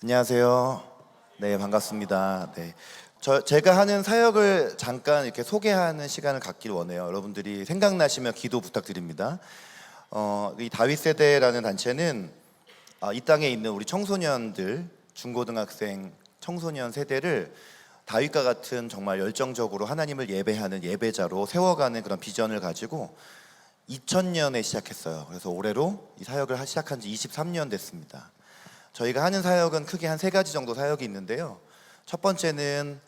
안녕하세요. 네, 반갑습니다. 네. 제가 하는 사역을 잠깐 이렇게 소개하는 시간을 갖길 원해요. 여러분들이 생각나시면 기도 부탁드립니다. 이 다윗 세대라는 단체는 이 땅에 있는 우리 청소년들, 중고등학생, 청소년 세대를 다윗과 같은 정말 열정적으로 하나님을 예배하는 예배자로 세워가는 그런 비전을 가지고 2000년에 시작했어요. 그래서 올해로 이 사역을 시작한 지 23년 됐습니다. 저희가 하는 사역은 크게 한 3가지 정도 사역이 있는데요. 첫 번째는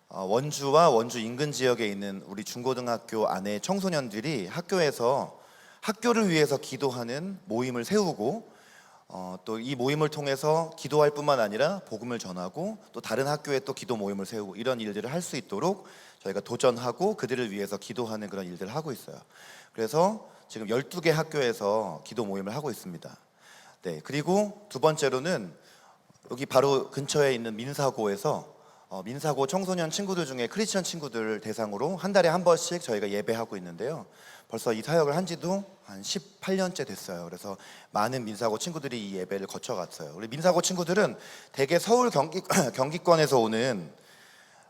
원주와 원주 인근 지역에 있는 우리 중고등학교 안에 청소년들이 학교에서 학교를 위해서 기도하는 모임을 세우고 또 이 모임을 통해서 기도할 뿐만 아니라 복음을 전하고 또 다른 학교에 또 기도 모임을 세우고 이런 일들을 할 수 있도록 저희가 도전하고 그들을 위해서 기도하는 그런 일들을 하고 있어요. 그래서 지금 12개 학교에서 기도 모임을 하고 있습니다. 네, 그리고 두 번째로는 여기 바로 근처에 있는 민사고에서 민사고 청소년 친구들 중에 크리스천 친구들 대상으로 한 달에 한 번씩 저희가 예배하고 있는데요. 벌써 이 사역을 한 지도 한 18년째 됐어요. 그래서 많은 민사고 친구들이 이 예배를 거쳐갔어요. 우리 민사고 친구들은 대개 서울 경기권에서 오는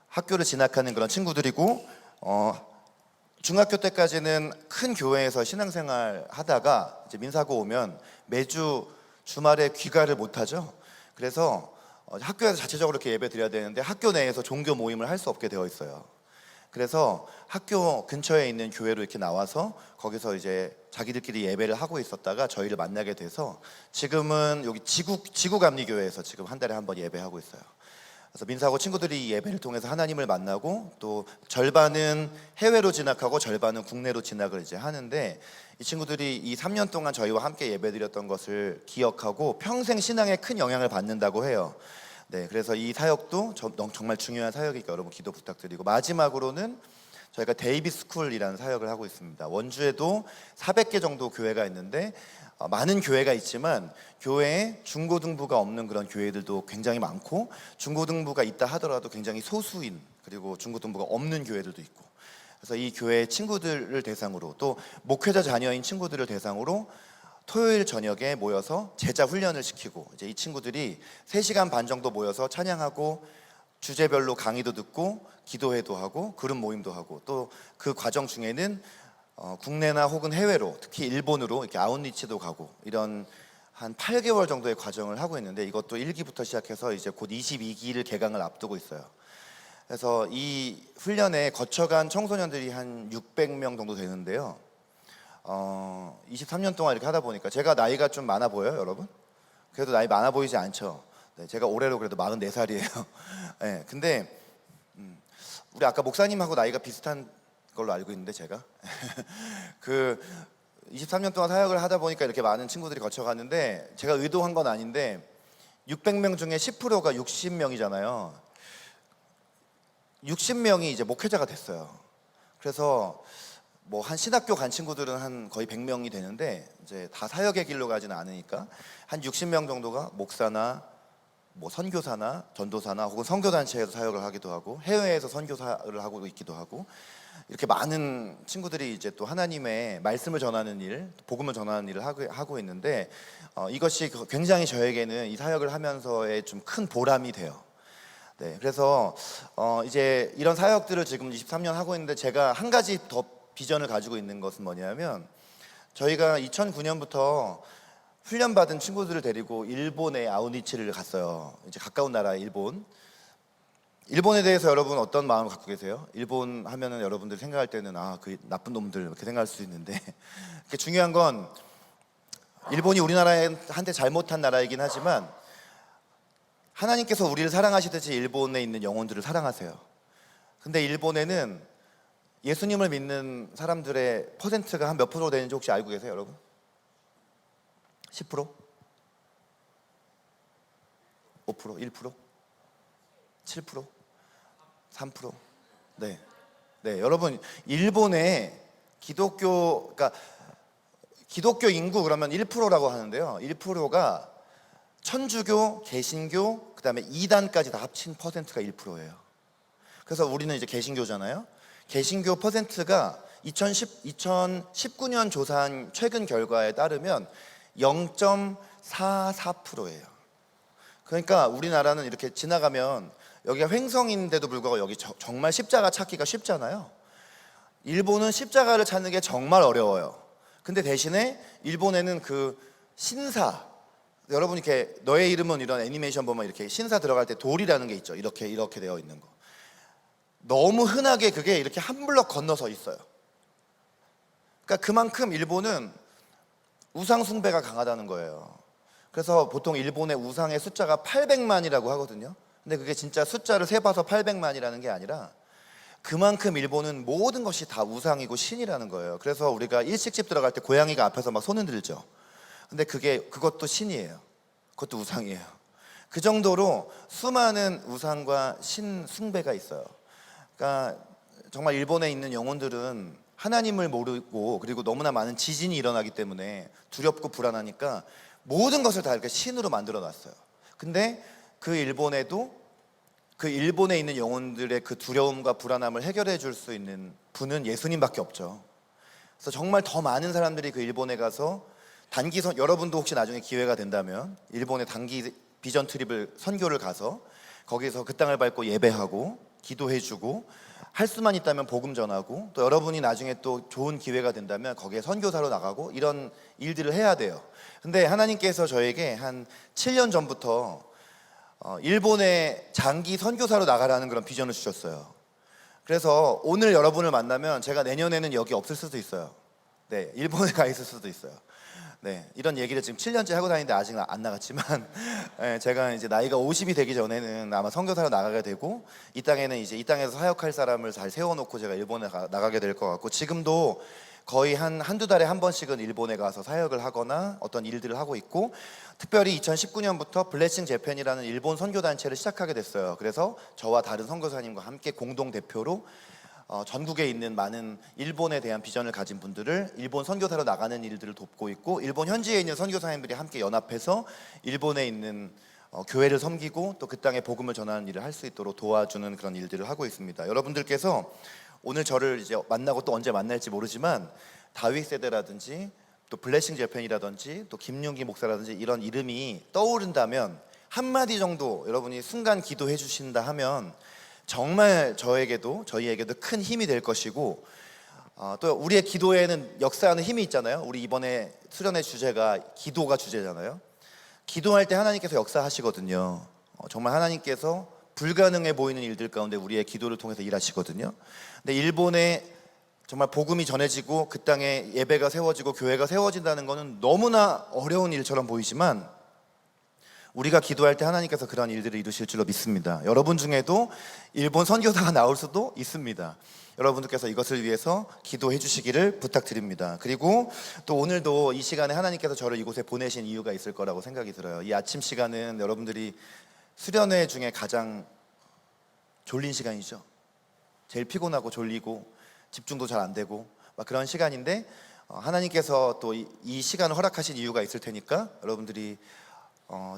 학교를 진학하는 그런 친구들이고 중학교 때까지는 큰 교회에서 신앙생활 하다가 이제 민사고 오면 매주 주말에 귀가를 못하죠. 그래서 학교에서 자체적으로 이렇게 예배 드려야 되는데 학교 내에서 종교 모임을 할 수 없게 되어 있어요. 그래서 학교 근처에 있는 교회로 이렇게 나와서 거기서 이제 자기들끼리 예배를 하고 있었다가 저희를 만나게 돼서 지금은 여기 지구감리교회에서 지금 한 달에 한 번 예배하고 있어요. 그래서 민사고 친구들이 이 예배를 통해서 하나님을 만나고 또 절반은 해외로 진학하고 절반은 국내로 진학을 이제 하는데 이 친구들이 이 3년 동안 저희와 함께 예배드렸던 것을 기억하고 평생 신앙에 큰 영향을 받는다고 해요. 네, 그래서 이 사역도 정말 중요한 사역이니까 여러분 기도 부탁드리고 마지막으로는 저희가 데이비스 스쿨이라는 사역을 하고 있습니다. 원주에도 400개 정도 교회가 있는데 많은 교회가 있지만 교회에 중고등부가 없는 그런 교회들도 굉장히 많고 중고등부가 있다 하더라도 굉장히 소수인 그리고 중고등부가 없는 교회들도 있고 그래서 이 교회 친구들을 대상으로 또 목회자 자녀인 친구들을 대상으로 토요일 저녁에 모여서 제자 훈련을 시키고 이제 이 친구들이 3시간 반 정도 모여서 찬양하고 주제별로 강의도 듣고 기도회도 하고 그룹 모임도 하고 또 그 과정 중에는 국내나 혹은 해외로 특히 일본으로 이렇게 아웃리치도 가고 이런 한 8개월 정도의 과정을 하고 있는데 이것도 1기부터 시작해서 이제 곧 22기를 개강을 앞두고 있어요. 그래서 이 훈련에 거쳐간 청소년들이 한 600명 정도 되는데요. 23년 동안 이렇게 하다 보니까 제가 나이가 좀 많아 보여요, 여러분? 그래도 나이 많아 보이지 않죠? 네, 제가 올해로 그래도 44살이에요. 네, 근데 우리 아까 목사님하고 나이가 비슷한 걸로 알고 있는데 제가 그 23년 동안 사역을 하다 보니까 이렇게 많은 친구들이 거쳐갔는데 제가 의도한 건 아닌데 600명 중에 10%가 60명이잖아요. 60명이 이제 목회자가 됐어요. 그래서 뭐 한 신학교 간 친구들은 한 거의 100명이 되는데 이제 다 사역의 길로 가지는 않으니까 한 60명 정도가 목사나 뭐 선교사나 전도사나 혹은 선교단체에서 사역을 하기도 하고 해외에서 선교사를 하고 있기도 하고 이렇게 많은 친구들이 이제 또 하나님의 말씀을 전하는 일, 복음을 전하는 일을 하고 있는데 이것이 굉장히 저에게는 이 사역을 하면서의 좀 큰 보람이 돼요. 네, 그래서 이제 이런 사역들을 지금 23년 하고 있는데 제가 한 가지 더 비전을 가지고 있는 것은 뭐냐면 저희가 2009년부터 훈련받은 친구들을 데리고 일본의 아우니치를 갔어요. 이제 가까운 나라 일본. 일본에 대해서 여러분 어떤 마음을 갖고 계세요? 일본 하면은 여러분들 생각할 때는 그 나쁜 놈들 이렇게 생각할 수 있는데 중요한 건 일본이 우리나라한테 잘못한 나라이긴 하지만 하나님께서 우리를 사랑하시듯이 일본에 있는 영혼들을 사랑하세요. 근데 일본에는 예수님을 믿는 사람들의 퍼센트가 한 몇 프로 되는지 혹시 알고 계세요, 여러분? 10%? 5%? 1%? 7%? 3%? 네. 네, 여러분 일본의 그러니까 기독교 인구 그러면 1%라고 하는데요. 1%가 천주교, 개신교, 그다음에 이단까지 다 합친 퍼센트가 1%예요. 그래서 우리는 이제 개신교잖아요. 개신교 퍼센트가 2019년 조사한 최근 결과에 따르면 0.44%예요. 그러니까 우리나라는 이렇게 지나가면 여기가 횡성인데도 불구하고 여기 정말 십자가 찾기가 쉽잖아요. 일본은 십자가를 찾는 게 정말 어려워요. 근데 대신에 일본에는 그 신사, 여러분 이렇게 너의 이름은 이런 애니메이션 보면 이렇게 신사 들어갈 때 돌이라는 게 있죠. 이렇게 되어 있는 거. 너무 흔하게 그게 이렇게 한 블럭 건너서 있어요. 그러니까 그만큼 일본은 우상 숭배가 강하다는 거예요. 그래서 보통 일본의 우상의 숫자가 800만이라고 하거든요. 근데 그게 진짜 숫자를 세봐서 800만이라는 게 아니라 그만큼 일본은 모든 것이 다 우상이고 신이라는 거예요. 그래서 우리가 일식집 들어갈 때 고양이가 앞에서 막 손 흔들죠. 근데 그것도 신이에요. 그것도 우상이에요. 그 정도로 수많은 우상과 신 숭배가 있어요. 그러니까 정말 일본에 있는 영혼들은 하나님을 모르고 그리고 너무나 많은 지진이 일어나기 때문에 두렵고 불안하니까 모든 것을 다 이렇게 신으로 만들어 놨어요. 근데 그 일본에도 그 일본에 있는 영혼들의 그 두려움과 불안함을 해결해 줄 수 있는 분은 예수님밖에 없죠. 그래서 정말 더 많은 사람들이 그 일본에 가서 여러분도 혹시 나중에 기회가 된다면 일본의 단기 비전 트립을 선교를 가서 거기서 그 땅을 밟고 예배하고 기도해주고 할 수만 있다면 복음 전하고 또 여러분이 나중에 또 좋은 기회가 된다면 거기에 선교사로 나가고 이런 일들을 해야 돼요. 근데 하나님께서 저에게 한 7년 전부터 일본에 장기 선교사로 나가라는 그런 비전을 주셨어요. 그래서 오늘 여러분을 만나면 제가 내년에는 여기 없을 수도 있어요. 네, 일본에 가 있을 수도 있어요. 네, 이런 얘기를 지금 7년째 하고 다니는데 아직 안 나갔지만 네, 제가 이제 나이가 50이 되기 전에는 아마 선교사로 나가게 되고 이 땅에는 이제 이 땅에서 사역할 사람을 잘 세워놓고 제가 일본에 나가게 될 것 같고 지금도 거의 한두 달에 한 번씩은 일본에 가서 사역을 하거나 어떤 일들을 하고 있고 특별히 2019년부터 블레싱 재팬이라는 일본 선교단체를 시작하게 됐어요. 그래서 저와 다른 선교사님과 함께 공동 대표로 전국에 있는 많은 일본에 대한 비전을 가진 분들을 일본 선교사로 나가는 일들을 돕고 있고 일본 현지에 있는 선교사님들이 함께 연합해서 일본에 있는 교회를 섬기고 또 그 땅에 복음을 전하는 일을 할 수 있도록 도와주는 그런 일들을 하고 있습니다. 여러분들께서 오늘 저를 이제 만나고 또 언제 만날지 모르지만 다윗 세대라든지 또 블레싱 재팬이라든지 또 김윤기 목사라든지 이런 이름이 떠오른다면 한마디 정도 여러분이 순간 기도해 주신다 하면 정말 저희에게도 큰 힘이 될 것이고 또 우리의 기도에는 역사하는 힘이 있잖아요. 우리 이번에 수련의 주제가 기도가 주제잖아요. 기도할 때 하나님께서 역사하시거든요. 정말 하나님께서 불가능해 보이는 일들 가운데 우리의 기도를 통해서 일하시거든요. 근데 일본에 정말 복음이 전해지고 그 땅에 예배가 세워지고 교회가 세워진다는 것은 너무나 어려운 일처럼 보이지만 우리가 기도할 때 하나님께서 그런 일들을 이루실 줄로 믿습니다. 여러분 중에도 일본 선교사가 나올 수도 있습니다. 여러분들께서 이것을 위해서 기도해 주시기를 부탁드립니다. 그리고 또 오늘도 이 시간에 하나님께서 저를 이곳에 보내신 이유가 있을 거라고 생각이 들어요. 이 아침 시간은 여러분들이 수련회 중에 가장 졸린 시간이죠. 제일 피곤하고 졸리고 집중도 잘 안 되고 막 그런 시간인데 하나님께서 또 이 시간을 허락하신 이유가 있을 테니까 여러분들이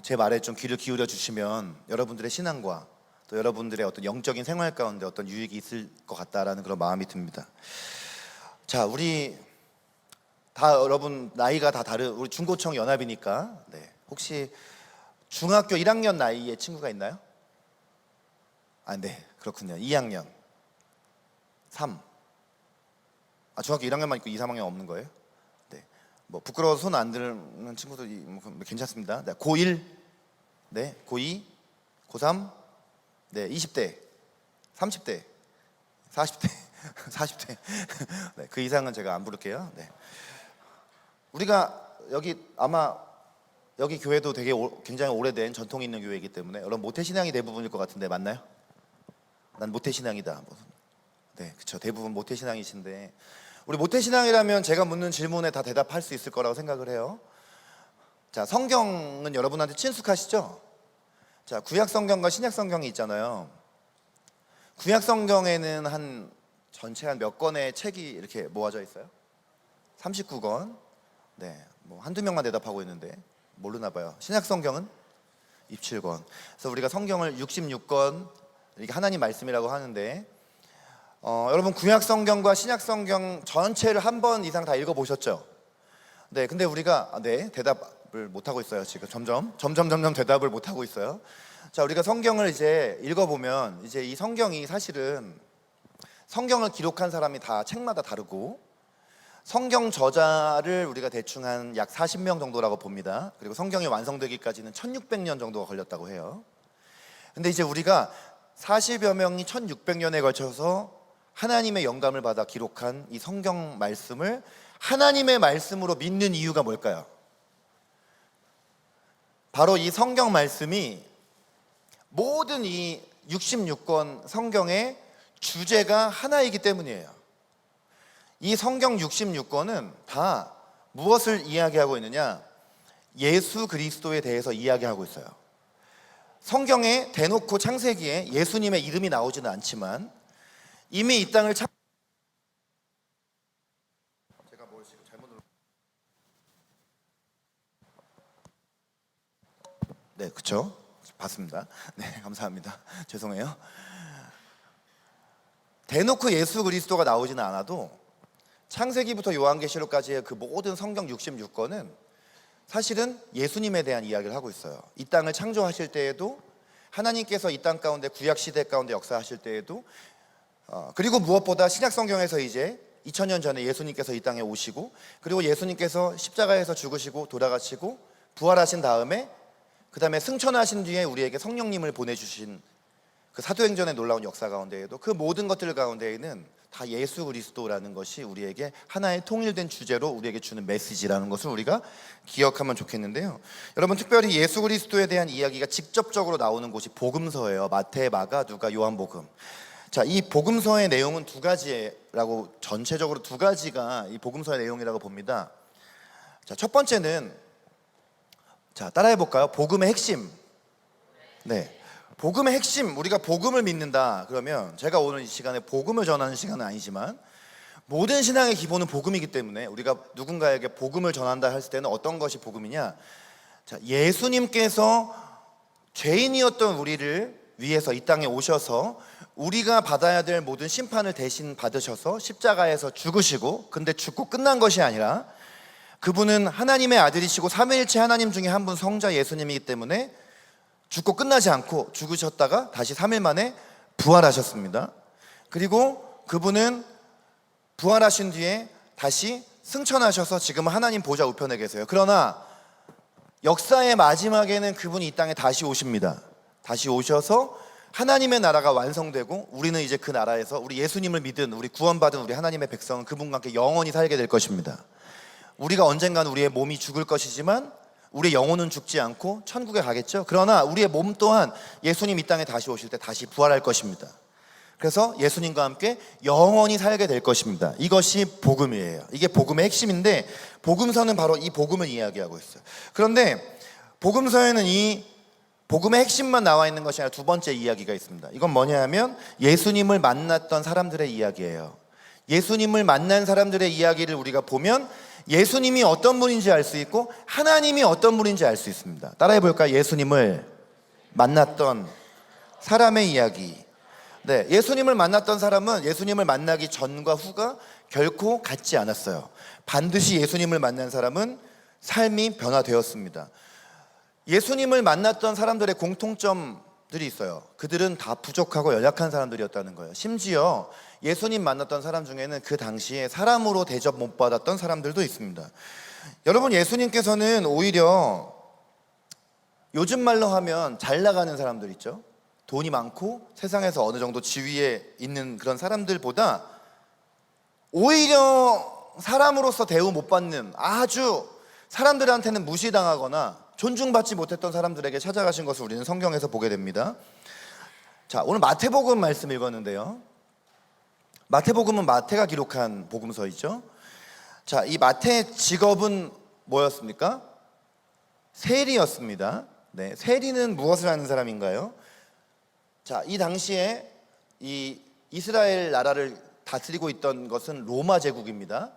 제 말에 좀 귀를 기울여 주시면 여러분들의 신앙과 또 여러분들의 어떤 영적인 생활 가운데 어떤 유익이 있을 것 같다라는 그런 마음이 듭니다. 자, 우리 다 여러분 나이가 다 다른 우리 중고청 연합이니까 혹시 중학교 1학년 나이의 친구가 있나요? 네, 그렇군요. 2학년 3 중학교 1학년만 있고 2, 3학년 없는 거예요? 네. 뭐 부끄러워서 손 안 드는 친구도 괜찮습니다. 네, 고1, 네, 고2, 고3, 네, 20대, 30대, 40대, 40대. 네, 그 이상은 제가 안 부를게요. 네. 우리가 여기 교회도 되게 굉장히 오래된 전통이 있는 교회이기 때문에 여러분 모태신앙이 대부분일 것 같은데 맞나요? 난 모태신앙이다. 네, 그렇죠. 대부분 모태신앙이신데 우리 모태신앙이라면 제가 묻는 질문에 다 대답할 수 있을 거라고 생각을 해요. 자, 성경은 여러분한테 친숙하시죠? 자, 구약 성경과 신약 성경이 있잖아요. 구약 성경에는 전체 한 몇 권의 책이 이렇게 모아져 있어요? 39권. 네, 뭐 한두 명만 대답하고 있는데 모르나 봐요. 신약 성경은 27권. 그래서 우리가 성경을 66권 이게 하나님 말씀이라고 하는데 여러분 구약 성경과 신약 성경 전체를 한 번 이상 다 읽어보셨죠? 네, 근데 우리가 대답을 못 하고 있어요. 지금 점점 대답을 못 하고 있어요. 자, 우리가 성경을 이제 읽어보면 이제 이 성경이 사실은 성경을 기록한 사람이 다 책마다 다르고 성경 저자를 우리가 대충 한 약 40명 정도라고 봅니다. 그리고 성경이 완성되기까지는 1600년 정도가 걸렸다고 해요. 근데 이제 우리가 40여 명이 1600년에 걸쳐서 하나님의 영감을 받아 기록한 이 성경 말씀을 하나님의 말씀으로 믿는 이유가 뭘까요? 바로 이 성경 말씀이 모든 이 66권 성경의 주제가 하나이기 때문이에요. 이 성경 66권은 다 무엇을 이야기하고 있느냐? 예수 그리스도에 대해서 이야기하고 있어요. 성경에 대놓고 창세기에 예수님의 이름이 나오지는 않지만 이미 이 땅을 제가 뭘 지금 잘못 네, 그렇죠? 봤습니다. 네, 감사합니다. 죄송해요. 대놓고 예수 그리스도가 나오지는 않아도 창세기부터 요한계시록까지의 그 모든 성경 66권은 사실은 예수님에 대한 이야기를 하고 있어요. 이 땅을 창조하실 때에도 하나님께서 이 땅 가운데 구약 시대 가운데 역사하실 때에도 그리고 무엇보다 신약 성경에서 이제 2000년 전에 예수님께서 이 땅에 오시고 그리고 예수님께서 십자가에서 죽으시고 돌아가시고 부활하신 다음에 그 다음에 승천하신 뒤에 우리에게 성령님을 보내주신 그 사도행전의 놀라운 역사 가운데에도 그 모든 것들 가운데에는 다 예수 그리스도라는 것이 우리에게 하나의 통일된 주제로 우리에게 주는 메시지라는 것을 우리가 기억하면 좋겠는데요. 여러분, 특별히 예수 그리스도에 대한 이야기가 직접적으로 나오는 곳이 복음서예요. 마태, 마가, 누가, 요한복음. 자, 이 복음서의 내용은 두 가지라고, 전체적으로 두 가지가 이 복음서의 내용이라고 봅니다. 자, 첫 번째는, 자, 따라해 볼까요? 복음의 핵심. 네. 복음의 핵심, 우리가 복음을 믿는다 그러면, 제가 오늘 이 시간에 복음을 전하는 시간은 아니지만 모든 신앙의 기본은 복음이기 때문에 우리가 누군가에게 복음을 전한다 했을 때는 어떤 것이 복음이냐? 자, 예수님께서 죄인이었던 우리를 위해서 이 땅에 오셔서 우리가 받아야 될 모든 심판을 대신 받으셔서 십자가에서 죽으시고, 근데 죽고 끝난 것이 아니라 그분은 하나님의 아들이시고 삼위일체 하나님 중에 한 분 성자 예수님이기 때문에 죽고 끝나지 않고 죽으셨다가 다시 3일 만에 부활하셨습니다. 그리고 그분은 부활하신 뒤에 다시 승천하셔서 지금은 하나님 보좌 우편에 계세요. 그러나 역사의 마지막에는 그분이 이 땅에 다시 오십니다. 다시 오셔서 하나님의 나라가 완성되고 우리는 이제 그 나라에서 우리 예수님을 믿은, 우리 구원받은 우리 하나님의 백성은 그분과 함께 영원히 살게 될 것입니다. 우리가 언젠가는 우리의 몸이 죽을 것이지만 우리의 영혼은 죽지 않고 천국에 가겠죠. 그러나 우리의 몸 또한 예수님 이 땅에 다시 오실 때 다시 부활할 것입니다. 그래서 예수님과 함께 영원히 살게 될 것입니다. 이것이 복음이에요. 이게 복음의 핵심인데 복음서는 바로 이 복음을 이야기하고 있어요. 그런데 복음서에는 이 복음의 핵심만 나와 있는 것이 아니라 두 번째 이야기가 있습니다. 이건 뭐냐 하면 예수님을 만났던 사람들의 이야기예요. 예수님을 만난 사람들의 이야기를 우리가 보면 예수님이 어떤 분인지 알 수 있고 하나님이 어떤 분인지 알 수 있습니다. 따라해 볼까요? 예수님을 만났던 사람의 이야기. 네, 예수님을 만났던 사람은 예수님을 만나기 전과 후가 결코 같지 않았어요. 반드시 예수님을 만난 사람은 삶이 변화되었습니다. 예수님을 만났던 사람들의 공통점들이 있어요. 그들은 다 부족하고 연약한 사람들이었다는 거예요. 심지어 예수님 만났던 사람 중에는 그 당시에 사람으로 대접 못 받았던 사람들도 있습니다. 여러분, 예수님께서는 오히려 요즘 말로 하면 잘 나가는 사람들 있죠. 돈이 많고 세상에서 어느 정도 지위에 있는 그런 사람들보다 오히려 사람으로서 대우 못 받는, 아주 사람들한테는 무시당하거나 존중받지 못했던 사람들에게 찾아가신 것을 우리는 성경에서 보게 됩니다. 자, 오늘 마태복음 말씀 읽었는데요. 마태복음은 마태가 기록한 복음서이죠. 자, 이 마태의 직업은 뭐였습니까? 세리였습니다. 네, 세리는 무엇을 하는 사람인가요? 자, 이 당시에 이 이스라엘 나라를 다스리고 있던 것은 로마 제국입니다.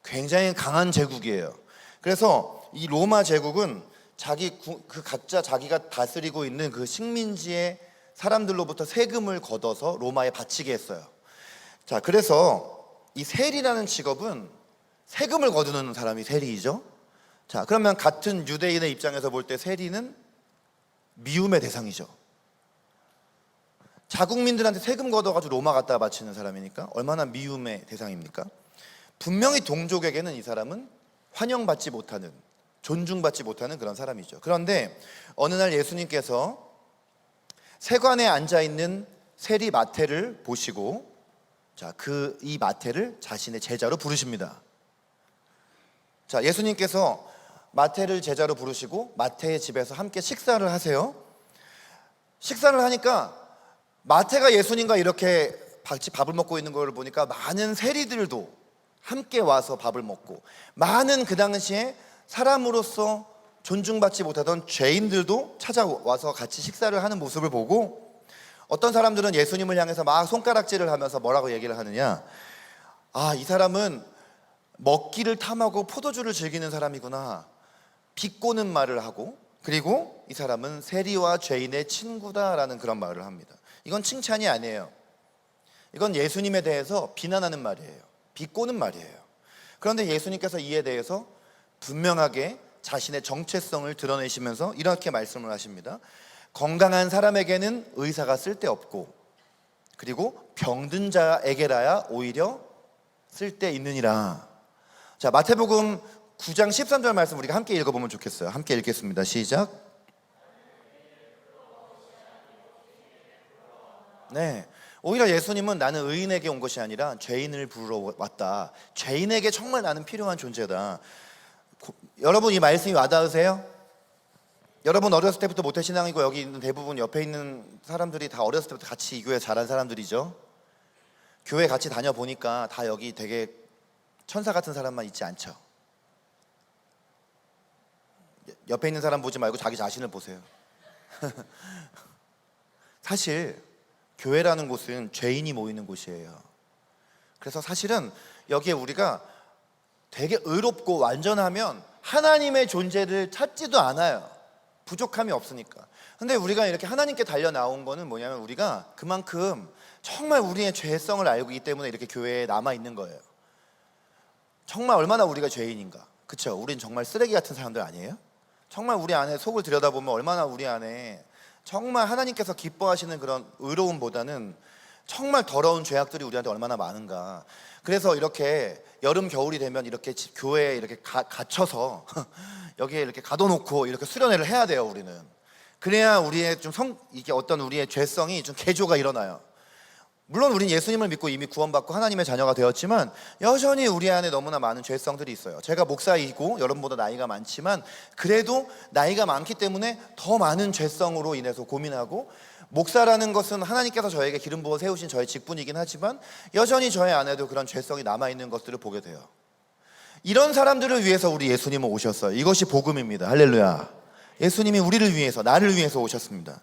굉장히 강한 제국이에요. 그래서 이 로마 제국은 각자 자기가 다스리고 있는 그 식민지의 사람들로부터 세금을 걷어서 로마에 바치게 했어요. 자, 그래서 이 세리라는 직업은 세금을 거두는 사람이 세리이죠. 자, 그러면 같은 유대인의 입장에서 볼 때 세리는 미움의 대상이죠. 자국민들한테 세금 걷어가지고 로마 갖다가 바치는 사람이니까 얼마나 미움의 대상입니까? 분명히 동족에게는 이 사람은 환영받지 못하는, 존중받지 못하는 그런 사람이죠. 그런데 어느 날 예수님께서 세관에 앉아있는 세리 마태를 보시고, 자, 이 마태를 자신의 제자로 부르십니다. 자, 예수님께서 마태를 제자로 부르시고 마태의 집에서 함께 식사를 하세요. 식사를 하니까 마태가 예수님과 이렇게 같이 밥을 먹고 있는 걸 보니까 많은 세리들도 함께 와서 밥을 먹고, 많은 그 당시에 사람으로서 존중받지 못하던 죄인들도 찾아와서 같이 식사를 하는 모습을 보고, 어떤 사람들은 예수님을 향해서 막 손가락질을 하면서 뭐라고 얘기를 하느냐, 아, 이 사람은 먹기를 탐하고 포도주를 즐기는 사람이구나, 비꼬는 말을 하고, 그리고 이 사람은 세리와 죄인의 친구다라는 그런 말을 합니다. 이건 칭찬이 아니에요. 이건 예수님에 대해서 비난하는 말이에요. 비꼬는 말이에요. 그런데 예수님께서 이에 대해서 분명하게 자신의 정체성을 드러내시면서 이렇게 말씀을 하십니다. 건강한 사람에게는 의사가 쓸데없고, 그리고 병든 자에게라야 오히려 쓸데있느니라. 자, 마태복음 9장 13절 말씀 우리가 함께 읽어보면 좋겠어요. 함께 읽겠습니다. 시작. 네, 오히려 예수님은 나는 의인에게 온 것이 아니라 죄인을 부르러 왔다. 죄인에게 정말 나는 필요한 존재다. 여러분, 이 말씀이 와닿으세요? 여러분 어렸을 때부터 모태신앙이고, 여기 있는 대부분 옆에 있는 사람들이 다 어렸을 때부터 같이 이 교회 자란 사람들이죠. 교회 같이 다녀보니까 다 여기 되게 천사 같은 사람만 있지 않죠. 옆에 있는 사람 보지 말고 자기 자신을 보세요. 사실 교회라는 곳은 죄인이 모이는 곳이에요. 그래서 사실은 여기에 우리가 되게 의롭고 완전하면 하나님의 존재를 찾지도 않아요. 부족함이 없으니까. 근데 우리가 이렇게 하나님께 달려 나온 거는 뭐냐면, 우리가 그만큼 정말 우리의 죄성을 알고 있기 때문에 이렇게 교회에 남아 있는 거예요. 정말 얼마나 우리가 죄인인가. 그쵸? 우린 정말 쓰레기 같은 사람들 아니에요? 정말 우리 안에 속을 들여다보면 얼마나 우리 안에 정말 하나님께서 기뻐하시는 그런 의로움보다는 정말 더러운 죄악들이 우리한테 얼마나 많은가. 그래서 이렇게 여름 겨울이 되면 이렇게 교회에 이렇게 갇혀서 여기에 이렇게 가둬놓고 이렇게 수련회를 해야 돼요. 우리는 그래야 우리의 이게 어떤 우리의 죄성이 좀 개조가 일어나요. 물론 우린 예수님을 믿고 이미 구원받고 하나님의 자녀가 되었지만 여전히 우리 안에 너무나 많은 죄성들이 있어요. 제가 목사이고 여러분보다 나이가 많지만 그래도 나이가 많기 때문에 더 많은 죄성으로 인해서 고민하고, 목사라는 것은 하나님께서 저에게 기름 부어 세우신 저의 직분이긴 하지만 여전히 저의 안에도 그런 죄성이 남아있는 것들을 보게 돼요. 이런 사람들을 위해서 우리 예수님은 오셨어요. 이것이 복음입니다. 할렐루야. 예수님이 우리를 위해서, 나를 위해서 오셨습니다.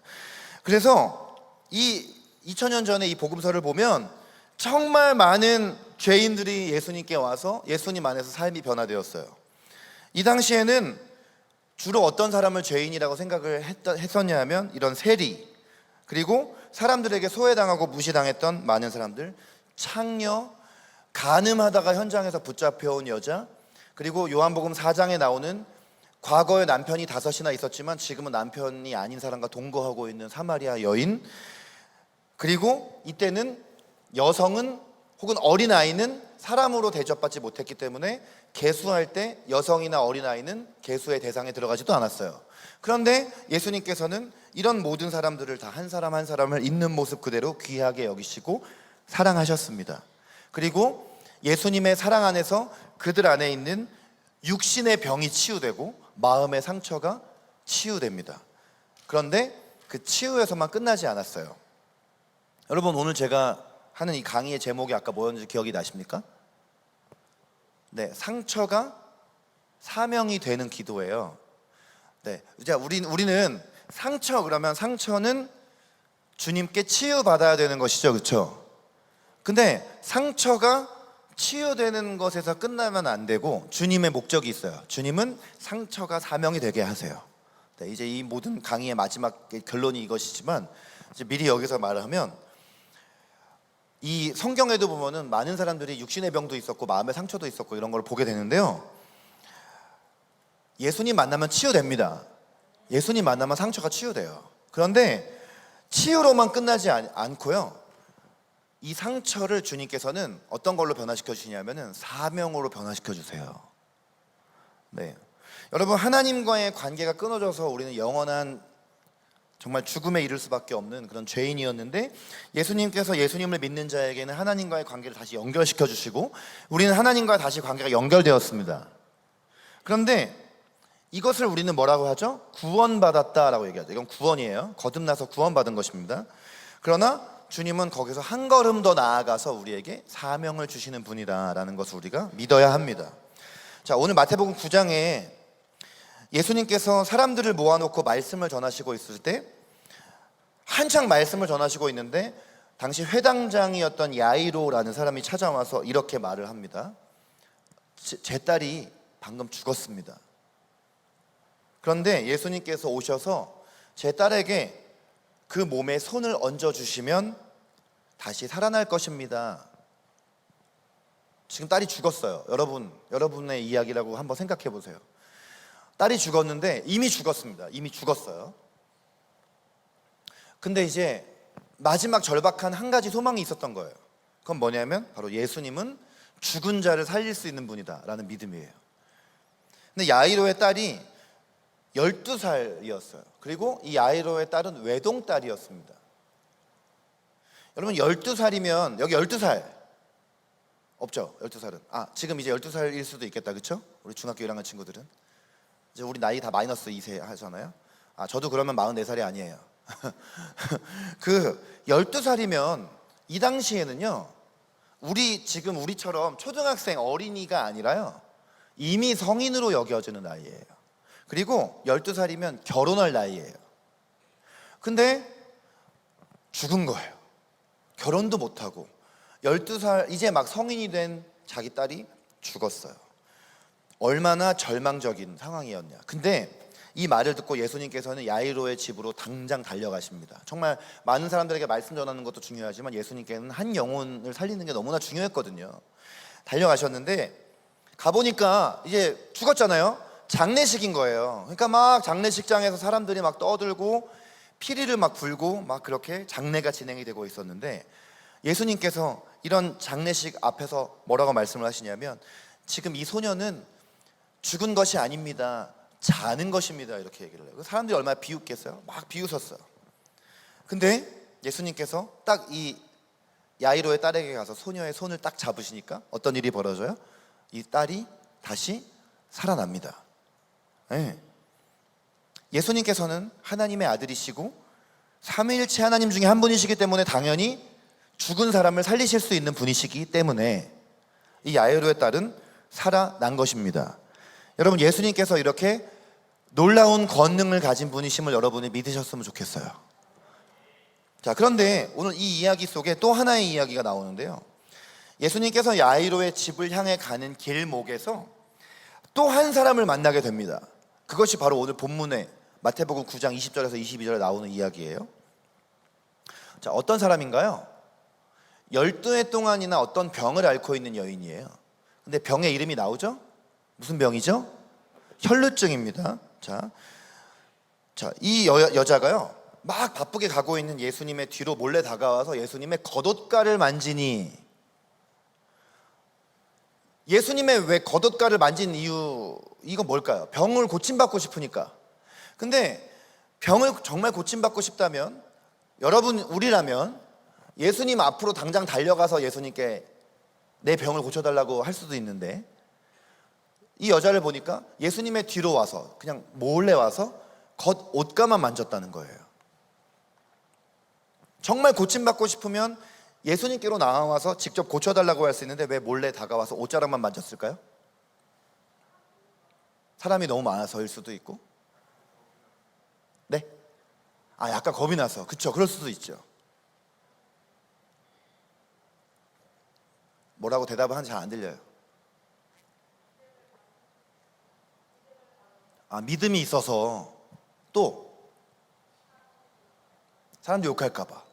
그래서 이 2000년 전에 이 복음서를 보면 정말 많은 죄인들이 예수님께 와서 예수님 안에서 삶이 변화되었어요. 이 당시에는 주로 어떤 사람을 죄인이라고 생각을 했었냐 하면, 이런 세리, 그리고 사람들에게 소외당하고 무시당했던 많은 사람들, 창녀, 간음하다가 현장에서 붙잡혀온 여자, 그리고 요한복음 4장에 나오는 과거에 남편이 5이나 있었지만 지금은 남편이 아닌 사람과 동거하고 있는 사마리아 여인, 그리고 이때는 여성은 혹은 어린아이는 사람으로 대접받지 못했기 때문에 계수할 때 여성이나 어린아이는 계수의 대상에 들어가지도 않았어요. 그런데 예수님께서는 이런 모든 사람들을 다 한 사람 한 사람을 있는 모습 그대로 귀하게 여기시고 사랑하셨습니다. 그리고 예수님의 사랑 안에서 그들 안에 있는 육신의 병이 치유되고 마음의 상처가 치유됩니다. 그런데 그 치유에서만 끝나지 않았어요. 여러분, 오늘 제가 하는 이 강의의 제목이 아까 뭐였는지 기억이 나십니까? 네, 상처가 사명이 되는 기도예요. 네, 이제 우리는 상처, 그러면 상처는 주님께 치유받아야 되는 것이죠, 그렇죠? 근데 상처가 치유되는 것에서 끝나면 안 되고 주님의 목적이 있어요. 주님은 상처가 사명이 되게 하세요. 네, 이제 이 모든 강의의 마지막 결론이 이것이지만, 이제 미리 여기서 말을 하면, 이 성경에도 보면은 많은 사람들이 육신의 병도 있었고 마음의 상처도 있었고 이런 걸 보게 되는데요. 예수님 만나면 치유됩니다. 예수님 만나면 상처가 치유돼요. 그런데 치유로만 끝나지 않고요, 이 상처를 주님께서는 어떤 걸로 변화시켜 주시냐면은 사명으로 변화시켜 주세요. 네, 여러분, 하나님과의 관계가 끊어져서 우리는 영원한 정말 죽음에 이를 수밖에 없는 그런 죄인이었는데, 예수님께서 예수님을 믿는 자에게는 하나님과의 관계를 다시 연결시켜 주시고 우리는 하나님과 다시 관계가 연결되었습니다. 그런데 이것을 우리는 뭐라고 하죠? 구원받았다라고 얘기하죠. 이건 구원이에요. 거듭나서 구원받은 것입니다. 그러나 주님은 거기서 한 걸음 더 나아가서 우리에게 사명을 주시는 분이다라는 것을 우리가 믿어야 합니다. 자, 오늘 마태복음 9장에 예수님께서 사람들을 모아놓고 말씀을 전하시고 있을 때, 한창 말씀을 전하시고 있는데 당시 회당장이었던 야이로라는 사람이 찾아와서 이렇게 말을 합니다. 제 딸이 방금 죽었습니다. 그런데 예수님께서 오셔서 제 딸에게 그 몸에 손을 얹어주시면 다시 살아날 것입니다. 지금 딸이 죽었어요. 여러분의 이야기라고 한번 생각해 보세요. 딸이 죽었는데 이미 죽었습니다. 이미 죽었어요. 근데 이제 마지막 절박한 한 가지 소망이 있었던 거예요. 그건 뭐냐면 바로 예수님은 죽은 자를 살릴 수 있는 분이다라는 믿음이에요. 근데 야이로의 딸이 12살이었어요. 그리고 이 야이로의 딸은 외동딸이었습니다. 여러분, 12살이면 여기 12살 없죠? 12살은 지금 이제 12살일 수도 있겠다, 그렇죠? 우리 중학교 1학년 친구들은 이제 우리 나이 다 마이너스 2세 하잖아요. 저도 그러면 44살이 아니에요. 그 12살이면 이 당시에는요, 지금 우리처럼 초등학생 어린이가 아니라요, 이미 성인으로 여겨지는 나이예요. 그리고 12살이면 결혼할 나이예요. 근데 죽은 거예요. 결혼도 못하고 12살 이제 막 성인이 된 자기 딸이 죽었어요. 얼마나 절망적인 상황이었냐. 근데 이 말을 듣고 예수님께서는 야이로의 집으로 당장 달려가십니다. 정말 많은 사람들에게 말씀 전하는 것도 중요하지만 예수님께는 한 영혼을 살리는 게 너무나 중요했거든요. 달려가셨는데 가보니까 이제 죽었잖아요. 장례식인 거예요. 그러니까 막 장례식장에서 사람들이 막 떠들고 피리를 막 불고 막 그렇게 장례가 진행이 되고 있었는데, 예수님께서 이런 장례식 앞에서 뭐라고 말씀을 하시냐면, 지금 이 소녀는 죽은 것이 아닙니다, 자는 것입니다, 이렇게 얘기를 해요. 사람들이 얼마나 비웃겠어요? 막 비웃었어요. 근데 예수님께서 딱 이 야이로의 딸에게 가서 소녀의 손을 딱 잡으시니까 어떤 일이 벌어져요? 이 딸이 다시 살아납니다. 네. 예수님께서는 하나님의 아들이시고 삼위일체 하나님 중에 한 분이시기 때문에 당연히 죽은 사람을 살리실 수 있는 분이시기 때문에 이 야이로의 딸은 살아난 것입니다. 여러분, 예수님께서 이렇게 놀라운 권능을 가진 분이심을 여러분이 믿으셨으면 좋겠어요. 자, 그런데 오늘 이 이야기 속에 또 하나의 이야기가 나오는데요, 예수님께서 야이로의 집을 향해 가는 길목에서 또 한 사람을 만나게 됩니다. 그것이 바로 오늘 본문에 마태복음 9장 20절에서 22절에 나오는 이야기예요. 자, 어떤 사람인가요? 12해 동안이나 어떤 병을 앓고 있는 여인이에요. 근데 병의 이름이 나오죠? 무슨 병이죠? 혈루증입니다. 자, 이 여자가요, 막 바쁘게 가고 있는 예수님의 뒤로 몰래 다가와서 예수님의 겉옷가를 만지니, 예수님의 왜 겉옷가를 만진 이유, 이거 뭘까요? 병을 고침받고 싶으니까. 근데 병을 정말 고침받고 싶다면, 여러분, 우리라면 예수님 앞으로 당장 달려가서 예수님께 내 병을 고쳐달라고 할 수도 있는데, 이 여자를 보니까 예수님의 뒤로 와서 그냥 몰래 와서 겉옷가만 만졌다는 거예요. 정말 고침받고 싶으면 예수님께로 나와서 직접 고쳐달라고 할 수 있는데 왜 몰래 다가와서 옷자락만 만졌을까요? 사람이 너무 많아서일 수도 있고. 네? 약간 겁이 나서. 그쵸, 그럴 수도 있죠. 뭐라고 대답을 하는지 잘 안 들려요. 믿음이 있어서. 또 사람들이 욕할까 봐.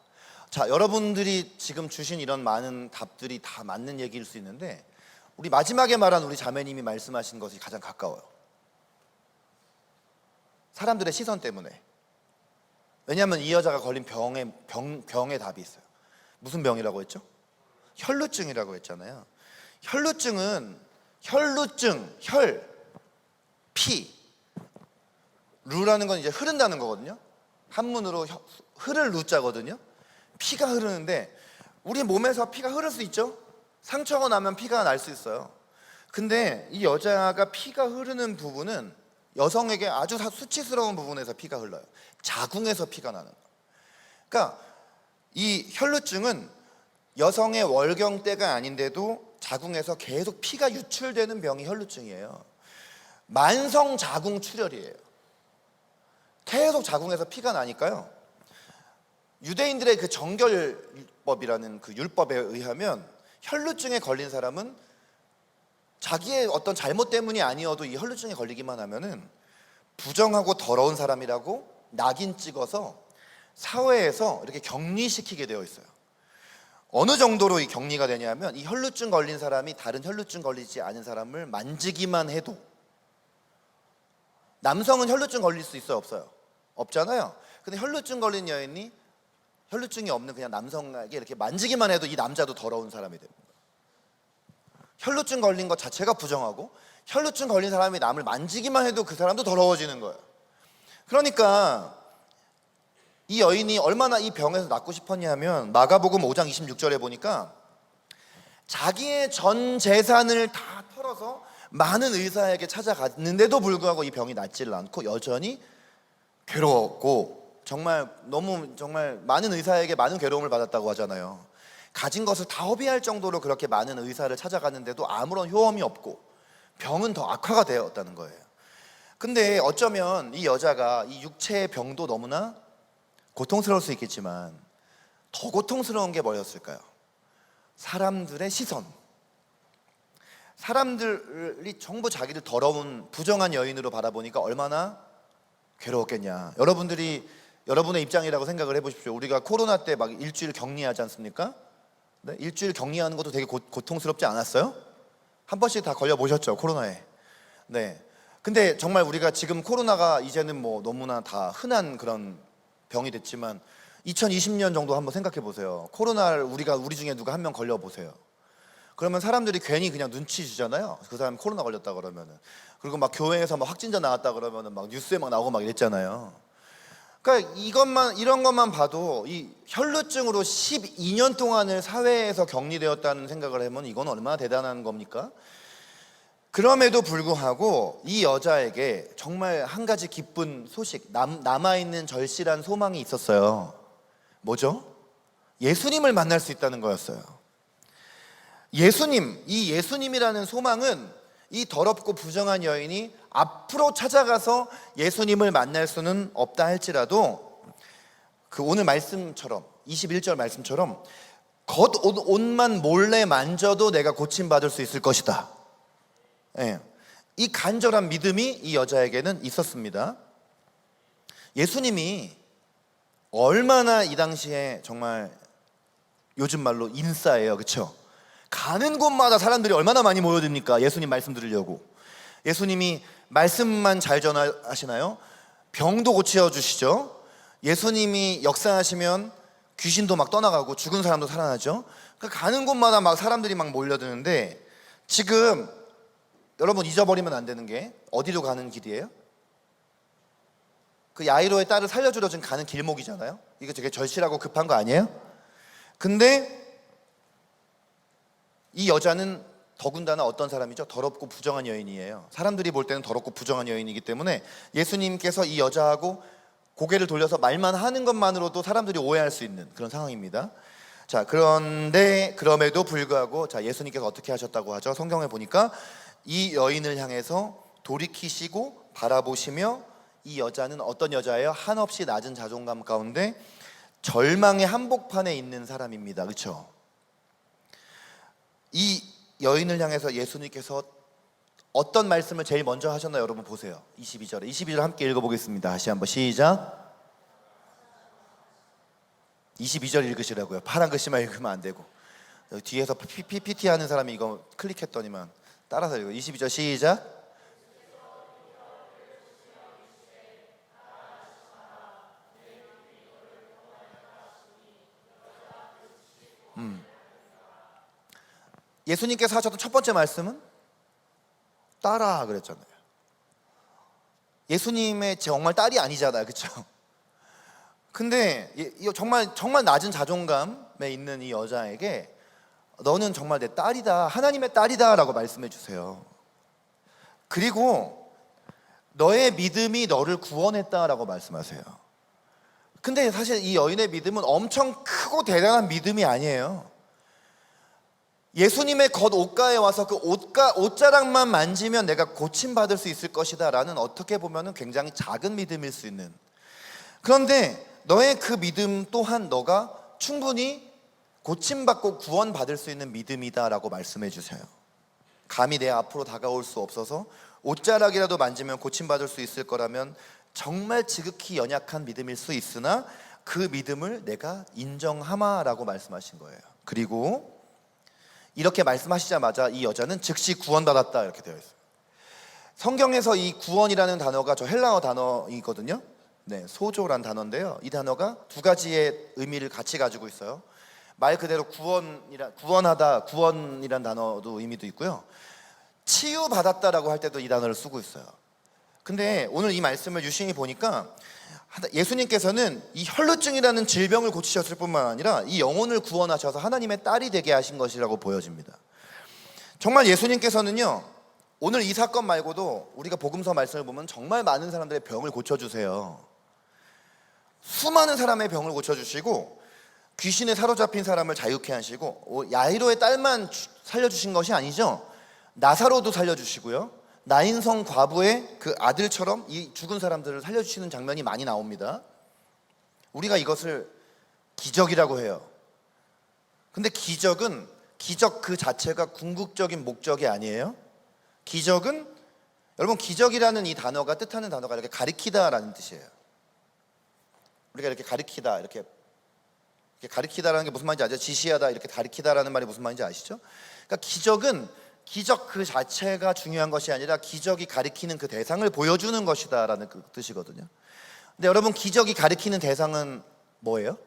자, 여러분들이 지금 주신 이런 많은 답들이 다 맞는 얘기일 수 있는데, 우리 마지막에 말한 우리 자매님이 말씀하신 것이 가장 가까워요. 사람들의 시선 때문에. 왜냐하면 이 여자가 걸린 병의 답이 있어요. 무슨 병이라고 했죠? 혈루증이라고 했잖아요. 혈루증은 피, 루라는 건 이제 흐른다는 거거든요. 한문으로 흐를 루자거든요. 피가 흐르는데 우리 몸에서 피가 흐를 수 있죠. 상처가 나면 피가 날 수 있어요. 근데 이 여자가 피가 흐르는 부분은 여성에게 아주 수치스러운 부분에서 피가 흘러요. 자궁에서 피가 나는 거예요. 그러니까 이 혈루증은 여성의 월경 때가 아닌데도 자궁에서 계속 피가 유출되는 병이 혈루증이에요. 만성 자궁 출혈이에요. 계속 자궁에서 피가 나니까요. 유대인들의 그 정결법이라는 그 율법에 의하면 혈루증에 걸린 사람은 자기의 어떤 잘못 때문이 아니어도 이 혈루증에 걸리기만 하면은 부정하고 더러운 사람이라고 낙인 찍어서 사회에서 이렇게 격리시키게 되어 있어요. 어느 정도로 이 격리가 되냐면 이 혈루증 걸린 사람이 다른 혈루증 걸리지 않은 사람을 만지기만 해도, 남성은 혈루증 걸릴 수 있어요, 없어요? 없잖아요. 근데 혈루증 걸린 여인이 혈루증이 없는 그냥 남성에게 이렇게 만지기만 해도 이 남자도 더러운 사람이 됩니다. 혈루증 걸린 것 자체가 부정하고 혈루증 걸린 사람이 남을 만지기만 해도 그 사람도 더러워지는 거예요. 그러니까 이 여인이 얼마나 이 병에서 낫고 싶었냐면 마가복음 5장 26절에 보니까 자기의 전 재산을 다 털어서 많은 의사에게 찾아갔는데도 불구하고 이 병이 낫지를 않고 여전히 괴로웠고, 정말 많은 의사에게 많은 괴로움을 받았다고 하잖아요. 가진 것을 다 허비할 정도로 그렇게 많은 의사를 찾아갔는데도 아무런 효험이 없고 병은 더 악화가 되었다는 거예요. 근데 어쩌면 이 여자가 이 육체의 병도 너무나 고통스러울 수 있겠지만 더 고통스러운 게 뭐였을까요? 사람들의 시선. 사람들이 전부 자기를 더러운 부정한 여인으로 바라보니까 얼마나 괴로웠겠냐. 여러분의 입장이라고 생각을 해보십시오. 우리가 코로나 때 막 일주일 격리하지 않습니까? 네? 일주일 격리하는 것도 되게 고통스럽지 않았어요? 한 번씩 다 걸려보셨죠, 코로나에. 네. 근데 정말 우리가 지금 코로나가 이제는 뭐 너무나 다 흔한 그런 병이 됐지만 2020년 정도 한번 생각해 보세요. 코로나를 우리 중에 누가 한 명 걸려 보세요. 그러면 사람들이 괜히 그냥 눈치 주잖아요. 그 사람이 코로나 걸렸다 그러면은. 그리고 막 교회에서 막 확진자 나왔다 그러면은 막 뉴스에 막 나오고 막 이랬잖아요. 그러니까 이런 것만 봐도 이 혈루증으로 12년 동안을 사회에서 격리되었다는 생각을 하면 이건 얼마나 대단한 겁니까? 그럼에도 불구하고 이 여자에게 정말 한 가지 기쁜 소식, 남아있는 절실한 소망이 있었어요. 뭐죠? 예수님을 만날 수 있다는 거였어요. 이 예수님이라는 소망은 이 더럽고 부정한 여인이 앞으로 찾아가서 예수님을 만날 수는 없다 할지라도 그 오늘 말씀처럼 21절 말씀처럼 겉옷만 몰래 만져도 내가 고침받을 수 있을 것이다. 예. 이 간절한 믿음이 이 여자에게는 있었습니다. 예수님이 얼마나 이 당시에 정말 요즘 말로 인싸예요, 그렇죠? 가는 곳마다 사람들이 얼마나 많이 모여듭니까? 예수님 말씀 들으려고. 예수님이 말씀만 잘 전하시나요? 병도 고쳐주시죠. 예수님이 역사하시면 귀신도 막 떠나가고 죽은 사람도 살아나죠. 그러니까 가는 곳마다 막 사람들이 막 몰려드는데, 지금 여러분 잊어버리면 안 되는 게 어디로 가는 길이에요? 그 야이로의 딸을 살려주러 지금 가는 길목이잖아요. 이거 되게 절실하고 급한 거 아니에요? 근데 이 여자는 더군다나 어떤 사람이죠? 더럽고 부정한 여인이에요. 사람들이 볼 때는 더럽고 부정한 여인이기 때문에 예수님께서 이 여자하고 고개를 돌려서 말만 하는 것만으로도 사람들이 오해할 수 있는 그런 상황입니다. 자, 그런데 그럼에도 불구하고 자, 예수님께서 어떻게 하셨다고 하죠? 성경에 보니까 이 여인을 향해서 돌이키시고 바라보시며, 이 여자는 어떤 여자예요? 한없이 낮은 자존감 가운데 절망의 한복판에 있는 사람입니다. 그렇죠? 이 여인을 향해서 예수님께서 어떤 말씀을 제일 먼저 하셨나요? 여러분 보세요. 22절 함께 읽어보겠습니다. 다시 한번 시작. 22절 읽으시라고요. 파란 글씨만 읽으면 안 되고, 뒤에서 PPT 하는 사람이 이거 클릭했더니만 따라서 읽어. 22절 시작. 예수님께서 하셨던 첫 번째 말씀은 딸아 그랬잖아요. 예수님의 정말 딸이 아니잖아요, 그렇죠? 근데 정말 낮은 자존감에 있는 이 여자에게 너는 정말 내 딸이다, 하나님의 딸이다라고 말씀해 주세요. 그리고 너의 믿음이 너를 구원했다라고 말씀하세요. 근데 사실 이 여인의 믿음은 엄청 크고 대단한 믿음이 아니에요. 예수님의 겉 옷가에 와서 그 옷자락만 만지면 내가 고침받을 수 있을 것이다 라는, 어떻게 보면 굉장히 작은 믿음일 수 있는, 그런데 너의 그 믿음 또한 너가 충분히 고침받고 구원받을 수 있는 믿음이다 라고 말씀해 주세요. 감히 내 앞으로 다가올 수 없어서 옷자락이라도 만지면 고침받을 수 있을 거라면 정말 지극히 연약한 믿음일 수 있으나 그 믿음을 내가 인정하마라고 말씀하신 거예요. 그리고 이렇게 말씀하시자마자 이 여자는 즉시 구원받았다 이렇게 되어 있어요. 성경에서 이 구원이라는 단어가 저 헬라어 단어이거든요. 네, 소조란 단어인데요. 이 단어가 두 가지의 의미를 같이 가지고 있어요. 말 그대로 구원하다, 구원이란 단어도 의미도 있고요. 치유받았다라고 할 때도 이 단어를 쓰고 있어요. 근데 오늘 이 말씀을 유심히 보니까 예수님께서는 이 혈루증이라는 질병을 고치셨을 뿐만 아니라 이 영혼을 구원하셔서 하나님의 딸이 되게 하신 것이라고 보여집니다. 정말 예수님께서는요, 오늘 이 사건 말고도 우리가 복음서 말씀을 보면 정말 많은 사람들의 병을 고쳐주세요. 수많은 사람의 병을 고쳐주시고 귀신에 사로잡힌 사람을 자유케 하시고, 야이로의 딸만 살려주신 것이 아니죠. 나사로도 살려주시고요, 나인성 과부의 그 아들처럼 이 죽은 사람들을 살려주시는 장면이 많이 나옵니다. 우리가 이것을 기적이라고 해요. 근데 기적 그 자체가 궁극적인 목적이 아니에요. 기적은, 여러분, 기적이라는 이 단어가 뜻하는 단어가 이렇게 가리키다라는 뜻이에요. 우리가 이렇게 가리키다, 이렇게 가리키다라는 게 무슨 말인지 아시죠? 지시하다, 이렇게 가리키다라는 말이 무슨 말인지 아시죠? 그러니까 기적은 기적 그 자체가 중요한 것이 아니라 기적이 가리키는 그 대상을 보여주는 것이다라는 그 뜻이거든요. 근데 여러분, 기적이 가리키는 대상은 뭐예요?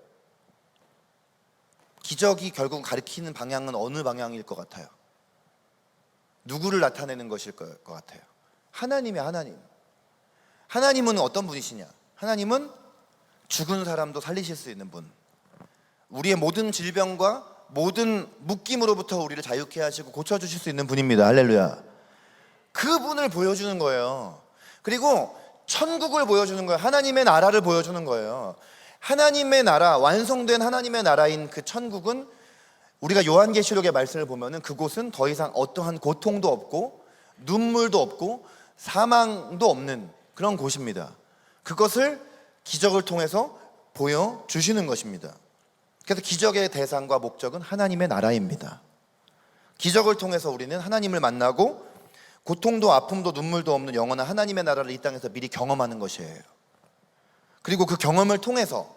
기적이 결국 가리키는 방향은 어느 방향일 것 같아요? 누구를 나타내는 것일 것 같아요? 하나님의 하나님. 하나님은 어떤 분이시냐? 하나님은 죽은 사람도 살리실 수 있는 분, 우리의 모든 질병과 모든 묶임으로부터 우리를 자유케 하시고 고쳐주실 수 있는 분입니다. 할렐루야. 그분을 보여주는 거예요. 그리고 천국을 보여주는 거예요. 하나님의 나라를 보여주는 거예요. 하나님의 나라, 완성된 하나님의 나라인 그 천국은, 우리가 요한계시록의 말씀을 보면은 그곳은 더 이상 어떠한 고통도 없고 눈물도 없고 사망도 없는 그런 곳입니다. 그것을 기적을 통해서 보여주시는 것입니다. 그래서 기적의 대상과 목적은 하나님의 나라입니다. 기적을 통해서 우리는 하나님을 만나고 고통도 아픔도 눈물도 없는 영원한 하나님의 나라를 이 땅에서 미리 경험하는 것이에요. 그리고 그 경험을 통해서,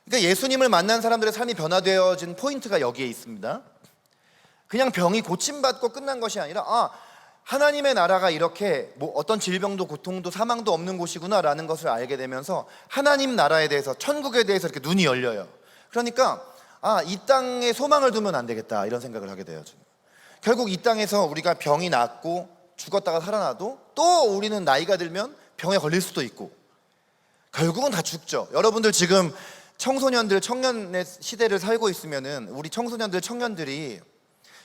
그러니까 예수님을 만난 사람들의 삶이 변화되어진 포인트가 여기에 있습니다. 그냥 병이 고침받고 끝난 것이 아니라, 하나님의 나라가 이렇게 어떤 질병도 고통도 사망도 없는 곳이구나 라는 것을 알게 되면서 하나님 나라에 대해서, 천국에 대해서 이렇게 눈이 열려요. 그러니까 이 땅에 소망을 두면 안 되겠다 이런 생각을 하게 돼요. 결국 이 땅에서 우리가 병이 낫고 죽었다가 살아나도 또 우리는 나이가 들면 병에 걸릴 수도 있고 결국은 다 죽죠. 여러분들 지금 청소년들, 청년의 시대를 살고 있으면은 우리 청소년들, 청년들이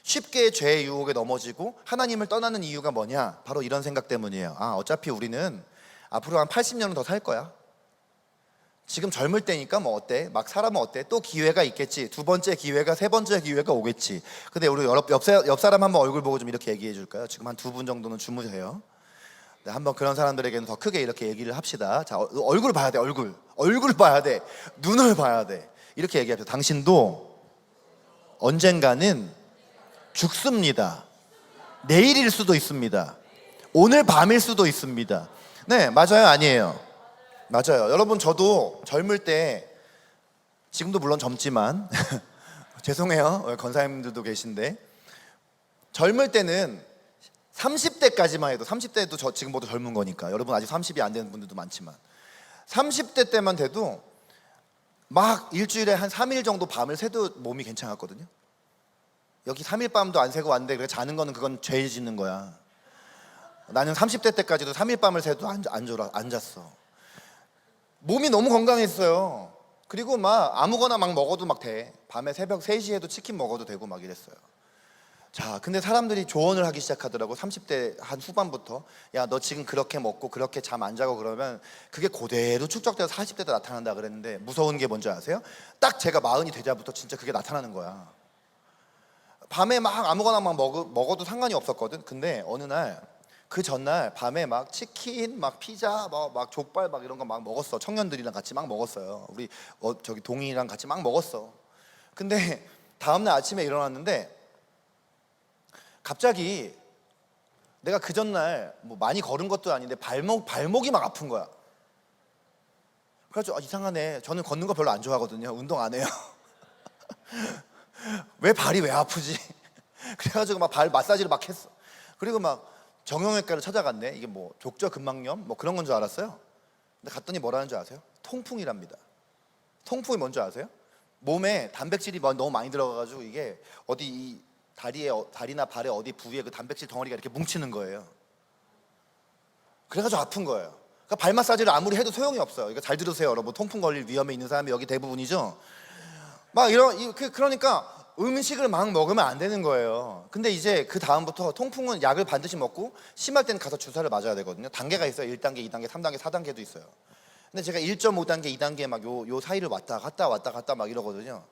쉽게 죄의 유혹에 넘어지고 하나님을 떠나는 이유가 뭐냐? 바로 이런 생각 때문이에요. 어차피 우리는 앞으로 한 80년은 더 살 거야. 지금 젊을 때니까 뭐 어때? 막 살아면 어때? 또 기회가 있겠지. 두 번째 기회가, 세 번째 기회가 오겠지. 근데 우리 옆 사람 한번 얼굴 보고 좀 이렇게 얘기해 줄까요? 지금 한 두 분 정도는 주무세요. 네, 한번 그런 사람들에게는 더 크게 이렇게 얘기를 합시다. 자, 얼굴 봐야 돼. 얼굴 봐야 돼. 눈을 봐야 돼. 이렇게 얘기합시다. 당신도 언젠가는 죽습니다. 내일일 수도 있습니다. 오늘 밤일 수도 있습니다. 네, 맞아요, 아니에요? 맞아요. 여러분, 저도 젊을 때, 지금도 물론 젊지만 죄송해요, 권사님들도 계신데, 젊을 때는 30대까지만 해도, 30대도 저 지금보다 젊은 거니까 여러분 아직 30이 안 되는 분들도 많지만 30대 때만 돼도 막 일주일에 한 3일 정도 밤을 새도 몸이 괜찮았거든요. 여기 3일 밤도 안 새고 왔는데 그래 자는 거는 그건 죄 짓는 거야. 나는 30대 때까지도 3일 밤을 새도 안 잤어. 몸이 너무 건강했어요. 그리고 막 아무거나 막 먹어도 막 돼. 밤에 새벽 3시에도 치킨 먹어도 되고 막 이랬어요. 자, 근데 사람들이 조언을 하기 시작하더라고. 30대 한 후반부터. 야, 너 지금 그렇게 먹고 그렇게 잠 안 자고 그러면 그게 그대로 축적돼서 40대 때 나타난다 그랬는데, 무서운 게 뭔지 아세요? 딱 제가 40이 되자부터 진짜 그게 나타나는 거야. 밤에 막 아무거나 막 먹어도 상관이 없었거든. 근데 어느 날, 그 전날 밤에 막 치킨, 막 피자, 막 족발 막 이런 거 막 먹었어. 청년들이랑 같이 막 먹었어요. 우리 저기 동이랑 같이 막 먹었어. 근데 다음날 아침에 일어났는데 갑자기 내가 그 전날 뭐 많이 걸은 것도 아닌데 발목이 막 아픈 거야. 그래가지고 이상하네. 저는 걷는 거 별로 안 좋아하거든요. 운동 안 해요. 왜 발이 왜 아프지? 그래가지고 막 발 마사지를 막 했어. 그리고 막 정형외과를 찾아갔네. 이게 뭐 족저근막염 뭐 그런 건 줄 알았어요. 근데 갔더니 뭐라는 줄 아세요? 통풍이랍니다. 통풍이 뭔지 아세요? 몸에 단백질이 너무 많이 들어가가지고 이게 어디 이 다리나 발에 어디 부위에 그 단백질 덩어리가 이렇게 뭉치는 거예요. 그래가지고 아픈 거예요. 그러니까 발 마사지를 아무리 해도 소용이 없어요. 이거 잘 들으세요, 여러분. 통풍 걸릴 위험에 있는 사람이 여기 대부분이죠. 막 그러니까 음식을 막 먹으면 안 되는 거예요. 근데 이제 그 다음부터 통풍은 약을 반드시 먹고 심할 때는 가서 주사를 맞아야 되거든요. 단계가 있어요. 1단계, 2단계, 3단계, 4단계도 있어요. 근데 제가 1.5단계, 2단계 막 요 사이를 왔다 갔다 막 이러거든요.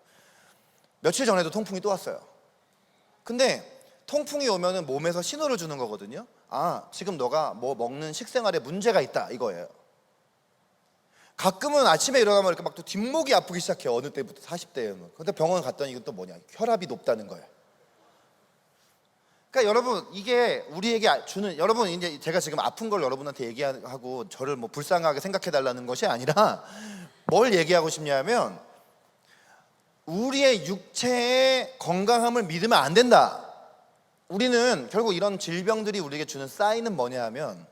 며칠 전에도 통풍이 또 왔어요. 근데 통풍이 오면은 몸에서 신호를 주는 거거든요. 아, 지금 너가 뭐 먹는 식생활에 문제가 있다 이거예요. 가끔은 아침에 일어나면 이렇게 막 또 뒷목이 아프기 시작해요. 어느 때부터 40대에는. 근데 병원 갔더니 이건 또 뭐냐, 혈압이 높다는 거예요. 그러니까 여러분, 이게 우리에게 주는, 여러분 이제 제가 지금 아픈 걸 여러분한테 얘기하고 저를 뭐 불쌍하게 생각해 달라는 것이 아니라 뭘 얘기하고 싶냐면, 우리의 육체의 건강함을 믿으면 안 된다. 우리는 결국 이런 질병들이 우리에게 주는 사인은 뭐냐 하면,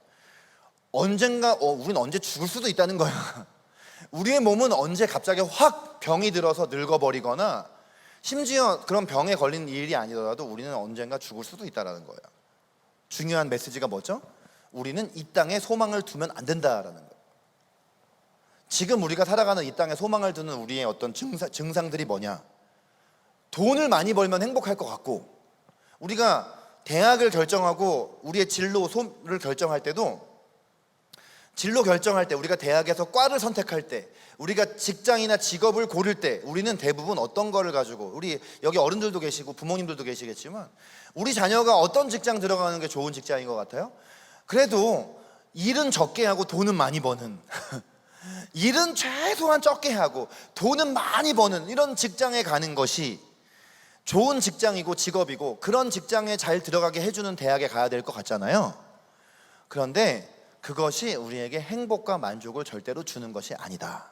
언젠가 우린 언제 죽을 수도 있다는 거야. 우리의 몸은 언제 갑자기 확 병이 들어서 늙어버리거나, 심지어 그런 병에 걸린 일이 아니더라도 우리는 언젠가 죽을 수도 있다는 거예요. 중요한 메시지가 뭐죠? 우리는 이 땅에 소망을 두면 안 된다라는 거예요. 지금 우리가 살아가는 이 땅에 소망을 두는 우리의 어떤 증상들이 뭐냐? 돈을 많이 벌면 행복할 것 같고, 우리가 대학을 결정하고 우리의 진로를 결정할 때도, 진로 결정할 때, 우리가 대학에서 과를 선택할 때, 우리가 직장이나 직업을 고를 때 우리는 대부분 어떤 거를 가지고, 우리 여기 어른들도 계시고 부모님들도 계시겠지만, 우리 자녀가 어떤 직장 들어가는 게 좋은 직장인 것 같아요? 그래도 일은 적게 하고 돈은 많이 버는 일은 최소한 적게 하고 돈은 많이 버는 이런 직장에 가는 것이 좋은 직장이고 직업이고, 그런 직장에 잘 들어가게 해주는 대학에 가야 될 것 같잖아요. 그런데 그것이 우리에게 행복과 만족을 절대로 주는 것이 아니다.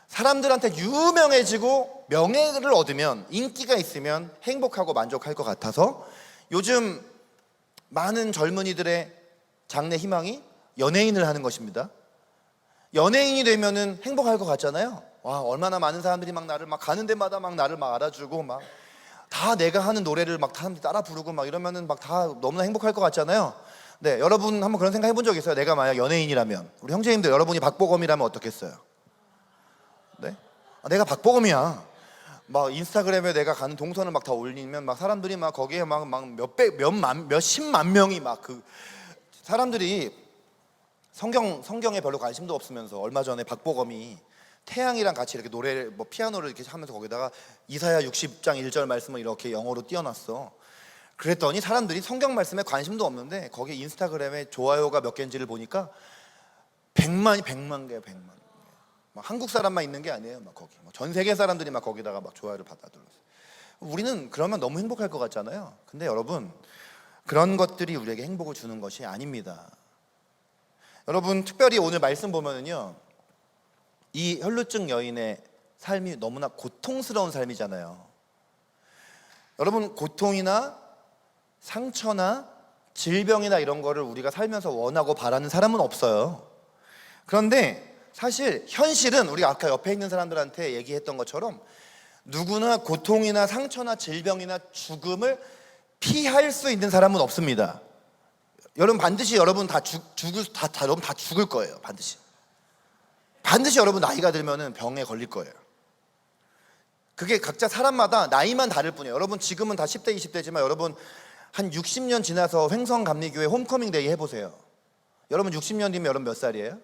사람들한테 유명해지고 명예를 얻으면, 인기가 있으면 행복하고 만족할 것 같아서, 요즘 많은 젊은이들의 장래 희망이 연예인을 하는 것입니다. 연예인이 되면은 행복할 것 같잖아요. 와, 얼마나 많은 사람들이 막 나를 막 가는 데마다 막 나를 막 알아주고, 막 다 내가 하는 노래를 막 사람들이 따라 부르고 막 이러면은 막 다 너무나 행복할 것 같잖아요. 네, 여러분 한번 그런 생각 해본 적 있어요? 내가 만약 연예인이라면, 우리 형제님들, 여러분이 박보검이라면 어떻겠어요? 네? 내가 박보검이야. 막 인스타그램에 내가 가는 동선을 막 다 올리면 막 사람들이 막 거기에 막 몇십만 명이 막 그 사람들이 성경에 별로 관심도 없으면서, 얼마 전에 박보검이 태양이랑 같이 이렇게 노래를 뭐 피아노를 이렇게 하면서 거기다가 이사야 60장 1절 말씀을 이렇게 영어로 띄워놨어. 그랬더니 사람들이 성경 말씀에 관심도 없는데 거기 인스타그램에 좋아요가 몇 개인지를 보니까 100만 개. 막 한국 사람만 있는 게 아니에요. 막 거기 전 세계 사람들이 막 거기다가 막 좋아요를 받아들었어요. 우리는 그러면 너무 행복할 것 같잖아요. 근데 여러분, 그런 것들이 우리에게 행복을 주는 것이 아닙니다. 여러분, 특별히 오늘 말씀 보면은요, 이 혈루증 여인의 삶이 너무나 고통스러운 삶이잖아요. 여러분, 고통이나 상처나 질병이나 이런 거를 우리가 살면서 원하고 바라는 사람은 없어요. 그런데 사실 현실은, 우리가 아까 옆에 있는 사람들한테 얘기했던 것처럼 누구나 고통이나 상처나 질병이나 죽음을 피할 수 있는 사람은 없습니다. 여러분 반드시 여러분 여러분 다 죽을 거예요. 반드시 여러분 나이가 들면은 병에 걸릴 거예요. 그게 각자 사람마다 나이만 다를 뿐이에요. 여러분 지금은 다 10대 20대지만 여러분 한 60년 지나서 횡성감리교회 홈커밍 데이 해보세요. 여러분 60년 뒤면 여러분 몇 살이에요?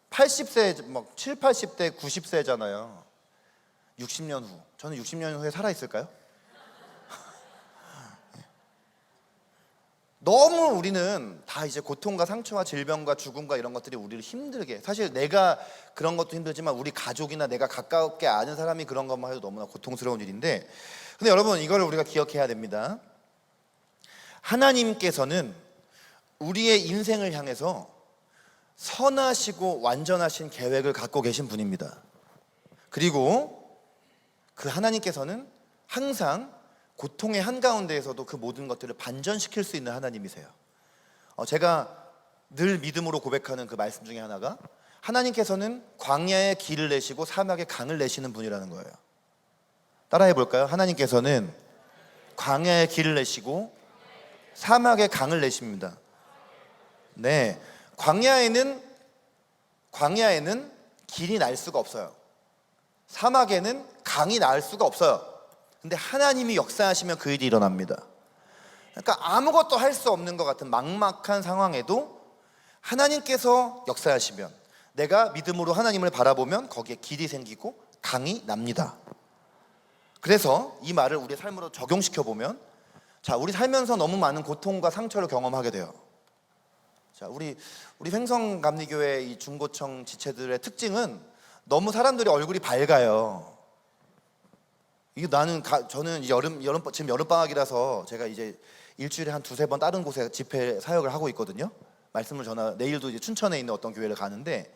80세, 막 7, 80대, 90세잖아요. 60년 후. 저는 60년 후에 살아있을까요? 너무 우리는 다 이제 고통과 상처와 질병과 죽음과 이런 것들이 우리를 힘들게, 사실 내가 그런 것도 힘들지만 우리 가족이나 내가 가깝게 아는 사람이 그런 것만 해도 너무나 고통스러운 일인데, 근데 여러분 이거를 우리가 기억해야 됩니다. 하나님께서는 우리의 인생을 향해서 선하시고 완전하신 계획을 갖고 계신 분입니다. 그리고 그 하나님께서는 항상 고통의 한가운데에서도 그 모든 것들을 반전시킬 수 있는 하나님이세요. 제가 늘 믿음으로 고백하는 그 말씀 중에 하나가, 하나님께서는 광야에 길을 내시고 사막에 강을 내시는 분이라는 거예요. 따라해 볼까요? 하나님께서는 광야에 길을 내시고 사막에 강을 내십니다. 네, 광야에는 길이 날 수가 없어요. 사막에는 강이 날 수가 없어요. 근데 하나님이 역사하시면 그 일이 일어납니다. 그러니까 아무것도 할 수 없는 것 같은 막막한 상황에도 하나님께서 역사하시면, 내가 믿음으로 하나님을 바라보면 거기에 길이 생기고 강이 납니다. 그래서 이 말을 우리 삶으로 적용시켜 보면, 자, 우리 살면서 너무 많은 고통과 상처를 경험하게 돼요. 자, 우리 횡성감리교회 이 중고청 지체들의 특징은 너무 사람들이 얼굴이 밝아요. 이게 저는 지금 여름 방학이라서 제가 이제 일주일에 한 두세 번 다른 곳에 집회 사역을 하고 있거든요. 말씀을 내일도 이제 춘천에 있는 어떤 교회를 가는데,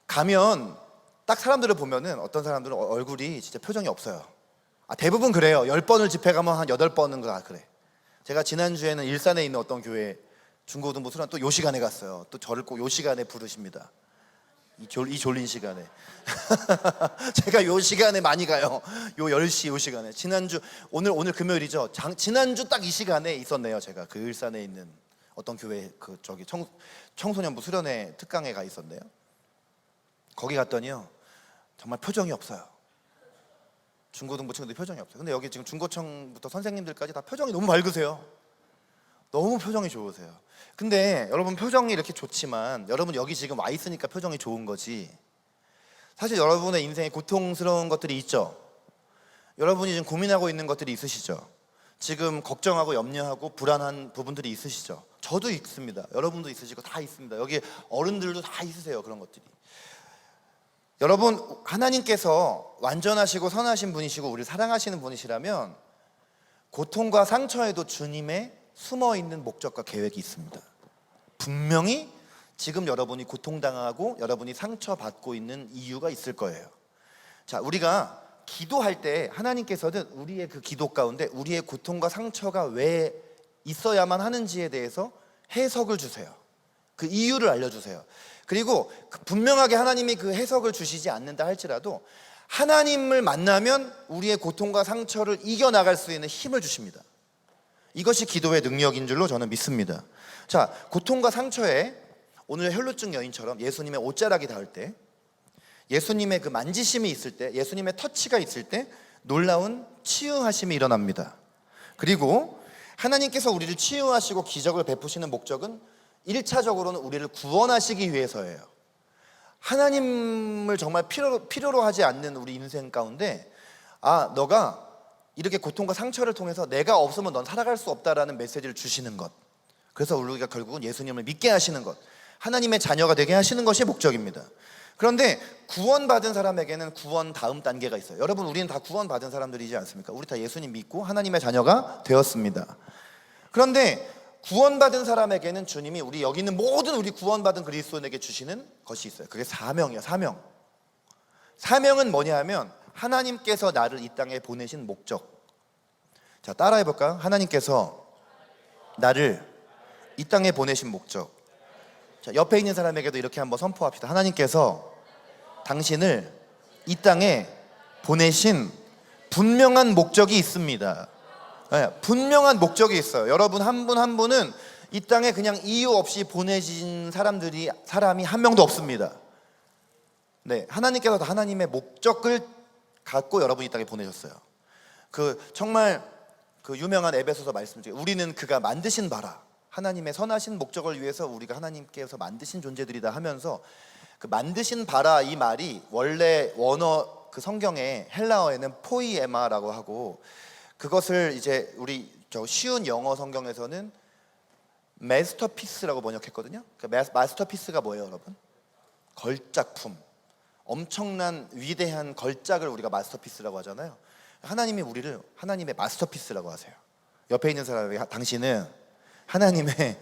가면 딱 사람들을 보면은 어떤 사람들은 얼굴이 진짜 표정이 없어요. 대부분 그래요. 10번을 집회 가면 한 8번은 그래. 제가 지난주에는 일산에 있는 어떤 교회 중고등부 수련 또 요 시간에 갔어요. 또 저를 꼭 요 시간에 부르십니다. 이 졸린 시간에 제가 요 시간에 많이 가요. 요 10시 요 시간에. 오늘 금요일이죠. 지난주 딱 이 시간에 있었네요. 제가 그 일산에 있는 어떤 교회 청소년부 수련회 특강에 가 있었네요. 거기 갔더니요, 정말 표정이 없어요. 중고등부 친구들 표정이 없어요. 근데 여기 지금 중고청부터 선생님들까지 다 표정이 너무 밝으세요. 너무 표정이 좋으세요. 근데 여러분 표정이 이렇게 좋지만, 여러분 여기 지금 와 있으니까 표정이 좋은 거지, 사실 여러분의 인생에 고통스러운 것들이 있죠. 여러분이 지금 고민하고 있는 것들이 있으시죠. 지금 걱정하고 염려하고 불안한 부분들이 있으시죠. 저도 있습니다. 여러분도 있으시고 다 있습니다. 여기 어른들도 다 있으세요. 그런 것들이. 여러분, 하나님께서 완전하시고 선하신 분이시고 우리를 사랑하시는 분이시라면 고통과 상처에도 주님의 숨어있는 목적과 계획이 있습니다. 분명히 지금 여러분이 고통당하고 여러분이 상처받고 있는 이유가 있을 거예요. 자, 우리가 기도할 때 하나님께서는 우리의 그 기도 가운데 우리의 고통과 상처가 왜 있어야만 하는지에 대해서 해석을 주세요. 그 이유를 알려주세요. 그리고 분명하게 하나님이 그 해석을 주시지 않는다 할지라도 하나님을 만나면 우리의 고통과 상처를 이겨나갈 수 있는 힘을 주십니다. 이것이 기도의 능력인 줄로 저는 믿습니다. 자, 고통과 상처에 오늘 혈루증 여인처럼 예수님의 옷자락이 닿을 때, 예수님의 그 만지심이 있을 때, 예수님의 터치가 있을 때 놀라운 치유하심이 일어납니다. 그리고 하나님께서 우리를 치유하시고 기적을 베푸시는 목적은 1차적으로는 우리를 구원하시기 위해서예요. 하나님을 정말 필요로 하지 않는 우리 인생 가운데, 너가 이렇게 고통과 상처를 통해서 내가 없으면 넌 살아갈 수 없다라는 메시지를 주시는 것, 그래서 우리가 결국은 예수님을 믿게 하시는 것, 하나님의 자녀가 되게 하시는 것이 목적입니다. 그런데 구원받은 사람에게는 구원 다음 단계가 있어요. 여러분, 우리는 다 구원받은 사람들이지 않습니까? 우리 다 예수님 믿고 하나님의 자녀가 되었습니다. 그런데 구원받은 사람에게는 주님이 우리 여기 있는 모든 우리 구원받은 그리스도인에게 주시는 것이 있어요. 그게 사명이에요. 사명은 뭐냐 하면 하나님께서 나를 이 땅에 보내신 목적. 자, 따라해 볼까요? 하나님께서 나를 이 땅에 보내신 목적. 자, 옆에 있는 사람에게도 이렇게 한번 선포합시다. 하나님께서 당신을 이 땅에 보내신 분명한 목적이 있습니다. 네, 분명한 목적이 있어요. 여러분 한 분 한 분은 이 땅에 그냥 이유 없이 보내진 사람이 한 명도 없습니다. 네, 하나님께서 하나님의 목적을 갖고 여러분 이 땅에 보내셨어요. 정말 유명한 에베소서 말씀 중에 우리는 그가 만드신 바라, 하나님의 선하신 목적을 위해서 우리가 하나님께서 만드신 존재들이다 하면서 만드신 바라 이 말이 원래 원어 성경의 헬라어에는 포이에마라고 하고, 그것을 이제 우리 쉬운 영어 성경에서는 마스터피스라고 번역했거든요. 마스터피스가 뭐예요, 여러분? 걸작품. 엄청난 위대한 걸작을 우리가 마스터피스라고 하잖아요. 하나님이 우리를 하나님의 마스터피스라고 하세요. 옆에 있는 사람에게 당신은 하나님의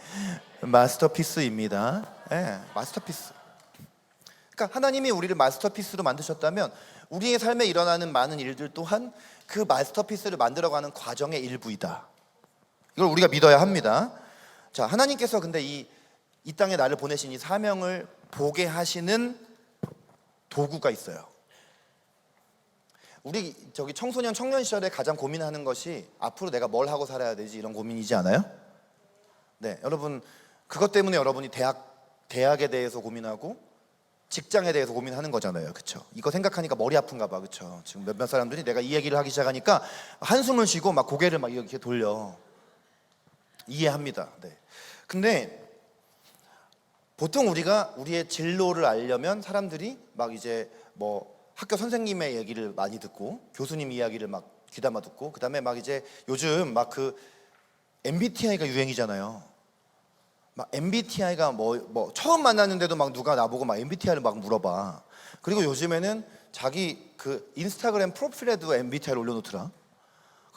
마스터피스입니다. 네, 마스터피스. 그러니까 하나님이 우리를 마스터피스로 만드셨다면 우리의 삶에 일어나는 많은 일들 또한 그 마스터피스를 만들어가는 과정의 일부이다. 이걸 우리가 믿어야 합니다. 자, 하나님께서 근데 이 땅에 나를 보내신 이 사명을 보게 하시는 도구가 있어요. 우리 청소년 청년 시절에 가장 고민하는 것이 앞으로 내가 뭘 하고 살아야 되지, 이런 고민이지 않아요? 네, 여러분 그것 때문에 여러분이 대학에 대해서 고민하고 직장에 대해서 고민하는 거잖아요, 그렇죠? 이거 생각하니까 머리 아픈가 봐, 그렇죠? 지금 몇몇 사람들이 내가 이 얘기를 하기 시작하니까 한숨을 쉬고 막 고개를 막 이렇게 돌려. 이해합니다. 네. 근데 보통 우리가 우리의 진로를 알려면 사람들이 막 이제 학교 선생님의 얘기를 많이 듣고 교수님 이야기를 막 귀담아 듣고, 그다음에 막 이제 요즘 막 MBTI가 유행이잖아요. 막 MBTI가 처음 만났는데도 막 누가 나보고 막 MBTI를 막 물어봐. 그리고 요즘에는 자기 인스타그램 프로필에도 MBTI를 올려놓더라.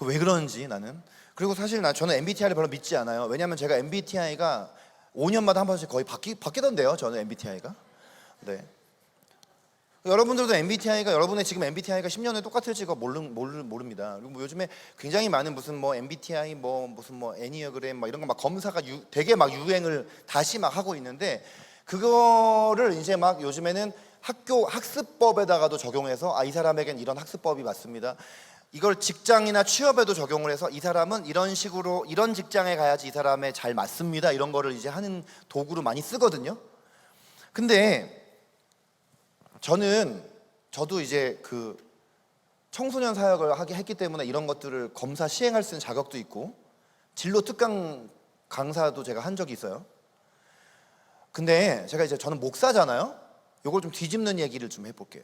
왜 그러는지 나는. 그리고 사실 저는 MBTI를 별로 믿지 않아요. 왜냐하면 제가 MBTI가 5년마다 한 번씩 거의 바뀌던데요. 저는 MBTI가. 네. 여러분들도 MBTI가, 여러분의 지금 MBTI가 10년 후에 똑같을지가 모릅니다. 그리고 요즘에 굉장히 많은 무슨 MBTI 무슨 애니어그램 이런 거 막 검사가 되게 막 유행을 다시 막 하고 있는데, 그거를 이제 막 요즘에는 학교 학습법에다가도 적용해서 이 사람에겐 이런 학습법이 맞습니다. 이걸 직장이나 취업에도 적용을 해서 이 사람은 이런 식으로 이런 직장에 가야지 이 사람에 잘 맞습니다. 이런 거를 이제 하는 도구로 많이 쓰거든요. 근데 저도 이제 청소년 사역을 했기 때문에 이런 것들을 검사 시행할 수 있는 자격도 있고 진로 특강 강사도 제가 한 적이 있어요. 근데 저는 목사잖아요. 이걸 좀 뒤집는 얘기를 좀 해볼게요.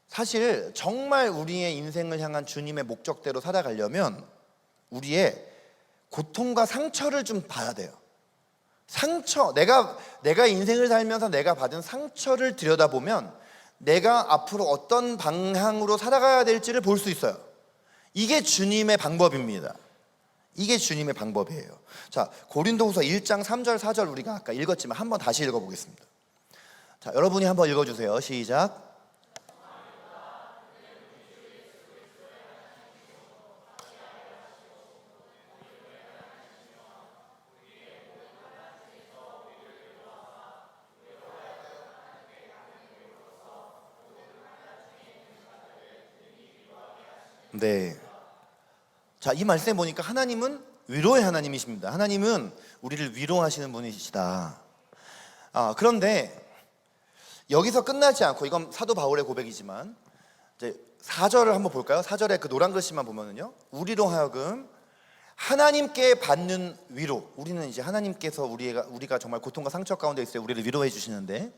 사실 정말 우리의 인생을 향한 주님의 목적대로 살아가려면 우리의 고통과 상처를 좀 봐야 돼요. 상처, 내가 인생을 살면서 내가 받은 상처를 들여다보면 내가 앞으로 어떤 방향으로 살아가야 될지를 볼 수 있어요. 이게 주님의 방법입니다. 이게 주님의 방법이에요. 자, 고린도후서 1장 3절 4절 우리가 아까 읽었지만 한번 다시 읽어보겠습니다. 자, 여러분이 한번 읽어주세요. 시작. 네. 자, 이 말씀에 보니까 하나님은 위로의 하나님이십니다. 하나님은 우리를 위로하시는 분이시다. 그런데 여기서 끝나지 않고, 이건 사도 바울의 고백이지만 이제 4절을 한번 볼까요? 4절에 노란 글씨만 보면은요, 우리로 하여금 하나님께 받는 위로. 우리는 이제 하나님께서 우리가 정말 고통과 상처 가운데 있어요. 우리를 위로해 주시는데,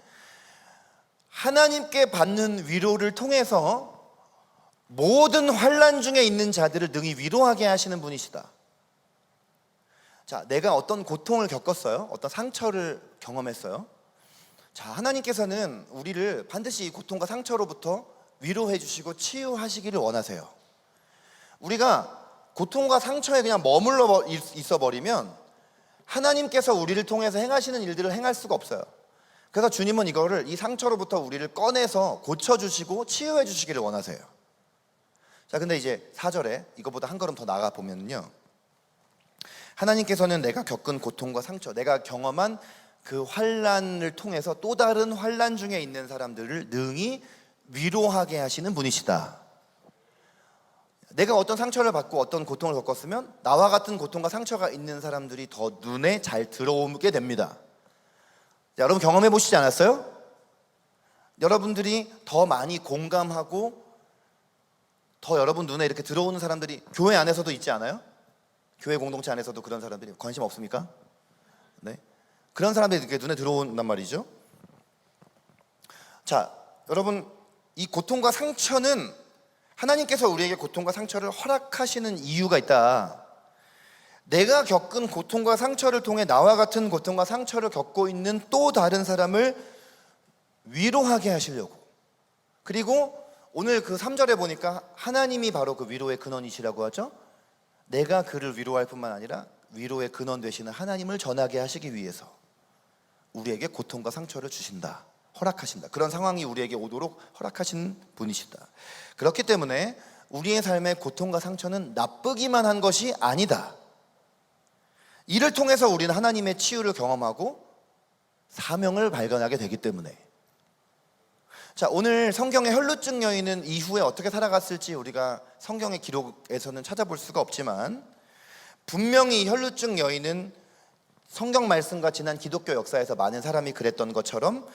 하나님께 받는 위로를 통해서 모든 환난 중에 있는 자들을 능히 위로하게 하시는 분이시다. 자, 내가 어떤 고통을 겪었어요. 어떤 상처를 경험했어요. 자, 하나님께서는 우리를 반드시 이 고통과 상처로부터 위로해 주시고 치유하시기를 원하세요. 우리가 고통과 상처에 그냥 머물러 있어 버리면 하나님께서 우리를 통해서 행하시는 일들을 행할 수가 없어요. 그래서 주님은 이 상처로부터 우리를 꺼내서 고쳐주시고 치유해 주시기를 원하세요. 자, 근데 이제 4절에 이거보다 한 걸음 더 나가 보면요, 하나님께서는 내가 겪은 고통과 상처, 내가 경험한 그 환난을 통해서 또 다른 환난 중에 있는 사람들을 능히 위로하게 하시는 분이시다. 내가 어떤 상처를 받고 어떤 고통을 겪었으면 나와 같은 고통과 상처가 있는 사람들이 더 눈에 잘 들어오게 됩니다. 여러분 경험해 보시지 않았어요? 여러분들이 더 많이 공감하고 더 여러분 눈에 이렇게 들어오는 사람들이 교회 안에서도 있지 않아요? 교회 공동체 안에서도 그런 사람들이 관심 없습니까? 네, 그런 사람들이 이렇게 눈에 들어온단 말이죠. 자, 여러분 이 고통과 상처는 하나님께서 우리에게 고통과 상처를 허락하시는 이유가 있다. 내가 겪은 고통과 상처를 통해 나와 같은 고통과 상처를 겪고 있는 또 다른 사람을 위로하게 하시려고. 그리고 오늘 그 3절에 보니까 하나님이 바로 그 위로의 근원이시라고 하죠. 내가 그를 위로할 뿐만 아니라 위로의 근원 되시는 하나님을 전하게 하시기 위해서 우리에게 고통과 상처를 주신다, 허락하신다. 그런 상황이 우리에게 오도록 허락하신 분이시다. 그렇기 때문에 우리의 삶의 고통과 상처는 나쁘기만 한 것이 아니다. 이를 통해서 우리는 하나님의 치유를 경험하고 사명을 발견하게 되기 때문에. 자, 오늘 성경의 혈루증 여인은 이후에 어떻게 살아갔을지 우리가 성경의 기록에서는 찾아볼 수가 없지만, 분명히 혈루증 여인은 성경 말씀과 지난 기독교 역사에서 많은 사람이 그랬던 것처럼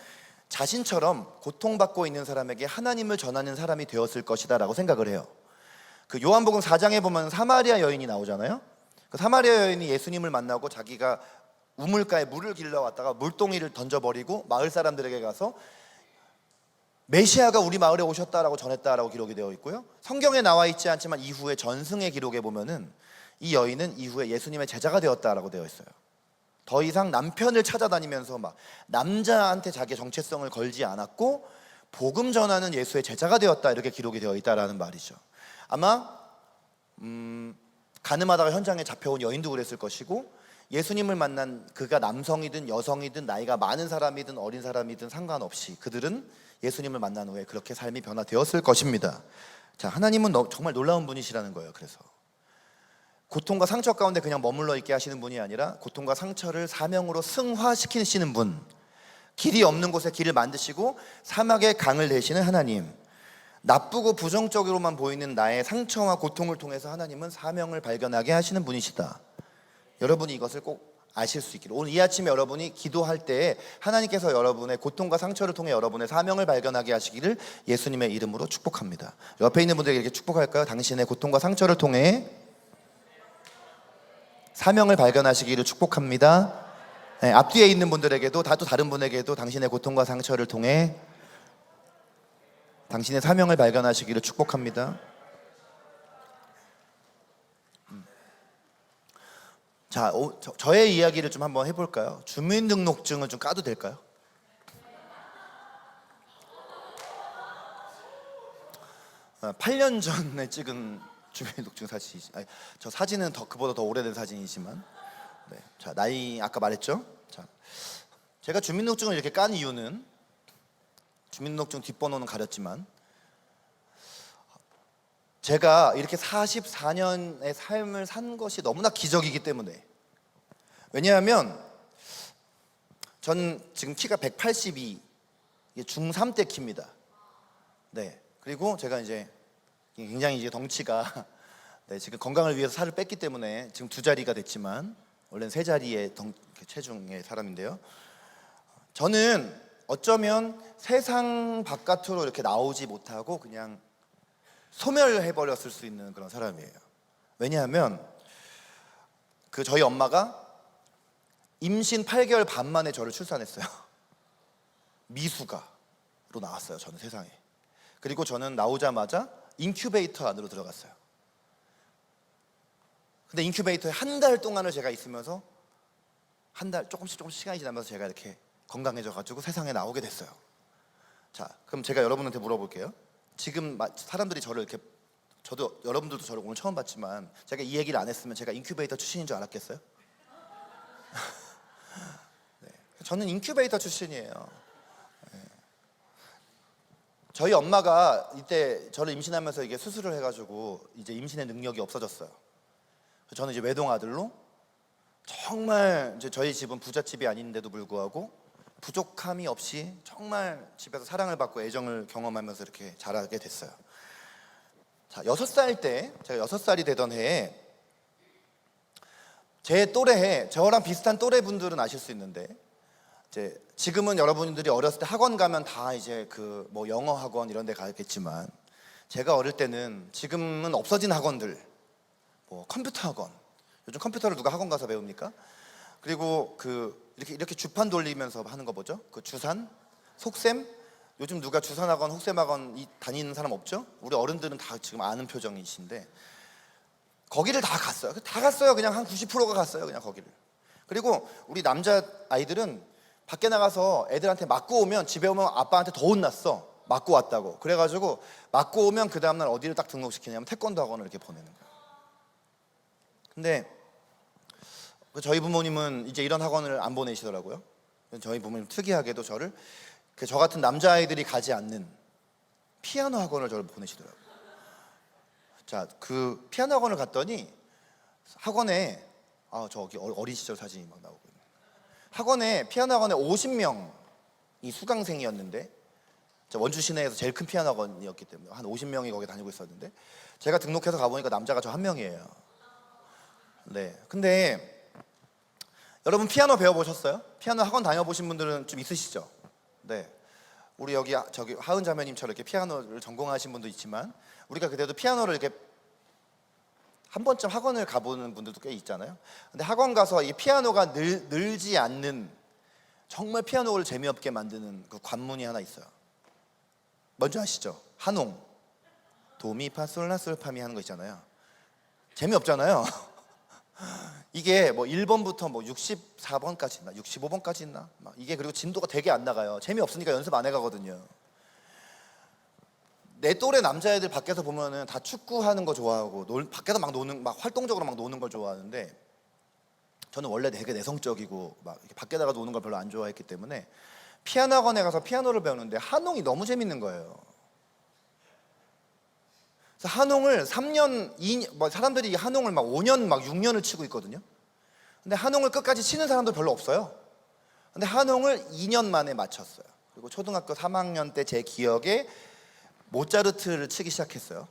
자신처럼 고통받고 있는 사람에게 하나님을 전하는 사람이 되었을 것이다 라고 생각을 해요. 그 요한복음 4장에 보면 사마리아 여인이 나오잖아요. 그 사마리아 여인이 예수님을 만나고 자기가 우물가에 물을 길러 왔다가 물동이를 던져버리고 마을 사람들에게 가서 메시아가 우리 마을에 오셨다라고 전했다라고 기록이 되어 있고요. 성경에 나와 있지 않지만 이후에 전승의 기록에 보면은 이 여인은 이후에 예수님의 제자가 되었다라고 되어 있어요. 더 이상 남편을 찾아다니면서 막 남자한테 자기의 정체성을 걸지 않았고 복음 전하는 예수의 제자가 되었다, 이렇게 기록이 되어 있다라는 말이죠. 아마 가늠하다가 현장에 잡혀온 여인도 그랬을 것이고, 예수님을 만난 그가 남성이든 여성이든 나이가 많은 사람이든 어린 사람이든 상관없이 그들은 예수님을 만난 후에 그렇게 삶이 변화되었을 것입니다. 자, 하나님은 정말 놀라운 분이시라는 거예요. 그래서 고통과 상처 가운데 그냥 머물러 있게 하시는 분이 아니라 고통과 상처를 사명으로 승화시키시는 분, 길이 없는 곳에 길을 만드시고 사막에 강을 내시는 하나님, 나쁘고 부정적으로만 보이는 나의 상처와 고통을 통해서 하나님은 사명을 발견하게 하시는 분이시다. 여러분이 이것을 꼭 아실 수 있기를. 오늘 이 아침에 여러분이 기도할 때에 하나님께서 여러분의 고통과 상처를 통해 여러분의 사명을 발견하게 하시기를 예수님의 이름으로 축복합니다. 옆에 있는 분들에게 이렇게 축복할까요? 당신의 고통과 상처를 통해 사명을 발견하시기를 축복합니다. 네, 앞뒤에 있는 분들에게도 또 다른 분에게도 당신의 고통과 상처를 통해 당신의 사명을 발견하시기를 축복합니다. 자, 저의 이야기를 좀 한번 해볼까요? 주민등록증을 좀 까도 될까요? 아, 8년 전에 찍은 주민등록증 사진이지. 아니, 저 사진은 그보다 더 오래된 사진이지만, 네. 자, 나이 아까 말했죠? 자, 제가 주민등록증을 이렇게 깐 이유는, 주민등록증 뒷번호는 가렸지만 제가 이렇게 44년의 삶을 산 것이 너무나 기적이기 때문에. 왜냐하면 전 지금 키가 182, 중3 때 키입니다. 네. 그리고 제가 이제 굉장히 이제 덩치가 네, 지금 건강을 위해서 살을 뺐기 때문에 지금 2자리가 됐지만 원래는 3자리의 체중의 사람인데요. 저는 어쩌면 세상 바깥으로 이렇게 나오지 못하고 그냥 소멸해버렸을 수 있는 그런 사람이에요. 왜냐하면 저희 엄마가 임신 8개월 반 만에 저를 출산했어요. 미숙아로 나왔어요, 저는 세상에. 그리고 저는 나오자마자 인큐베이터 안으로 들어갔어요. 근데 인큐베이터에 한 달 동안을 제가 있으면서 한 달 조금씩 시간이 지나면서 제가 이렇게 건강해져가지고 세상에 나오게 됐어요. 자, 그럼 제가 여러분한테 물어볼게요. 지금 사람들이 저를 이렇게, 저도 여러분들도 저를 오늘 처음 봤지만 제가 이 얘기를 안 했으면 제가 인큐베이터 출신인 줄 알았겠어요? 네, 저는 인큐베이터 출신이에요. 네. 저희 엄마가 이때 저를 임신하면서 이게 수술을 해가지고 이제 임신의 능력이 없어졌어요. 저는 이제 외동아들로 정말 이제 저희 집은 부잣집이 아닌데도 불구하고 부족함이 없이 정말 집에서 사랑을 받고 애정을 경험하면서 이렇게 자라게 됐어요. 자, 6살 때, 제가 6살이 되던 해에 제 또래에, 저랑 비슷한 또래 분들은 아실 수 있는데, 이제 지금은 여러분들이 어렸을 때 학원 가면 다 이제 그 뭐 영어 학원 이런 데 가겠지만, 제가 어릴 때는 지금은 없어진 학원들, 뭐 컴퓨터 학원, 요즘 컴퓨터를 누가 학원 가서 배웁니까? 그리고 그 이렇게 주판 돌리면서 하는 거 뭐죠? 그 주산, 속셈. 요즘 누가 주산학원, 혹셈학원 다니는 사람 없죠? 우리 어른들은 다 지금 아는 표정이신데, 거기를 다 갔어요. 다 갔어요. 그냥 한 90%가 갔어요. 그냥 거기를. 그리고 우리 남자 아이들은 밖에 나가서 애들한테 맞고 오면, 집에 오면 아빠한테 더 혼났어. 맞고 왔다고. 그래가지고 맞고 오면 그 다음날 어디를 딱 등록시키냐면 태권도 학원을 이렇게 보내는 거예요. 근데 저희 부모님은 이제 이런 학원을 안 보내시더라고요. 저희 부모님 특이하게도 저를 저 같은 남자아이들이 가지 않는 피아노 학원을 저를 보내시더라고요. 자, 그 피아노 학원을 갔더니 학원에 저기 어린 시절 사진이 막 나오고 있네. 학원에 피아노 학원에 50명이 수강생이었는데, 원주 시내에서 제일 큰 피아노 학원이었기 때문에 한 50명이 거기 다니고 있었는데, 제가 등록해서 가보니까 남자가 저 한 명이에요. 네. 근데 여러분 피아노 배워보셨어요? 피아노 학원 다녀보신 분들은 좀 있으시죠? 네. 우리 여기 저기 하은 자매님처럼 이렇게 피아노를 전공하신 분도 있지만, 우리가 그래도 피아노를 이렇게 한 번쯤 학원을 가보는 분들도 꽤 있잖아요. 근데 학원 가서 이 피아노가 늘지 않는, 정말 피아노를 재미없게 만드는 그 관문이 하나 있어요. 뭔지 아시죠? 한홍, 도미파솔라솔파미 하는 거 있잖아요. 재미없잖아요. 이게 뭐 1번부터 뭐 64번까지 있나 65번까지 있나 막 이게, 그리고 진도가 되게 안 나가요. 재미없으니까 연습 안 해가거든요. 내 또래 남자애들 밖에서 보면은 다 축구하는 거 좋아하고 밖에서 막 노는, 막 활동적으로 막 노는 걸 좋아하는데, 저는 원래 되게 내성적이고 막 이렇게 밖에 나가 노는 걸 별로 안 좋아했기 때문에 피아노 학원에 가서 피아노를 배우는데 한홍이 너무 재밌는 거예요. 그래서 한홍을 3년, 2년, 뭐 사람들이 한홍을 막 5년, 막 6년을 치고 있거든요. 근데 한홍을 끝까지 치는 사람도 별로 없어요. 근데 한홍을 2년 만에 마쳤어요. 그리고 초등학교 3학년 때 제 기억에 모차르트를 치기 시작했어요.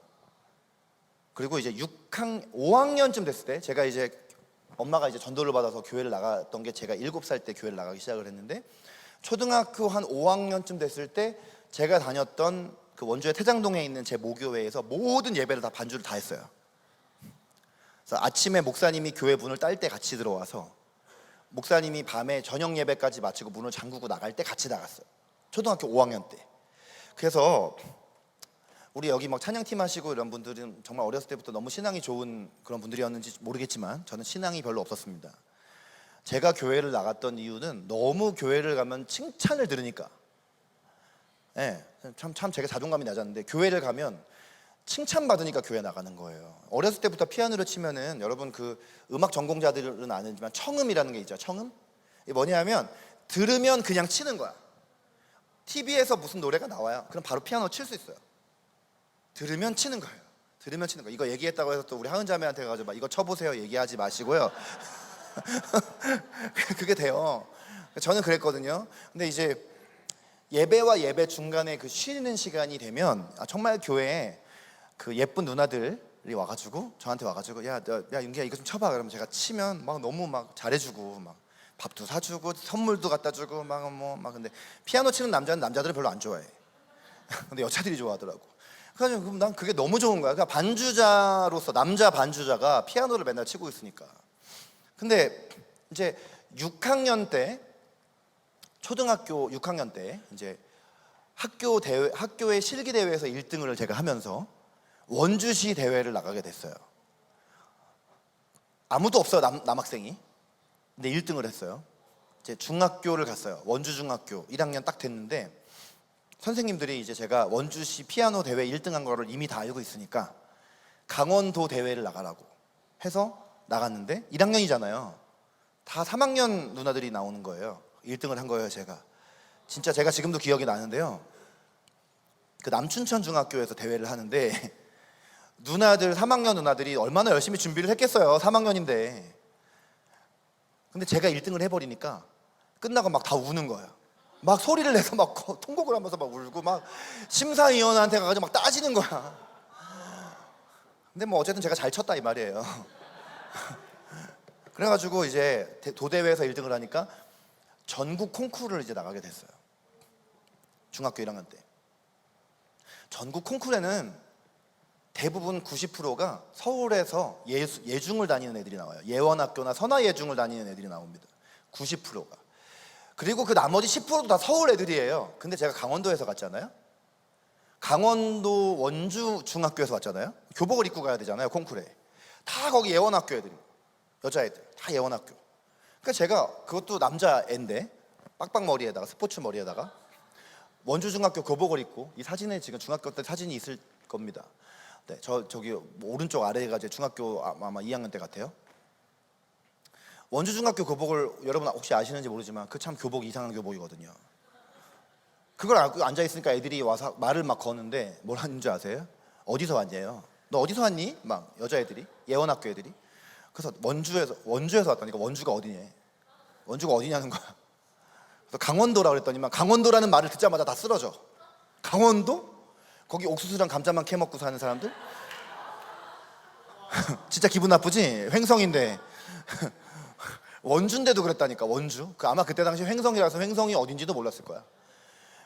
그리고 이제 5학년쯤 됐을 때, 제가 이제 엄마가 이제 전도를 받아서 교회를 나갔던 게, 제가 7살 때 교회를 나가기 시작을 했는데, 초등학교 한 5학년쯤 됐을 때 제가 다녔던 그 원주의 태장동에 있는 제 모교회에서 모든 예배를 다 반주를 다 했어요. 그래서 아침에 목사님이 교회 문을 딸 때 같이 들어와서, 목사님이 밤에 저녁 예배까지 마치고 문을 잠그고 나갈 때 같이 나갔어요. 초등학교 5학년 때. 그래서 우리 여기 막 찬양팀 하시고 이런 분들은 정말 어렸을 때부터 너무 신앙이 좋은 그런 분들이었는지 모르겠지만, 저는 신앙이 별로 없었습니다. 제가 교회를 나갔던 이유는 너무 교회를 가면 칭찬을 들으니까. 네, 참 제가 자존감이 낮았는데, 교회를 가면 칭찬받으니까 교회 나가는 거예요. 어렸을 때부터 피아노를 치면은, 여러분 그 음악 전공자들은 아는지만 청음이라는 게 있죠. 청음? 이게 뭐냐면 들으면 그냥 치는 거야. TV에서 무슨 노래가 나와요. 그럼 바로 피아노 칠 수 있어요. 들으면 치는 거예요. 들으면 치는 거. 이거 얘기했다고 해서 또 우리 하은 자매한테 가지고 막 이거 쳐보세요 얘기하지 마시고요. 그게 돼요. 저는 그랬거든요. 근데 이제 예배와 예배 중간에 그 쉬는 시간이 되면, 정말 교회에 그 예쁜 누나들이 와가지고 저한테 와가지고 야 윤기야 이거 좀 쳐봐. 그러면 제가 치면 막 너무 막 잘해주고, 막 밥도 사주고 선물도 갖다 주고 막 근데 피아노 치는 남자는 남자들을 별로 안 좋아해. 근데 여자들이 좋아하더라고. 그래서 난 그게 너무 좋은 거야. 그러니까 반주자로서, 남자 반주자가 피아노를 맨날 치고 있으니까. 근데 이제 6학년 때, 초등학교 6학년 때 이제 학교의 실기 대회에서 1등을 제가 하면서 원주시 대회를 나가게 됐어요. 아무도 없어요, 남학생이. 근데 1등을 했어요. 이제 중학교를 갔어요. 원주 중학교 1학년 딱 됐는데, 선생님들이 이제 제가 원주시 피아노 대회 1등한 거를 이미 다 알고 있으니까 강원도 대회를 나가라고 해서 나갔는데, 1학년이잖아요. 다 3학년 누나들이 나오는 거예요. 1등을 한 거예요. 진짜 제가 지금도 기억이 나는데요, 그 남춘천 중학교에서 대회를 하는데 누나들, 3학년 누나들이 얼마나 열심히 준비를 했겠어요. 3학년인데. 근데 제가 1등을 해버리니까 끝나고 막 다 우는 거예요. 막 소리를 내서 막 통곡을 하면서 막 울고 막 심사위원한테 가가지고 막 따지는 거야. 근데 뭐 어쨌든 제가 잘 쳤다 이 말이에요. 그래가지고 이제 도대회에서 1등을 하니까 전국 콩쿠르를 이제 나가게 됐어요. 중학교 1학년 때. 전국 콩쿠르에는 대부분 90%가 서울에서 예중을 다니는 애들이 나와요. 예원학교나 선화예중을 다니는 애들이 나옵니다. 90%가. 그리고 그 나머지 10%도 다 서울 애들이에요. 근데 제가 강원도에서 갔잖아요. 강원도 원주 중학교에서 왔잖아요. 교복을 입고 가야 되잖아요, 콩쿠르에. 다 거기 예원학교 애들이, 여자애들 다 예원학교. 그러니까 제가 그것도 남자애인데 빡빡 머리에다가 스포츠 머리에다가 원주 중학교 교복을 입고, 이 사진에 지금 중학교 때 사진이 있을 겁니다. 네, 저기 오른쪽 아래가 제 중학교 아마 2학년 때 같아요. 원주 중학교 교복을 여러분 혹시 아시는지 모르지만 그 참 교복 이상한 교복이거든요. 그걸 알고 앉아 있으니까 애들이 와서 말을 막 거는데 뭘 하는 줄 아세요? 어디서 왔냐요? 너 어디서 왔니? 막 여자애들이, 예원학교 애들이. 그래서 원주에서 왔다니까. 원주가 어디냐? 원주가 어디냐는 거야. 그래서 강원도라 그랬더니만 강원도라는 말을 듣자마자 다 쓰러져. 강원도? 거기 옥수수랑 감자만 캐먹고 사는 사람들? 진짜 기분 나쁘지? 횡성인데. 원주인데도 그랬다니까. 원주. 아마 그때 당시 횡성이라서 횡성이 어딘지도 몰랐을 거야.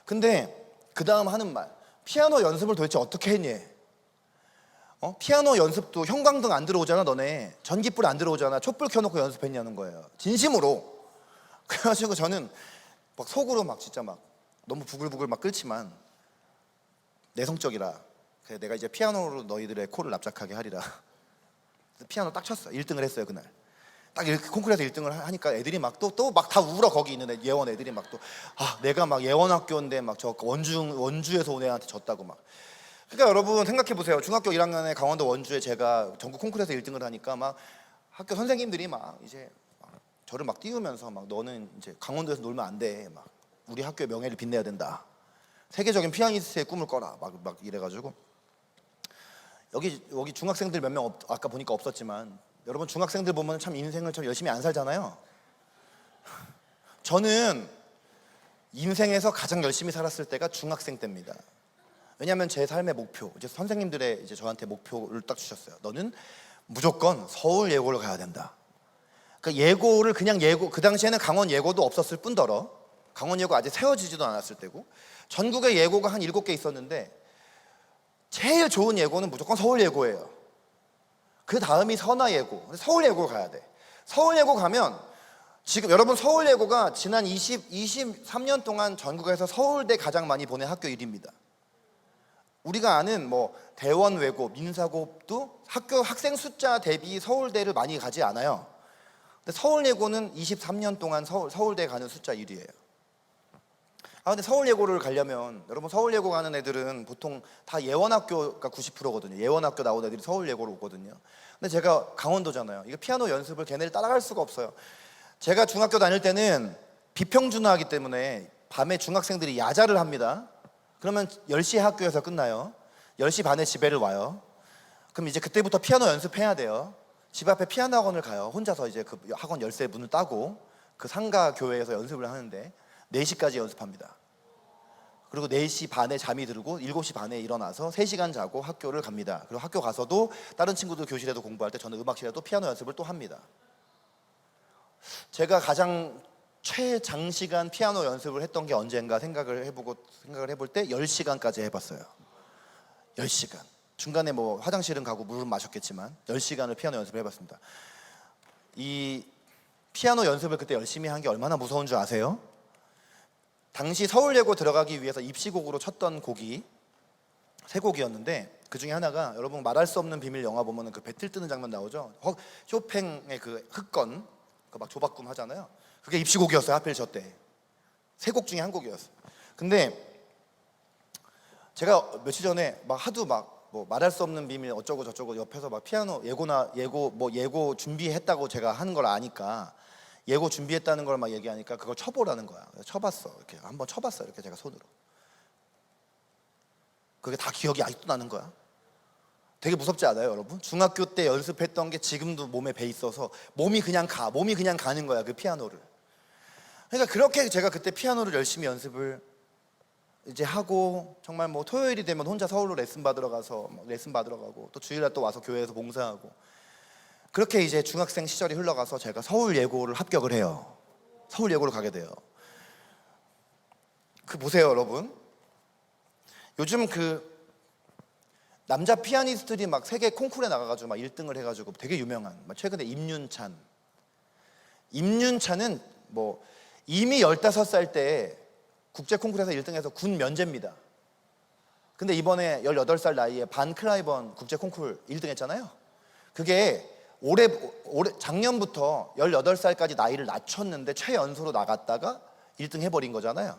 근데 그 다음 하는 말, 피아노 연습을 도대체 어떻게 했니? 피아노 연습도 형광등 안 들어오잖아. 너네 전기불 안 들어오잖아. 촛불 켜놓고 연습했냐는 거예요. 진심으로. 그래가지고 저는 막 속으로 막 진짜 막 너무 부글부글 막 끓지만 내성적이라, 그래 내가 이제 피아노로 너희들의 코를 납작하게 하리라. 피아노 딱 쳤어. 1등을 했어요 그날. 딱 이렇게 콩쿠르에서 1등을 하니까 애들이 막 또 막 다 울어. 거기 있는 예원 애들이 막 또 내가 막 예원학교인데 막 저 원주에서 온 애한테 졌다고 막. 그러니까 여러분 생각해 보세요. 중학교 1학년에 강원도 원주에 제가 전국 콩쿠르에서 1등을 하니까 막 학교 선생님들이 막 이제 막 저를 막 띄우면서 막 너는 이제 강원도에서 놀면 안 돼. 막 우리 학교의 명예를 빛내야 된다. 세계적인 피아니스트의 꿈을 꿔라. 막 이래가지고 여기 중학생들 몇 명 아까 보니까 없었지만, 여러분 중학생들 보면 참 인생을 참 열심히 안 살잖아요. 저는 인생에서 가장 열심히 살았을 때가 중학생 때입니다. 왜냐하면 제 삶의 목표, 이제 선생님들의 이제 저한테 목표를 딱 주셨어요. 너는 무조건 서울 예고를 가야 된다. 그러니까 예고를 그냥 예고, 그 당시에는 강원 예고도 없었을 뿐더러 강원 예고 아직 세워지지도 않았을 때고 전국에 예고가 한 7개 있었는데 제일 좋은 예고는 무조건 서울 예고예요. 그 다음이 선화 예고, 서울 예고 가야 돼. 서울 예고 가면 지금 여러분 서울 예고가 지난 23년 동안 전국에서 서울대 가장 많이 보낸 학교 1위입니다. 우리가 아는 뭐 대원 외고, 민사고도 학생 숫자 대비 서울대를 많이 가지 않아요. 근데 서울 예고는 23년 동안 서울대 가는 숫자 1위예요. 근데 서울 예고를 가려면 여러분 서울 예고 가는 애들은 보통 다 예원학교가 90%거든요. 예원학교 나온 애들이 서울 예고로 오거든요. 근데 제가 강원도잖아요. 이거 피아노 연습을 걔네를 따라갈 수가 없어요. 제가 중학교 다닐 때는 비평준화하기 때문에 밤에 중학생들이 야자를 합니다. 그러면 10시에 학교에서 끝나요. 10시 반에 집에를 와요. 그럼 이제 그때부터 피아노 연습해야 돼요. 집 앞에 피아노 학원을 가요. 혼자서 이제 그 학원 열쇠 문을 따고 그 상가 교회에서 연습을 하는데 4시까지 연습합니다. 그리고 4시 반에 잠이 들고 7시 반에 일어나서 3시간 자고 학교를 갑니다. 그리고 학교 가서도 다른 친구들 교실에도 공부할 때 저는 음악실에도 피아노 연습을 또 합니다. 제가 가장 최장시간 피아노 연습을 했던 게 언젠가 생각을 해볼 때 10시간까지 해봤어요. 10시간. 중간에 뭐 화장실은 가고 물은 마셨겠지만 10시간을 피아노 연습을 해봤습니다. 이 피아노 연습을 그때 열심히 한 게 얼마나 무서운 줄 아세요? 당시 서울예고 들어가기 위해서 입시곡으로 쳤던 곡이 3곡이었는데 그 중에 하나가 여러분 말할 수 없는 비밀 영화 보면은 그 배틀 뜨는 장면 나오죠. 쇼팽의 그 흑건 그 막 조바꿈 하잖아요. 그게 입시곡이었어요. 하필 저 때 3곡 중에 한 곡이었어요. 근데 제가 며칠 전에 막 하도 막 뭐 말할 수 없는 비밀 어쩌고 저쩌고 옆에서 막 피아노 예고 준비했다고 제가 하는 걸 아니까 예고 준비했다는 걸 막 얘기하니까 그걸 쳐보라는 거야. 쳐봤어. 이렇게 한번 쳐봤어. 이렇게 제가 손으로. 그게 다 기억이 아직도 나는 거야. 되게 무섭지 않아요, 여러분? 중학교 때 연습했던 게 지금도 몸에 배 있어서 몸이 그냥 가는 거야, 그 피아노를. 그러니까 그렇게 제가 그때 피아노를 열심히 연습을 이제 하고, 정말 뭐 토요일이 되면 혼자 서울로 레슨 받으러 가서 레슨 받으러 가고, 또 주일날 또 와서 교회에서 봉사하고, 그렇게 이제 중학생 시절이 흘러가서 제가 서울예고를 합격을 해요. 서울예고를 가게 돼요. 그 보세요 여러분, 요즘 그 남자 피아니스트들이 막 세계 콩쿠르에 나가가지고 막 1등을 해가지고 되게 유명한, 최근에 임윤찬은 뭐 이미 15살 때 국제 콩쿠르에서 1등해서 군 면제입니다. 근데 이번에 18살 나이에 반 클라이번 국제 콩쿠르 1등 했잖아요. 그게 올해 작년부터 18살까지 나이를 낮췄는데 최연소로 나갔다가 1등 해버린 거잖아요.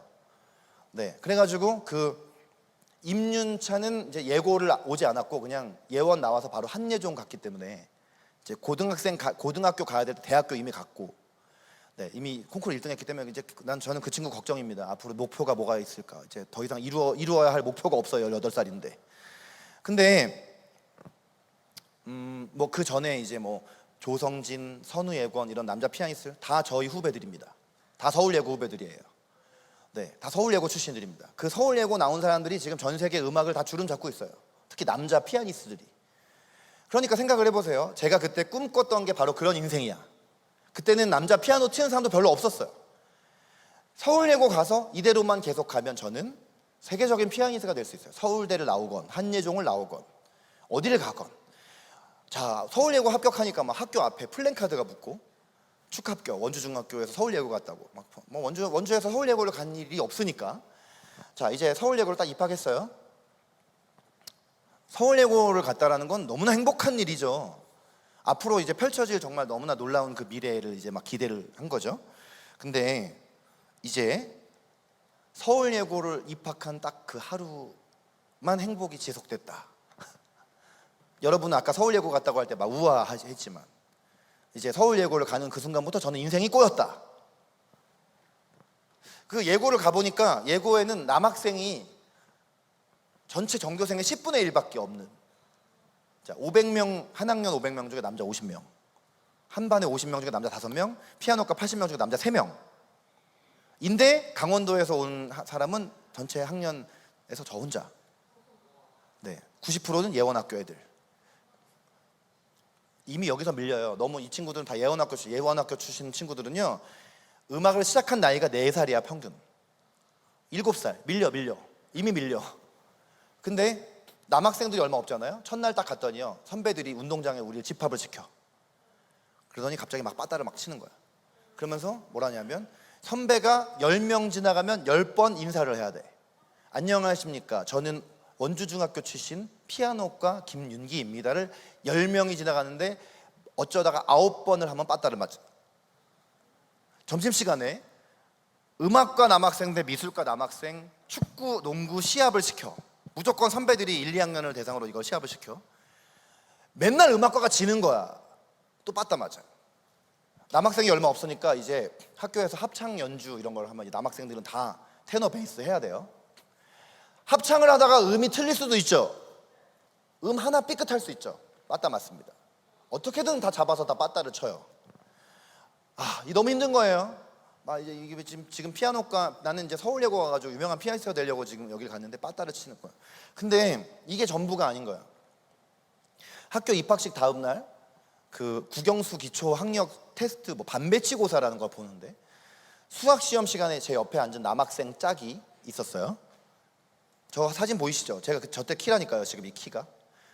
네, 그래가지고 그 임윤찬은 이제 예고를 오지 않았고 그냥 예원 나와서 바로 한예종 갔기 때문에 이제 고등학교 가야 될 때 대학교 이미 갔고, 네, 이미 콩쿠르 1등 했기 때문에 이제 저는 그 친구 걱정입니다. 앞으로 목표가 뭐가 있을까? 이제 더 이상 이루어야 할 목표가 없어요. 18살인데. 근데 뭐 그 전에 이제 뭐 조성진, 선우예권 이런 남자 피아니스트 다 저희 후배들입니다. 다 서울예고 후배들이에요. 네, 다 서울예고 출신들입니다. 그 서울예고 나온 사람들이 지금 전 세계 음악을 다 주름 잡고 있어요. 특히 남자 피아니스트들이. 그러니까 생각을 해보세요. 제가 그때 꿈꿨던 게 바로 그런 인생이야. 그때는 남자 피아노 치는 사람도 별로 없었어요. 서울예고 가서 이대로만 계속 가면 저는 세계적인 피아니스트가 될 수 있어요. 서울대를 나오건 한예종을 나오건 어디를 가건. 자, 서울예고 합격하니까 막 학교 앞에 플랜카드가 붙고 축합격, 원주중학교에서 서울예고 갔다고. 뭐 원주에서 서울예고를 간 일이 없으니까. 자, 이제 서울예고를 딱 입학했어요. 서울예고를 갔다라는 건 너무나 행복한 일이죠. 앞으로 이제 펼쳐질 정말 너무나 놀라운 그 미래를 이제 막 기대를 한 거죠. 근데 이제 서울예고를 입학한 딱 그 하루만 행복이 지속됐다. 여러분은 아까 서울예고 갔다고 할 때 막 우아했지만 이제 서울예고를 가는 그 순간부터 저는 인생이 꼬였다. 그 예고를 가보니까 예고에는 남학생이 전체 전교생의 10분의 1밖에 없는, 자, 500명, 한 학년 500명 중에 남자 50명, 한 반에 50명 중에 남자 5명, 피아노과 80명 중에 남자 3명 인데 강원도에서 온 사람은 전체 학년에서 저 혼자. 네, 90%는 예원학교 애들. 이미 여기서 밀려요. 너무 이 친구들은 다 예원학교 출신 친구들은요, 음악을 시작한 나이가 4살이야 평균. 7살 밀려 이미 밀려. 근데 남학생들이 얼마 없잖아요. 첫날 딱 갔더니요, 선배들이 운동장에 우리를 집합을 시켜. 그러더니 갑자기 막 빠따를 막 치는 거야. 그러면서 뭐라냐면 선배가 10명 지나가면 10번 인사를 해야 돼. 안녕하십니까, 저는 원주중학교 출신 피아노과 김윤기입니다를 10명이 지나가는데 어쩌다가 9번을 하면 빠따를 맞아. 점심시간에 음악과 남학생 대 미술과 남학생 축구, 농구 시합을 시켜. 무조건 선배들이 1, 2학년을 대상으로 이걸 시합을 시켜. 맨날 음악과가 지는 거야. 또 빠따 맞아. 남학생이 얼마 없으니까 이제 학교에서 합창 연주 이런 걸 하면 남학생들은 다 테너 베이스 해야 돼요. 합창을 하다가 음이 틀릴 수도 있죠. 음 하나 삐끗할 수 있죠. 빠따 맞습니다. 어떻게든 다 잡아서 다 빠따를 쳐요. 이 너무 힘든 거예요. 이제 이게 지금 피아노과, 나는 이제 서울예고 가가지고 유명한 피아니스트가 되려고 지금 여기를 갔는데 빠따를 치는 거야. 근데 이게 전부가 아닌 거야. 학교 입학식 다음 날 그 국영수 기초 학력 테스트 뭐 반배치고사라는 걸 보는데, 수학 시험 시간에 제 옆에 앉은 남학생 짝이 있었어요. 저 사진 보이시죠? 제가 저 때 키라니까요. 지금 이 키가.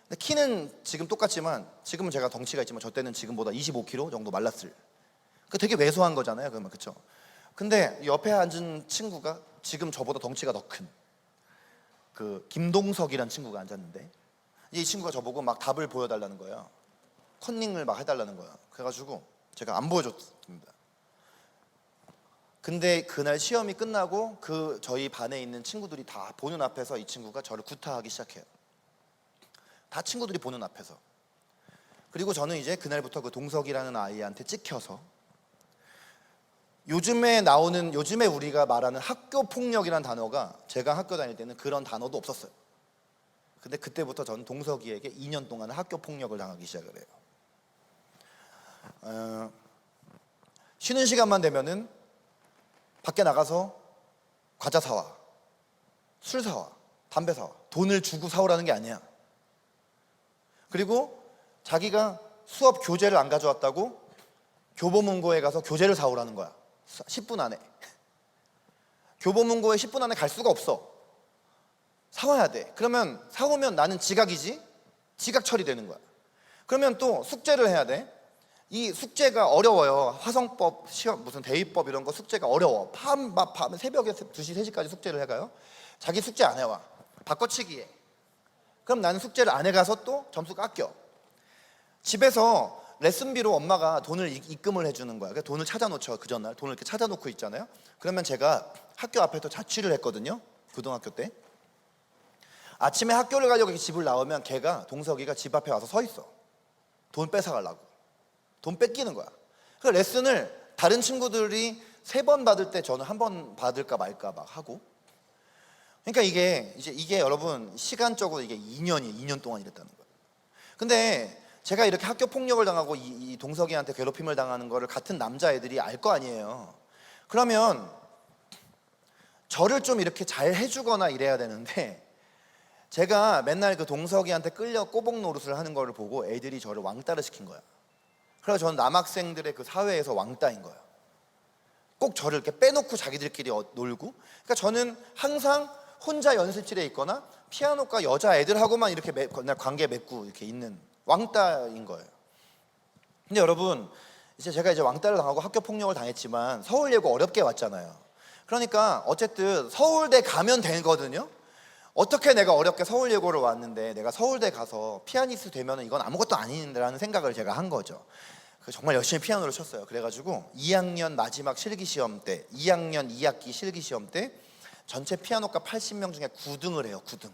근데 키는 지금 똑같지만 지금은 제가 덩치가 있지만 저 때는 지금보다 25kg 정도 말랐을. 그 되게 왜소한 거잖아요. 그러면 그렇죠? 근데 옆에 앉은 친구가 지금 저보다 덩치가 더 큰 그 김동석이라는 친구가 앉았는데, 이 친구가 저보고 막 답을 보여달라는 거예요. 컨닝을 막 해달라는 거예요. 그래가지고 제가 안 보여줬습니다. 근데 그날 시험이 끝나고 그 저희 반에 있는 친구들이 다 보는 앞에서 이 친구가 저를 구타하기 시작해요. 다 친구들이 보는 앞에서. 그리고 저는 이제 그날부터 그 동석이라는 아이한테 찍혀서, 요즘에 우리가 말하는 학교 폭력이라는 단어가 제가 학교 다닐 때는 그런 단어도 없었어요. 근데 그때부터 저는 동석이에게 2년 동안 학교 폭력을 당하기 시작을 해요. 쉬는 시간만 되면은 밖에 나가서 과자 사와, 술 사와, 담배 사와. 돈을 주고 사오라는 게 아니야. 그리고 자기가 수업 교재를 안 가져왔다고 교보문고에 가서 교재를 사오라는 거야. 10분 안에. 교보문고에 10분 안에 갈 수가 없어. 사와야 돼. 그러면 사오면 나는 지각이지? 지각 처리되는 거야. 그러면 또 숙제를 해야 돼. 이 숙제가 어려워요. 화성법, 시험, 무슨 대입법 이런 거 숙제가 어려워. 밤 새벽에 2시, 3시까지 숙제를 해가요. 자기 숙제 안 해와. 바꿔치기 해. 그럼 나는 숙제를 안 해가서 또 점수 깎여. 집에서 레슨비로 엄마가 돈을 입금을 해주는 거야. 그러니까 돈을 찾아놓죠. 그 전날 돈을 이렇게 찾아놓고 있잖아요. 그러면 제가 학교 앞에서 자취를 했거든요. 고등학교 때. 아침에 학교를 가려고 집을 나오면 걔가, 동석이가 집 앞에 와서 서 있어. 돈 뺏어가려고. 돈 뺏기는 거야. 그 레슨을 다른 친구들이 3번 받을 때 저는 1번 받을까 말까 막 하고. 그러니까 이게 여러분 시간적으로 이게 2년 동안 이랬다는 거예요. 근데 제가 이렇게 학교 폭력을 당하고 이 동석이한테 괴롭힘을 당하는 거를 같은 남자애들이 알 거 아니에요. 그러면 저를 좀 이렇게 잘 해주거나 이래야 되는데, 제가 맨날 그 동석이한테 끌려 꼬복 노릇을 하는 거를 보고 애들이 저를 왕따를 시킨 거야. 그래서 저는 남학생들의 그 사회에서 왕따인 거예요. 꼭 저를 이렇게 빼놓고 자기들끼리 놀고. 그러니까 저는 항상 혼자 연습실에 있거나 피아노과 여자애들하고만 이렇게 관계 맺고 이렇게 있는 왕따인 거예요. 근데 여러분, 제가 왕따를 당하고 학교 폭력을 당했지만 서울예고 어렵게 왔잖아요. 그러니까 어쨌든 서울대 가면 되거든요. 어떻게 내가 어렵게 서울예고를 왔는데 내가 서울대 가서 피아니스트 되면 이건 아무것도 아닌데라는 생각을 제가 한 거죠. 정말 열심히 피아노를 쳤어요. 그래가지고 2학년 마지막 실기시험 때, 2학년 2학기 실기시험 때 전체 피아노과 80명 중에 9등을 해요. 9등.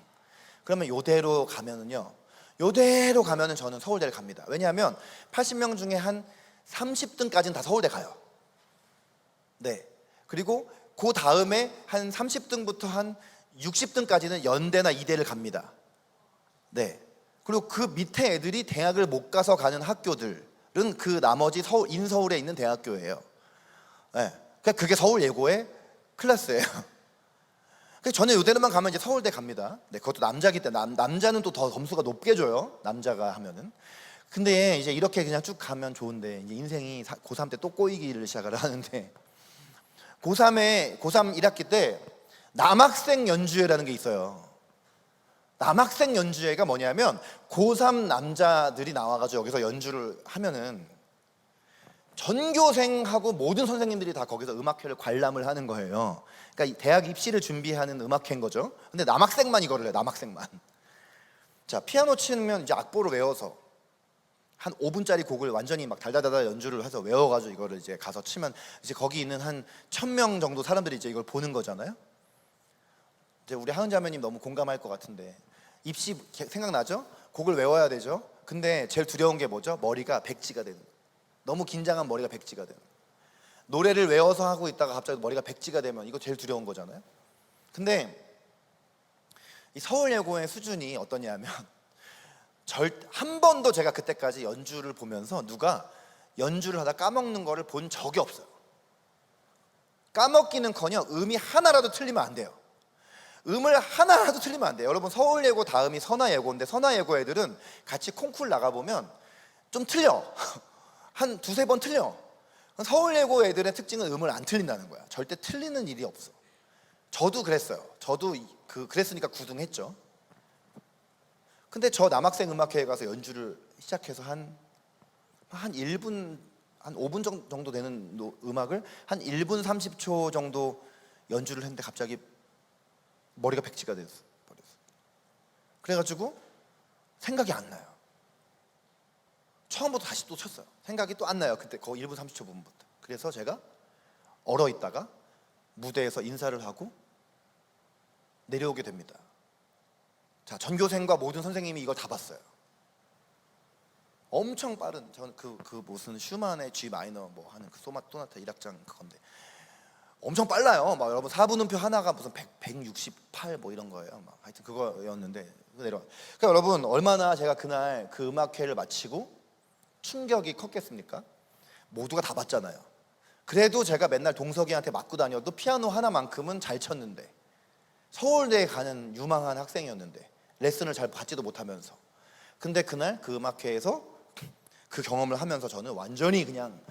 그러면 요대로 가면은요, 요대로 가면은 저는 서울대를 갑니다. 왜냐하면 80명 중에 한 30등까지는 다 서울대 가요. 네. 그리고 그 다음에 한 30등부터 한 60등까지는 연대나 이대를 갑니다. 네. 그리고 그 밑에 애들이 대학을 못 가서 가는 학교들은 그 나머지 인서울에 있는 대학교예요. 네. 그게 서울 예고의 클래스예요. 그래서 저는 요대로만 가면 이제 서울대 갑니다. 네, 그것도 남자기 때문에 남자는 또 더 점수가 높게 줘요. 남자가 하면은. 근데 이제 이렇게 그냥 쭉 가면 좋은데 이제 인생이 고3 때 또 꼬이기를 시작을 하는데, 고3 1학기 때 남학생 연주회라는 게 있어요. 남학생 연주회가 뭐냐면 고3 남자들이 나와가지고 여기서 연주를 하면은 전교생하고 모든 선생님들이 다 거기서 음악회를 관람을 하는 거예요. 그러니까 대학 입시를 준비하는 음악회인 거죠. 근데 남학생만 이거를 해요. 남학생만. 자, 피아노 치면 이제 악보를 외워서 한 5분짜리 곡을 완전히 막 달달달달 연주를 해서 외워가지고 이거를 이제 가서 치면 이제 거기 있는 한 1000명 정도 사람들이 이제 이걸 보는 거잖아요. 이제 우리 하은 자매님 너무 공감할 것 같은데, 입시 생각나죠? 곡을 외워야 되죠. 근데 제일 두려운 게 뭐죠? 머리가 백지가 되는 거예요. 너무 긴장한 머리가 백지가 되는 거예요. 노래를 외워서 하고 있다가 갑자기 머리가 백지가 되면 이거 제일 두려운 거잖아요. 근데 이 서울예고의 수준이 어떠냐면 한 번도 제가 그때까지 연주를 보면서 누가 연주를 하다 까먹는 거를 본 적이 없어요. 까먹기는커녕 음이 하나라도 틀리면 안 돼요. 음을 하나라도 틀리면 안 돼요. 여러분, 서울예고 다음이 선화예고인데 선화예고 애들은 같이 콩쿠르 나가보면 좀 틀려. 한 2-3번 틀려. 서울예고 애들의 특징은 음을 안 틀린다는 거야. 절대 틀리는 일이 없어. 저도 그랬어요. 저도 그랬으니까 9등 했죠. 근데 저 남학생 음악회에 가서 연주를 시작해서 한 1분, 한 5분 정도 되는 음악을 한 1분 30초 정도 연주를 했는데 갑자기 머리가 백지가 됐어. 그래가지고 생각이 안 나요. 처음부터 다시 또 쳤어요. 생각이 또 안 나요. 그때 거의 1분 30초 부분부터. 그래서 제가 얼어 있다가 무대에서 인사를 하고 내려오게 됩니다. 자, 전교생과 모든 선생님이 이걸 다 봤어요. 엄청 빠른, 전 그 무슨 슈만의 G 마이너 뭐 하는 그 소나타 1악장 그건데 엄청 빨라요. 막 여러분 4분음표 하나가 무슨 168 뭐 이런 거예요. 막 하여튼 그거였는데 그러니까 여러분, 얼마나 제가 그날 그 음악회를 마치고 충격이 컸겠습니까? 모두가 다 봤잖아요. 그래도 제가 맨날 동석이한테 맞고 다녀도 피아노 하나만큼은 잘 쳤는데, 서울대에 가는 유망한 학생이었는데 레슨을 잘 받지도 못하면서. 근데 그날 그 음악회에서 그 경험을 하면서 저는 완전히 그냥,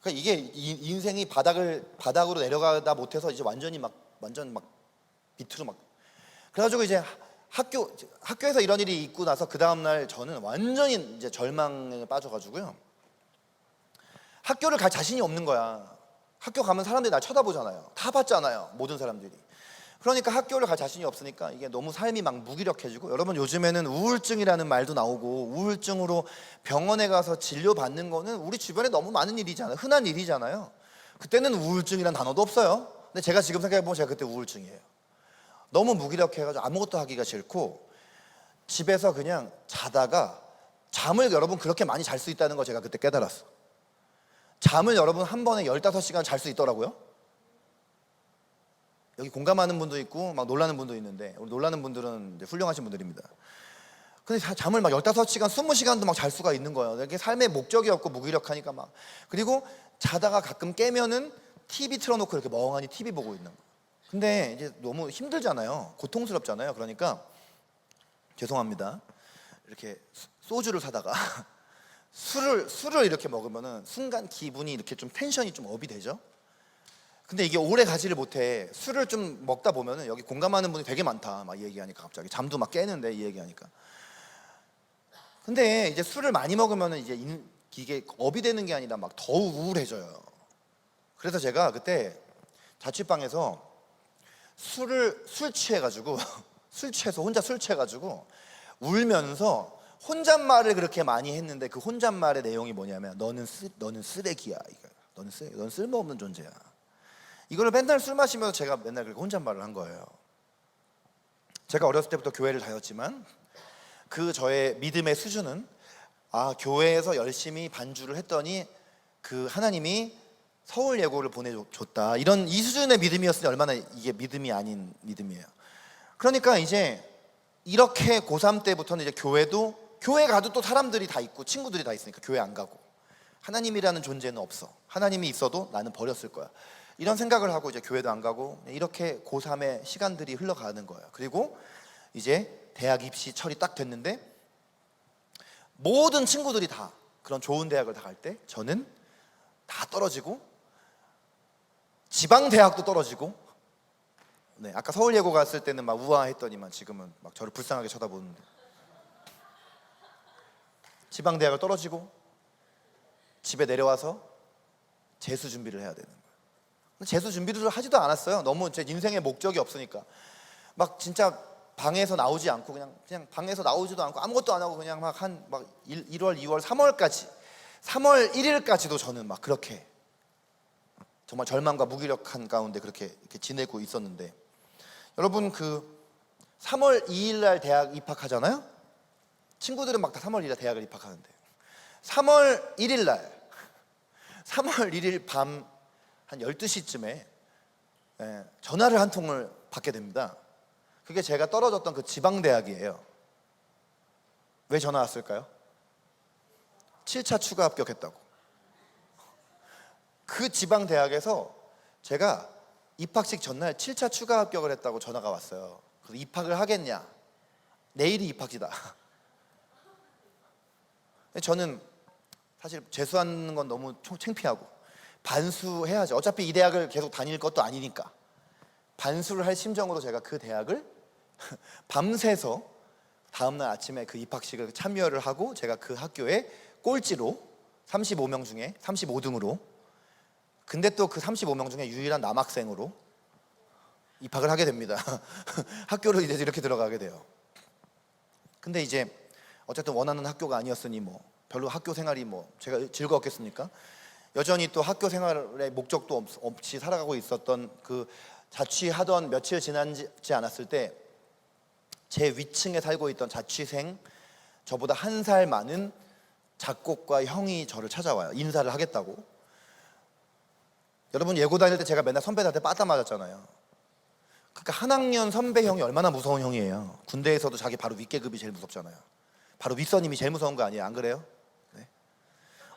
그러니까 이게 인생이 바닥으로 내려가다 못해서 이제 완전 막 밑으로 막, 그래가지고 이제 학교에서 이런 일이 있고 나서 그 다음날 저는 완전히 이제 절망에 빠져가지고요. 학교를 갈 자신이 없는 거야. 학교 가면 사람들이 날 쳐다보잖아요. 다 봤잖아요, 모든 사람들이. 그러니까 학교를 갈 자신이 없으니까 이게 너무 삶이 막 무기력해지고, 여러분 요즘에는 우울증이라는 말도 나오고, 우울증으로 병원에 가서 진료받는 거는 우리 주변에 너무 많은 일이잖아요. 흔한 일이잖아요. 그때는 우울증이라는 단어도 없어요. 근데 제가 지금 생각해보면 제가 그때 우울증이에요. 너무 무기력해가지고 아무것도 하기가 싫고, 집에서 그냥 자다가, 잠을 여러분 그렇게 많이 잘 수 있다는 거 제가 그때 깨달았어. 잠을 여러분 한 번에 15시간 잘 수 있더라고요. 여기 공감하는 분도 있고 막 놀라는 분도 있는데, 우리 놀라는 분들은 이제 훌륭하신 분들입니다. 근데 잠을 막 15시간, 20시간도 막 잘 수가 있는 거예요. 이게 삶의 목적이 없고 무기력하니까 막. 그리고 자다가 가끔 깨면은 TV 틀어놓고 이렇게 멍하니 TV 보고 있는 거예요. 근데 이제 너무 힘들잖아요. 고통스럽잖아요. 그러니까 죄송합니다. 이렇게 소주를 사다가 술을 이렇게 먹으면은 순간 기분이 이렇게 좀 텐션이 좀 업이 되죠. 근데 이게 오래 가지를 못해. 술을 좀 먹다 보면은, 여기 공감하는 분이 되게 많다 막 얘기하니까 갑자기 잠도 막 깨는데 이 얘기하니까. 근데 이제 술을 많이 먹으면은 이제 이게 업이 되는 게 아니라 막 더 우울해져요. 그래서 제가 그때 자취방에서 술 취해가지고 혼자 술 취해가지고 울면서 혼잣말을 그렇게 많이 했는데, 그 혼잣말의 내용이 뭐냐면 너는 쓰레기야, 이거. 넌 쓸모없는 존재야. 이거를 맨날 술 마시면서 제가 맨날 그렇게 혼잣말을 한 거예요. 제가 어렸을 때부터 교회를 다녔지만 그 저의 믿음의 수준은, 교회에서 열심히 반주를 했더니 그 하나님이 서울 예고를 보내줬다, 이 수준의 믿음이었으니 얼마나 이게 믿음이 아닌 믿음이에요. 그러니까 이제 이렇게 고3 때부터는 이제 교회 가도 또 사람들이 다 있고 친구들이 다 있으니까 교회 안 가고, 하나님이라는 존재는 없어, 하나님이 있어도 나는 버렸을 거야, 이런 생각을 하고 이제 교회도 안 가고, 이렇게 고3의 시간들이 흘러가는 거예요. 그리고 이제 대학 입시 철이 딱 됐는데, 모든 친구들이 다 그런 좋은 대학을 다 갈 때 저는 다 떨어지고, 지방 대학도 떨어지고. 네, 아까 서울 예고 갔을 때는 막 우아했더니만 지금은 막 저를 불쌍하게 쳐다보는데, 지방 대학을 떨어지고 집에 내려와서 재수 준비를 해야 되는 거예요. 재수 준비를 하지도 않았어요. 너무 제 인생의 목적이 없으니까. 막 진짜 방에서 나오지 않고, 그냥 방에서 나오지도 않고 아무것도 안 하고 그냥 막 1월, 2월, 3월까지, 3월 1일까지도 저는 막 그렇게 정말 절망과 무기력한 가운데 그렇게 이렇게 지내고 있었는데, 여러분 그 3월 2일 날 대학 입학하잖아요. 친구들은 막 다 3월 2일 날 대학을 입학하는데, 3월 1일 날, 3월 1일 밤 한 12시쯤에 전화를 한 통을 받게 됩니다. 그게 제가 떨어졌던 그 지방대학이에요. 왜 전화 왔을까요? 7차 추가 합격했다고. 그 지방대학에서 제가 입학식 전날 7차 추가 합격을 했다고 전화가 왔어요. 그래서 입학을 하겠냐, 내일이 입학이다. 저는 사실 재수하는 건 너무 창피하고, 반수해야지, 어차피 이 대학을 계속 다닐 것도 아니니까 반수를 할 심정으로 제가 그 대학을 밤새서 다음날 아침에 그 입학식을 참여를 하고, 제가 그 학교에 꼴찌로 35명 중에 35등으로, 근데 또 그 35명 중에 유일한 남학생으로 입학을 하게 됩니다. 학교를 이제 이렇게 들어가게 돼요. 근데 이제 어쨌든 원하는 학교가 아니었으니 뭐 별로 학교 생활이 뭐 제가 즐거웠겠습니까? 여전히 또 학교 생활의 목적도 없이 살아가고 있었던, 그 자취하던 며칠 지나지 않았을 때 제 위층에 살고 있던 자취생, 저보다 한 살 많은 작곡가 형이 저를 찾아와요. 인사를 하겠다고. 여러분 예고 다닐 때 제가 맨날 선배들한테 빠따 맞았잖아요. 그러니까 한 학년 선배 형이 얼마나 무서운 형이에요. 군대에서도 자기 바로 윗계급이 제일 무섭잖아요. 바로 윗선임이 제일 무서운 거 아니에요? 안 그래요? 네.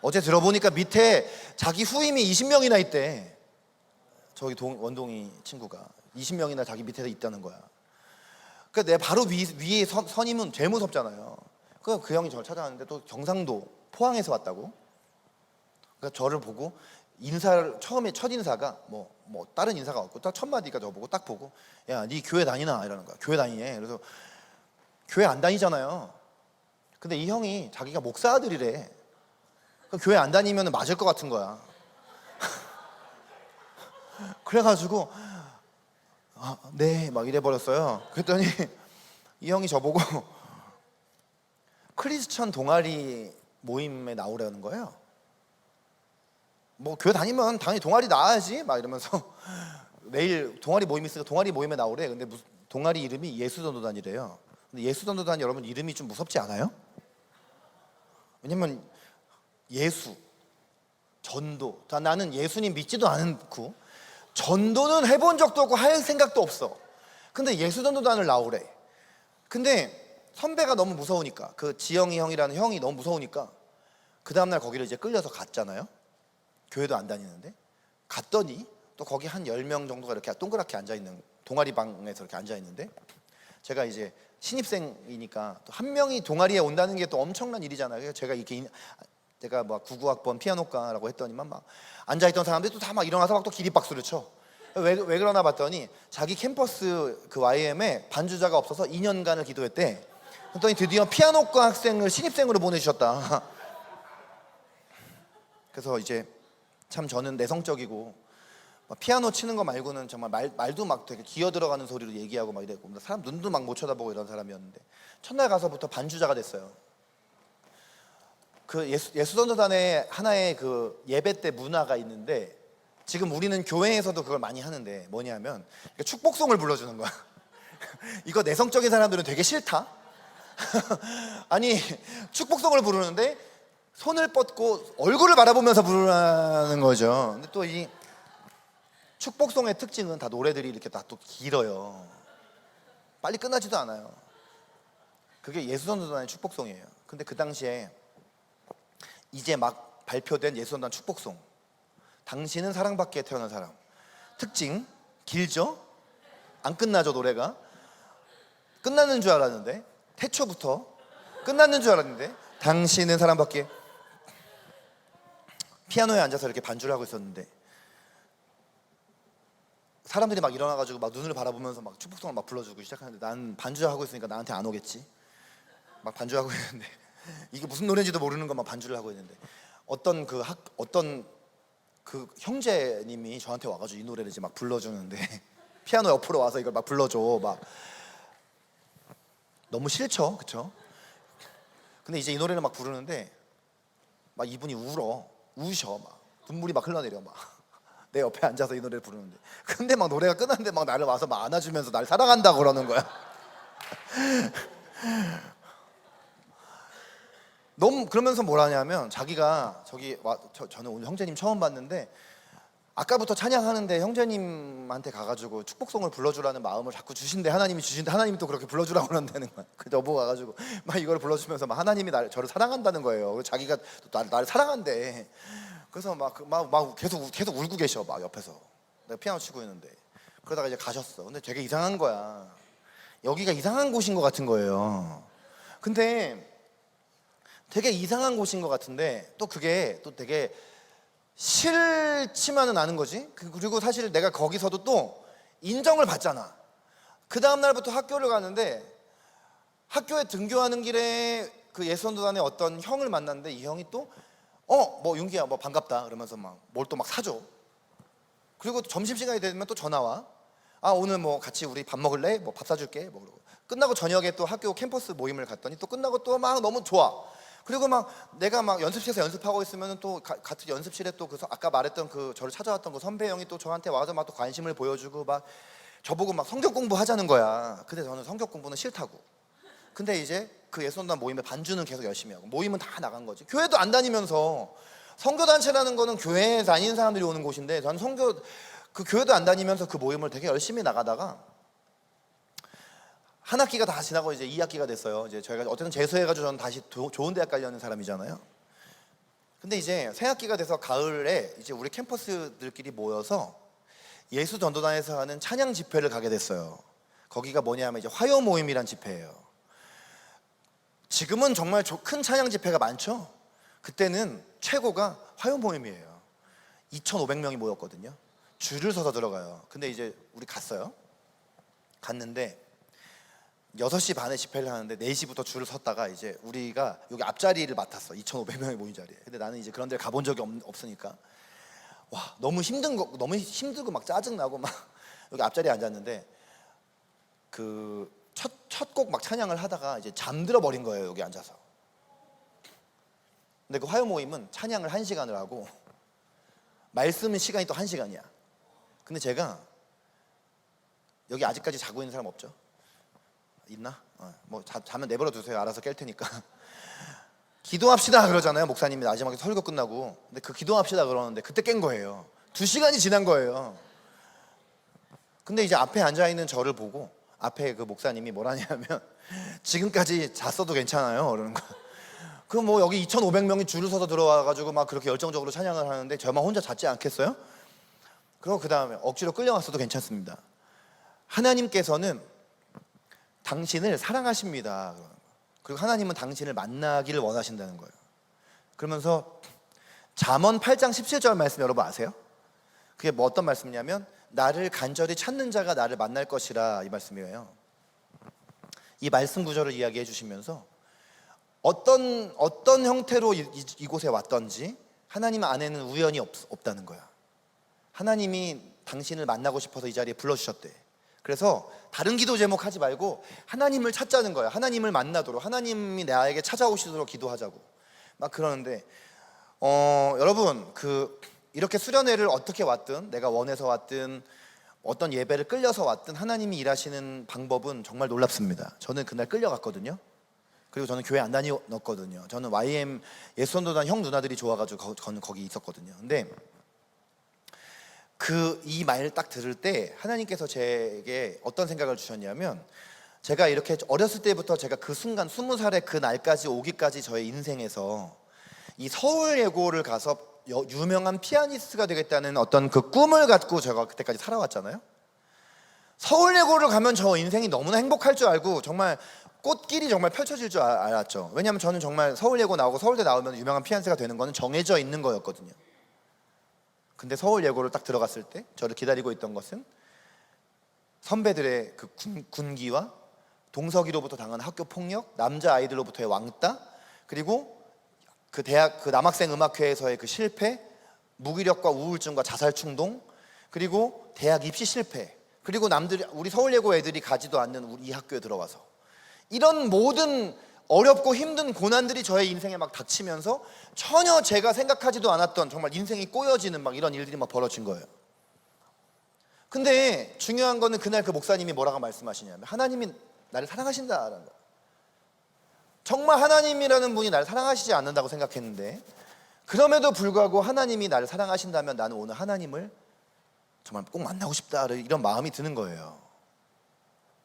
어제 들어보니까 밑에 자기 후임이 20명이나 있대. 저기 원동이 친구가 20명이나 자기 밑에 있다는 거야. 그러니까 내 바로 위에 선임은 제일 무섭잖아요. 그 형이 저를 찾아왔는데 또 경상도 포항에서 왔다고. 그러니까 저를 보고 인사를 처음에 첫 인사가 뭐 다른 인사가 없고 딱 첫 마디가 저보고 딱 보고 야, 네 교회 다니나 이러는 거야. 교회 다니네. 그래서 교회 안 다니잖아요. 근데 이 형이 자기가 목사 아들이래. 교회 안 다니면 맞을 것 같은 거야. 그래가지고 네 막 이래버렸어요. 그랬더니 이 형이 저보고 크리스천 동아리 모임에 나오라는 거예요. 뭐 교회 다니면 당연히 동아리 나와야지 막 이러면서 내일 동아리 모임 있으니까 동아리 모임에 나오래. 근데 무슨 동아리 이름이 예수전도단이래요. 근데 예수전도단 여러분 이름이 좀 무섭지 않아요? 왜냐면 예수, 전도. 나는 예수님 믿지도 않고 전도는 해본 적도 없고 할 생각도 없어. 근데 예수전도단을 나오래. 근데 선배가 너무 무서우니까, 그 지영이 형이라는 형이 너무 무서우니까 그 다음날 거기를 이제 끌려서 갔잖아요. 교회도 안 다니는데 갔더니 또 거기 한 10명 정도가 이렇게 동그랗게 앉아있는 동아리 방에서 이렇게 앉아있는데, 제가 이제 신입생이니까 또 한 명이 동아리에 온다는 게 또 엄청난 일이잖아요. 그래서 제가 막 99학번 피아노과라고 했더니만 막 앉아있던 사람들이 또 다 막 일어나서 막 또 기립박수를 쳐. 왜 그러나 봤더니 자기 캠퍼스 그 YM에 반주자가 없어서 2년간을 기도했대. 그랬더니 드디어 피아노과 학생을 신입생으로 보내주셨다. 그래서 이제 참 저는 내성적이고 피아노 치는 거 말고는 정말 말도 막 되게 기어 들어가는 소리로 얘기하고 막 이랬고 사람 눈도 막 못 쳐다보고 이런 사람이었는데 첫날 가서부터 반주자가 됐어요. 그 예수전도단의 하나의 그 예배 때 문화가 있는데, 지금 우리는 교회에서도 그걸 많이 하는데 뭐냐면 축복송을 불러주는 거야. 이거 내성적인 사람들은 되게 싫다. 아니 축복송을 부르는데 손을 뻗고 얼굴을 바라보면서 부르는 거죠. 근데 또 이 축복송의 특징은 다 노래들이 이렇게 다 또 길어요. 빨리 끝나지도 않아요. 그게 예수전도단의 축복송이에요. 근데 그 당시에 이제 막 발표된 예수전도단 축복송, 당신은 사랑받기에 태어난 사람. 특징 길죠? 안 끝나죠. 노래가 끝나는 줄 알았는데, 태초부터 끝나는 줄 알았는데 당신은 사랑받기에, 피아노에 앉아서 이렇게 반주를 하고 있었는데 사람들이 막 일어나가지고 막 눈을 바라보면서 막 축복송을 막 불러주고 시작하는데 난 반주하고 있으니까 나한테 안 오겠지. 막 반주하고 있는데 이게 무슨 노래인지도 모르는 거 막 반주를 하고 있는데 어떤 그 형제님이 저한테 와가지고 이 노래를 이제 막 불러주는데 피아노 옆으로 와서 이걸 막 불러줘. 막 너무 싫죠, 그쵸? 근데 이제 이 노래를 막 부르는데 막 이분이 우셔, 막 눈물이 막 흘러내려. 막 내 옆에 앉아서 이 노래를 부르는데, 근데 막 노래가 끝났는데 막 나를 와서 막 안아주면서 날 사랑한다고 그러는 거야. 너무 그러면서 뭘 하냐면 자기가 저는 오늘 형제님 처음 봤는데 아까부터 찬양하는데 형제님한테 가가지고 축복송을 불러주라는 마음을 자꾸 주신대. 하나님이 주신대. 하나님이 또 그렇게 불러주라고 그런다는 거야. 그 저보고 가가지고 막 이걸 불러주면서 막 하나님이 저를 사랑한다는 거예요. 그래서 자기가 또 나를 사랑한대. 그래서 막 계속 울고 계셔. 막 옆에서 내가 피아노 치고 있는데. 그러다가 이제 가셨어. 근데 되게 이상한 거야. 여기가 이상한 곳인 것 같은 거예요. 근데 되게 이상한 곳인 것 같은데 또 그게 또 되게 싫지만은 않은 거지. 그리고 사실 내가 거기서도 또 인정을 받잖아. 그 다음 날부터 학교를 가는데 학교에 등교하는 길에 그 예수전도단의 어떤 형을 만났는데 이 형이 또 뭐 윤기야 뭐 반갑다 그러면서 막 뭘 또 막 사줘. 그리고 점심시간이 되면 또 전화 와. 오늘 뭐 같이 우리 밥 먹을래? 뭐 밥 사줄게. 뭐 그러고 끝나고 저녁에 또 학교 캠퍼스 모임을 갔더니 또 끝나고 또 막 너무 좋아. 그리고 막 내가 막 연습실에서 연습하고 있으면 또 같은 연습실에 또 아까 말했던 그 저를 찾아왔던 그 선배 형이 또 저한테 와서 막 또 관심을 보여주고 막 저보고 막 성경 공부하자는 거야. 근데 저는 성경 공부는 싫다고. 근데 이제 그 예수전도단 모임에 반주는 계속 열심히 하고 모임은 다 나간 거지. 교회도 안 다니면서, 선교단체라는 거는 교회에 다니는 사람들이 오는 곳인데 저는 그 교회도 안 다니면서 그 모임을 되게 열심히 나가다가 한 학기가 다 지나고 이제 2학기가 됐어요. 이제 저희가 어쨌든 재수해가지고 저는 다시 좋은 대학 가려는 사람이잖아요. 근데 이제 새학기가 돼서 가을에 이제 우리 캠퍼스들끼리 모여서 예수전도단에서 하는 찬양 집회를 가게 됐어요. 거기가 뭐냐면 이제 화요 모임이란 집회예요. 지금은 정말 큰 찬양 집회가 많죠. 그때는 최고가 화요 모임이에요. 2,500명이 모였거든요. 줄을 서서 들어가요. 근데 이제 우리 갔는데 6시 반에 집회를 하는데 4시부터 줄을 섰다가 이제 우리가 여기 앞자리를 맡았어. 2,500명이 모인 자리에. 근데 나는 이제 그런 데를 가본 적이 없으니까 와, 너무 힘들고 막 짜증나고 막 여기 앞자리에 앉았는데 그 첫 곡 막 찬양을 하다가 이제 잠들어 버린 거예요. 여기 앉아서. 근데 그 화요 모임은 찬양을 1시간을 하고 말씀은 시간이 또 1시간이야. 근데 제가 여기 아직까지 자고 있는 사람 없죠? 있나? 뭐 자면 내버려 두세요. 알아서 깰 테니까. 기도합시다 그러잖아요. 목사님이 마지막에 설교 끝나고. 근데 그 기도합시다 그러는데 그때 깬 거예요. 2시간이 지난 거예요. 근데 이제 앞에 앉아있는 저를 보고 앞에 그 목사님이 뭐라냐면 지금까지 잤어도 괜찮아요 그러는 거야. 그럼 뭐 여기 2,500명이 줄을 서서 들어와가지고 막 그렇게 열정적으로 찬양을 하는데 저만 혼자 잤지 않겠어요? 그리고 그 다음에 억지로 끌려갔어도 괜찮습니다. 하나님께서는 당신을 사랑하십니다. 그리고 하나님은 당신을 만나기를 원하신다는 거예요. 그러면서 잠언 8장 17절 말씀 여러분 아세요? 그게 뭐 어떤 말씀이냐면 나를 간절히 찾는 자가 나를 만날 것이라 이 말씀이에요. 이 말씀 구절을 이야기해 주시면서 어떤 형태로 이곳에 왔던지 하나님 안에는 우연이 없다는 거야. 하나님이 당신을 만나고 싶어서 이 자리에 불러주셨대. 그래서 다른 기도 제목 하지 말고 하나님을 찾자는 거야. 하나님을 만나도록, 하나님이 나에게 찾아오시도록 기도하자고 막 그러는데 여러분 이렇게 수련회를 어떻게 왔든 내가 원해서 왔든 어떤 예배를 끌려서 왔든 하나님이 일하시는 방법은 정말 놀랍습니다. 저는 그날 끌려갔거든요. 그리고 저는 교회 안 다녔거든요. 저는 YM 예수전도단 형 누나들이 좋아가지고 저는 거기 있었거든요. 근데 이 말 딱 들을 때 하나님께서 제게 어떤 생각을 주셨냐면 제가 이렇게 어렸을 때부터 제가 그 순간 20살의 그 날까지 오기까지 저의 인생에서 이 서울예고를 가서 유명한 피아니스트가 되겠다는 어떤 그 꿈을 갖고 제가 그때까지 살아왔잖아요. 서울예고를 가면 저 인생이 너무나 행복할 줄 알고 정말 꽃길이 정말 펼쳐질 줄 알았죠. 왜냐하면 저는 정말 서울예고 나오고 서울대 나오면 유명한 피아니스트가 되는 거는 정해져 있는 거였거든요. 근데 서울예고를 딱 들어갔을 때 저를 기다리고 있던 것은 선배들의 그 군기와 동석이로부터 당한 학교 폭력, 남자 아이들로부터의 왕따, 그리고 그 대학 그 남학생 음악회에서의 그 실패, 무기력과 우울증과 자살 충동, 그리고 대학 입시 실패, 그리고 우리 서울예고 애들이 가지도 않는 우리 이 학교에 들어와서 이런 모든 어렵고 힘든 고난들이 저의 인생에 막 닥치면서 전혀 제가 생각하지도 않았던 정말 인생이 꼬여지는 막 이런 일들이 막 벌어진 거예요. 근데 중요한 거는 그날 그 목사님이 뭐라고 말씀하시냐면 하나님이 나를 사랑하신다라는 거예요. 정말 하나님이라는 분이 나를 사랑하시지 않는다고 생각했는데 그럼에도 불구하고 하나님이 나를 사랑하신다면 나는 오늘 하나님을 정말 꼭 만나고 싶다 이런 마음이 드는 거예요.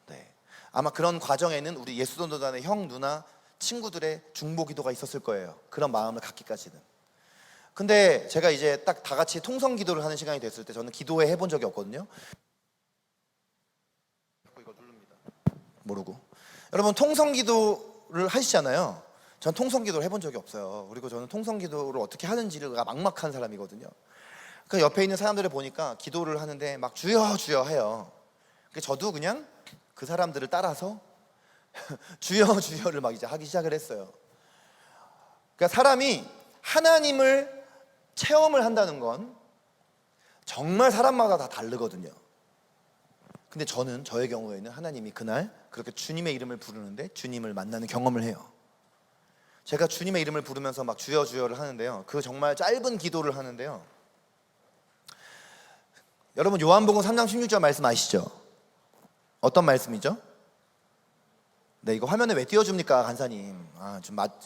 네. 아마 그런 과정에는 우리 예수전도단의 형, 누나, 친구들의 중보 기도가 있었을 거예요. 그런 마음을 갖기까지는. 근데 제가 이제 딱 다 같이 통성 기도를 하는 시간이 됐을 때 저는 기도회 해본 적이 없거든요. 이거 누릅니다. 모르고. 여러분 통성 기도를 하시잖아요. 전 통성 기도를 해본 적이 없어요. 그리고 저는 통성 기도를 어떻게 하는지를 막막한 사람이거든요. 그 옆에 있는 사람들을 보니까 기도를 하는데 막 주여 주여 해요. 저도 그냥 그 사람들을 따라서 주여 주여를 막 이제 하기 시작을 했어요. 그러니까 사람이 하나님을 체험을 한다는 건 정말 사람마다 다 다르거든요. 근데 저의 경우에는 하나님이 그날 그렇게 주님의 이름을 부르는데 주님을 만나는 경험을 해요. 제가 주님의 이름을 부르면서 막 주여 주여를 하는데요. 그 정말 짧은 기도를 하는데요. 여러분 요한복음 3장 16절 말씀 아시죠? 어떤 말씀이죠? 네, 이거 화면에 왜 띄워줍니까 간사님?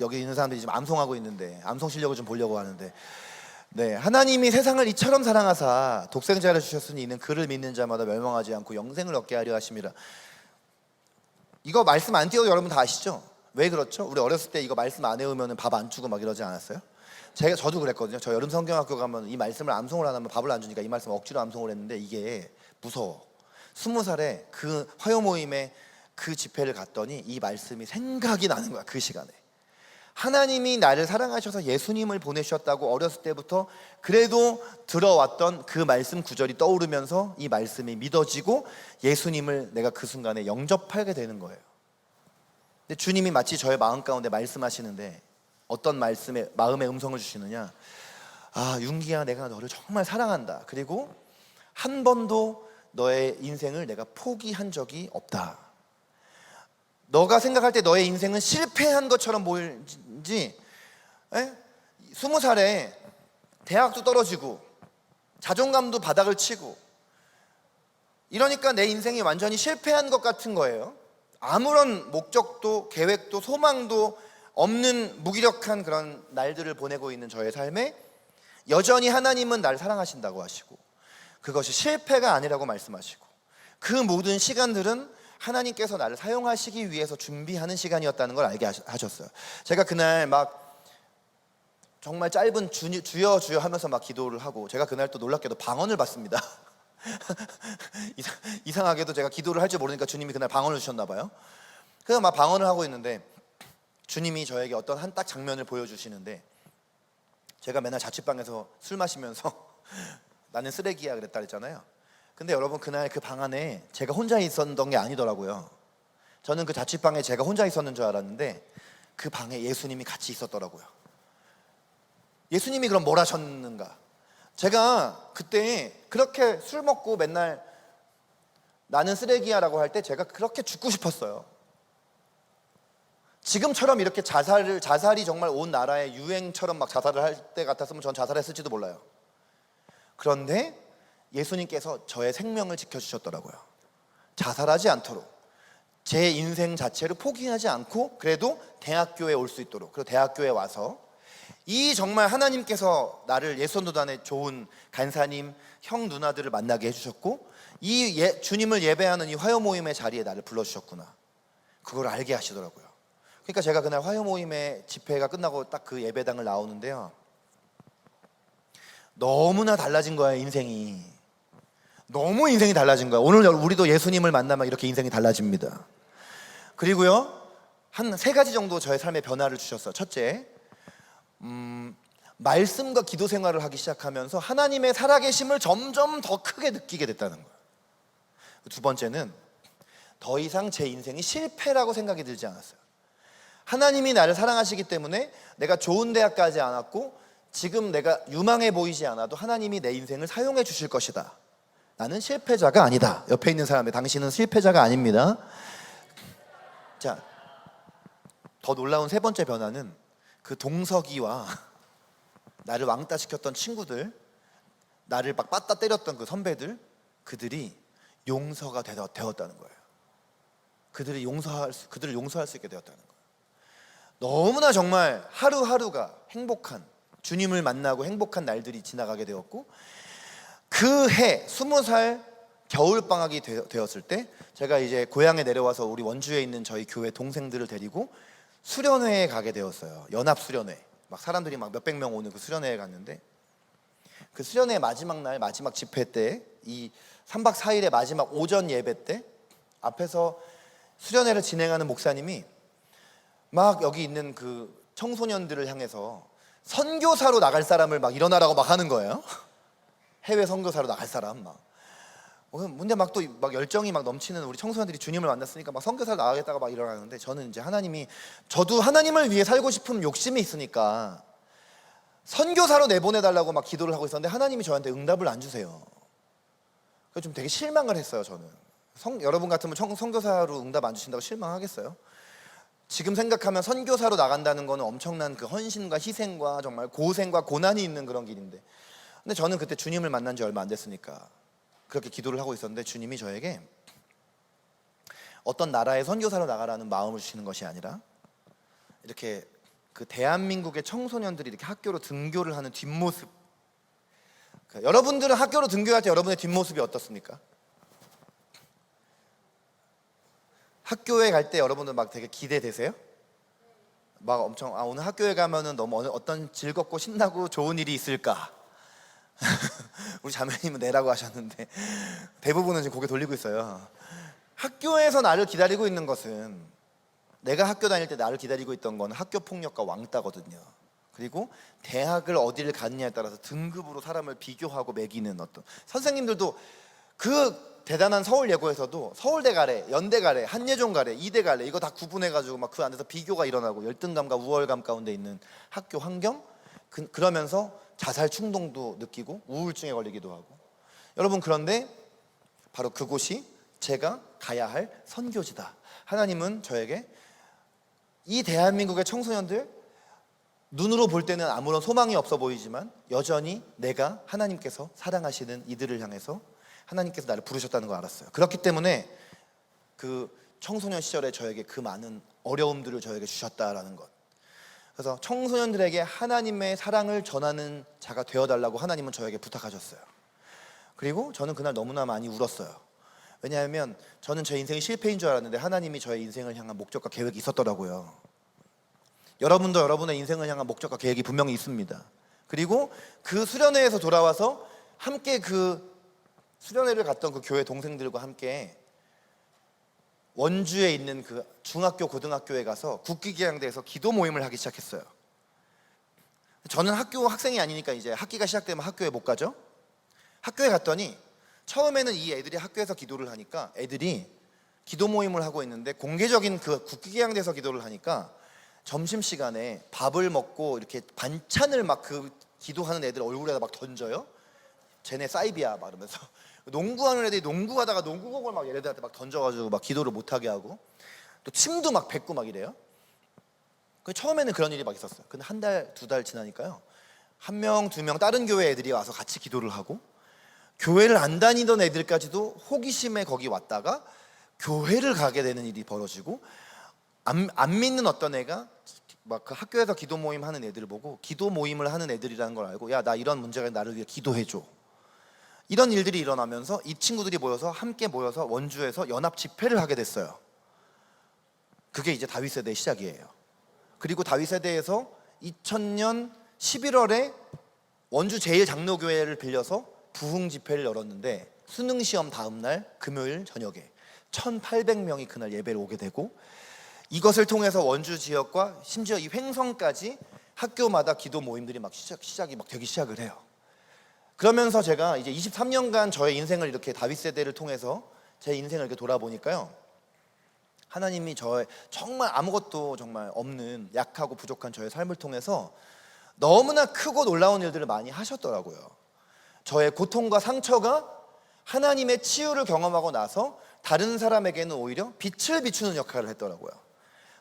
여기 있는 사람들이 지금 암송하고 있는데 암송 실력을 좀 보려고 하는데 네, 하나님이 세상을 이처럼 사랑하사 독생자를 주셨으니 이는 그를 믿는 자마다 멸망하지 않고 영생을 얻게 하려 하심이라. 이거 말씀 안 띄워도 여러분 다 아시죠? 왜 그렇죠? 우리 어렸을 때 이거 말씀 안 외우면 밥 안 주고 막 이러지 않았어요? 저도 그랬거든요. 저 여름 성경학교 가면 이 말씀을 암송을 안 하면 밥을 안 주니까 이 말씀 억지로 암송을 했는데 이게 무서워. 20살에 그 화요 모임에 그 집회를 갔더니 이 말씀이 생각이 나는 거야. 그 시간에 하나님이 나를 사랑하셔서 예수님을 보내주셨다고 어렸을 때부터 그래도 들어왔던 그 말씀 구절이 떠오르면서 이 말씀이 믿어지고 예수님을 내가 그 순간에 영접하게 되는 거예요. 근데 주님이 마치 저의 마음 가운데 말씀하시는데 어떤 말씀에 마음의 음성을 주시느냐, 아 윤기야, 내가 너를 정말 사랑한다. 그리고 한 번도 너의 인생을 내가 포기한 적이 없다. 너가 생각할 때 너의 인생은 실패한 것처럼 보이지, 20살에 대학도 떨어지고 자존감도 바닥을 치고 이러니까 내 인생이 완전히 실패한 것 같은 거예요. 아무런 목적도 계획도 소망도 없는 무기력한 그런 날들을 보내고 있는 저의 삶에 여전히 하나님은 나를 사랑하신다고 하시고 그것이 실패가 아니라고 말씀하시고 그 모든 시간들은 하나님께서 나를 사용하시기 위해서 준비하는 시간이었다는 걸 알게 하셨어요. 제가 그날 막 정말 짧은 주여 주여 하면서 막 기도를 하고 제가 그날 또 놀랍게도 방언을 받습니다. 이상하게도 제가 기도를 할 줄 모르니까 주님이 그날 방언을 주셨나 봐요. 그래서 막 방언을 하고 있는데 주님이 저에게 어떤 한 딱 장면을 보여주시는데 제가 맨날 자취방에서 술 마시면서 나는 쓰레기야 그랬잖아요. 근데 여러분 그날 그 방 안에 제가 혼자 있었던 게 아니더라고요. 저는 그 자취방에 제가 혼자 있었는 줄 알았는데 그 방에 예수님이 같이 있었더라고요. 예수님이 그럼 뭘 하셨는가? 제가 그때 그렇게 술 먹고 맨날 나는 쓰레기야 라고 할 때 제가 그렇게 죽고 싶었어요. 지금처럼 이렇게 자살이 정말 온 나라의 유행처럼 막 자살을 할 때 같았으면 전 자살했을지도 몰라요. 그런데 예수님께서 저의 생명을 지켜주셨더라고요. 자살하지 않도록 제 인생 자체를 포기하지 않고 그래도 대학교에 올 수 있도록, 그리고 대학교에 와서 이 정말 하나님께서 나를 예선도단의 좋은 간사님, 형 누나들을 만나게 해주셨고 이 주님을 예배하는 이 화요 모임의 자리에 나를 불러주셨구나, 그걸 알게 하시더라고요. 그러니까 제가 그날 화요 모임의 집회가 끝나고 딱 그 예배당을 나오는데요, 너무나 달라진 거예요. 인생이 너무 인생이 달라진 거예요. 오늘 우리도 예수님을 만나면 이렇게 인생이 달라집니다. 그리고요 한 3가지 정도 저의 삶에 변화를 주셨어요. 첫째, 말씀과 기도 생활을 하기 시작하면서 하나님의 살아계심을 점점 더 크게 느끼게 됐다는 거예요. 두 번째는 더 이상 제 인생이 실패라고 생각이 들지 않았어요. 하나님이 나를 사랑하시기 때문에 내가 좋은 대학 가지 않았고 지금 내가 유망해 보이지 않아도 하나님이 내 인생을 사용해 주실 것이다. 나는 실패자가 아니다. 옆에 있는 사람이 당신은 실패자가 아닙니다. 자, 더 놀라운 3번째 변화는 그 동석이와 나를 왕따시켰던 친구들, 나를 막 빠따 때렸던 그 선배들, 그들이 용서가 되었다는 거예요. 그들을 용서할 수 있게 되었다는 거예요. 너무나 정말 하루하루가 행복한, 주님을 만나고 행복한 날들이 지나가게 되었고, 그 해 20살 겨울방학이 되었을 때 제가 이제 고향에 내려와서 우리 원주에 있는 저희 교회 동생들을 데리고 수련회에 가게 되었어요. 연합수련회, 막 사람들이 막 몇백 명 오는 그 수련회에 갔는데, 그 수련회 마지막 날 마지막 집회 때 이 3박 4일의 마지막 오전 예배 때 앞에서 수련회를 진행하는 목사님이 막 여기 있는 그 청소년들을 향해서 선교사로 나갈 사람을 막 일어나라고 막 하는 거예요. 해외 선교사로 나갈 사람 막. 근데 막 또 막 열정이 막 넘치는 우리 청소년들이 주님을 만났으니까 막 선교사로 나가겠다고 막 일어나는데, 저는 이제 저도 하나님을 위해 살고 싶은 욕심이 있으니까 선교사로 내보내달라고 막 기도를 하고 있었는데 하나님이 저한테 응답을 안 주세요. 그래서 좀 되게 실망을 했어요. 저는 여러분 같으면 선교사로 응답 안 주신다고 실망하겠어요? 지금 생각하면 선교사로 나간다는 거는 엄청난 그 헌신과 희생과 정말 고생과 고난이 있는 그런 길인데, 근데 저는 그때 주님을 만난 지 얼마 안 됐으니까 그렇게 기도를 하고 있었는데 주님이 저에게 어떤 나라의 선교사로 나가라는 마음을 주시는 것이 아니라 이렇게 그 대한민국의 청소년들이 이렇게 학교로 등교를 하는 뒷모습, 여러분들은 학교로 등교할 때 여러분의 뒷모습이 어떻습니까? 학교에 갈 때 여러분들 막 되게 기대되세요? 막 엄청 오늘 학교에 가면은 너무 어떤 즐겁고 신나고 좋은 일이 있을까? 우리 자매님은 내라고 하셨는데 대부분은 지금 고개 돌리고 있어요. 학교에서 나를 기다리고 있는 것은, 내가 학교 다닐 때 나를 기다리고 있던 건 학교 폭력과 왕따거든요. 그리고 대학을 어디를 갔느냐에 따라서 등급으로 사람을 비교하고 매기는 어떤, 선생님들도 그 대단한 서울예고에서도 서울대 가래, 연대 가래, 한예종 가래, 이대 가래 이거 다 구분해가지고 막 그 안에서 비교가 일어나고 열등감과 우월감 가운데 있는 학교 환경, 그러면서 자살 충동도 느끼고 우울증에 걸리기도 하고. 여러분, 그런데 바로 그곳이 제가 가야 할 선교지다. 하나님은 저에게 이 대한민국의 청소년들, 눈으로 볼 때는 아무런 소망이 없어 보이지만 여전히 내가 하나님께서 사랑하시는 이들을 향해서 하나님께서 나를 부르셨다는 걸 알았어요. 그렇기 때문에 그 청소년 시절에 저에게 그 많은 어려움들을 저에게 주셨다라는 것. 그래서 청소년들에게 하나님의 사랑을 전하는 자가 되어달라고 하나님은 저에게 부탁하셨어요. 그리고 저는 그날 너무나 많이 울었어요. 왜냐하면 저는 제 인생이 실패인 줄 알았는데 하나님이 저의 인생을 향한 목적과 계획이 있었더라고요. 여러분도 여러분의 인생을 향한 목적과 계획이 분명히 있습니다. 그리고 그 수련회에서 돌아와서 함께 그 수련회를 갔던 그 교회 동생들과 함께 원주에 있는 그 중학교 고등학교에 가서 국기기양대에서 기도 모임을 하기 시작했어요. 저는 학교 학생이 아니니까 이제 학기가 시작되면 학교에 못 가죠. 학교에 갔더니 처음에는 이 애들이 학교에서 기도를 하니까, 애들이 기도 모임을 하고 있는데 공개적인 그 국기기양대에서 기도를 하니까 점심시간에 밥을 먹고 이렇게 반찬을 막 그 기도하는 애들 얼굴에다 막 던져요. 쟤네 사이비야 말하면서. 농구하는 애들이 농구하다가 농구공을 막 얘네들한테 막 던져가지고 막 기도를 못하게 하고, 또 침도 막 뱉고 막 이래요. 처음에는 그런 일이 막 있었어요. 근데 한 달, 두 달 지나니까요, 한 명, 두 명 다른 교회 애들이 와서 같이 기도를 하고, 교회를 안 다니던 애들까지도 호기심에 거기 왔다가 교회를 가게 되는 일이 벌어지고, 안 믿는 어떤 애가 막 그 학교에서 기도 모임 하는 애들을 보고 기도 모임을 하는 애들이라는 걸 알고, 야, 나 이런 문제가 나를 위해 기도해줘. 이런 일들이 일어나면서 이 친구들이 모여서 함께 모여서 원주에서 연합 집회를 하게 됐어요. 그게 이제 다윗 세대의 시작이에요. 그리고 다윗 세대에서 2000년 11월에 원주 제1장로교회를 빌려서 부흥 집회를 열었는데, 수능 시험 다음 날 금요일 저녁에 1800명이 그날 예배를 오게 되고, 이것을 통해서 원주 지역과 심지어 이 횡성까지 학교마다 기도 모임들이 막 시작이 막 되기 시작을 해요. 그러면서 제가 이제 23년간 저의 인생을 이렇게 다윗 세대를 통해서 제 인생을 이렇게 돌아보니까요, 하나님이 저의 정말 아무것도 정말 없는 약하고 부족한 저의 삶을 통해서 너무나 크고 놀라운 일들을 많이 하셨더라고요. 저의 고통과 상처가 하나님의 치유를 경험하고 나서 다른 사람에게는 오히려 빛을 비추는 역할을 했더라고요.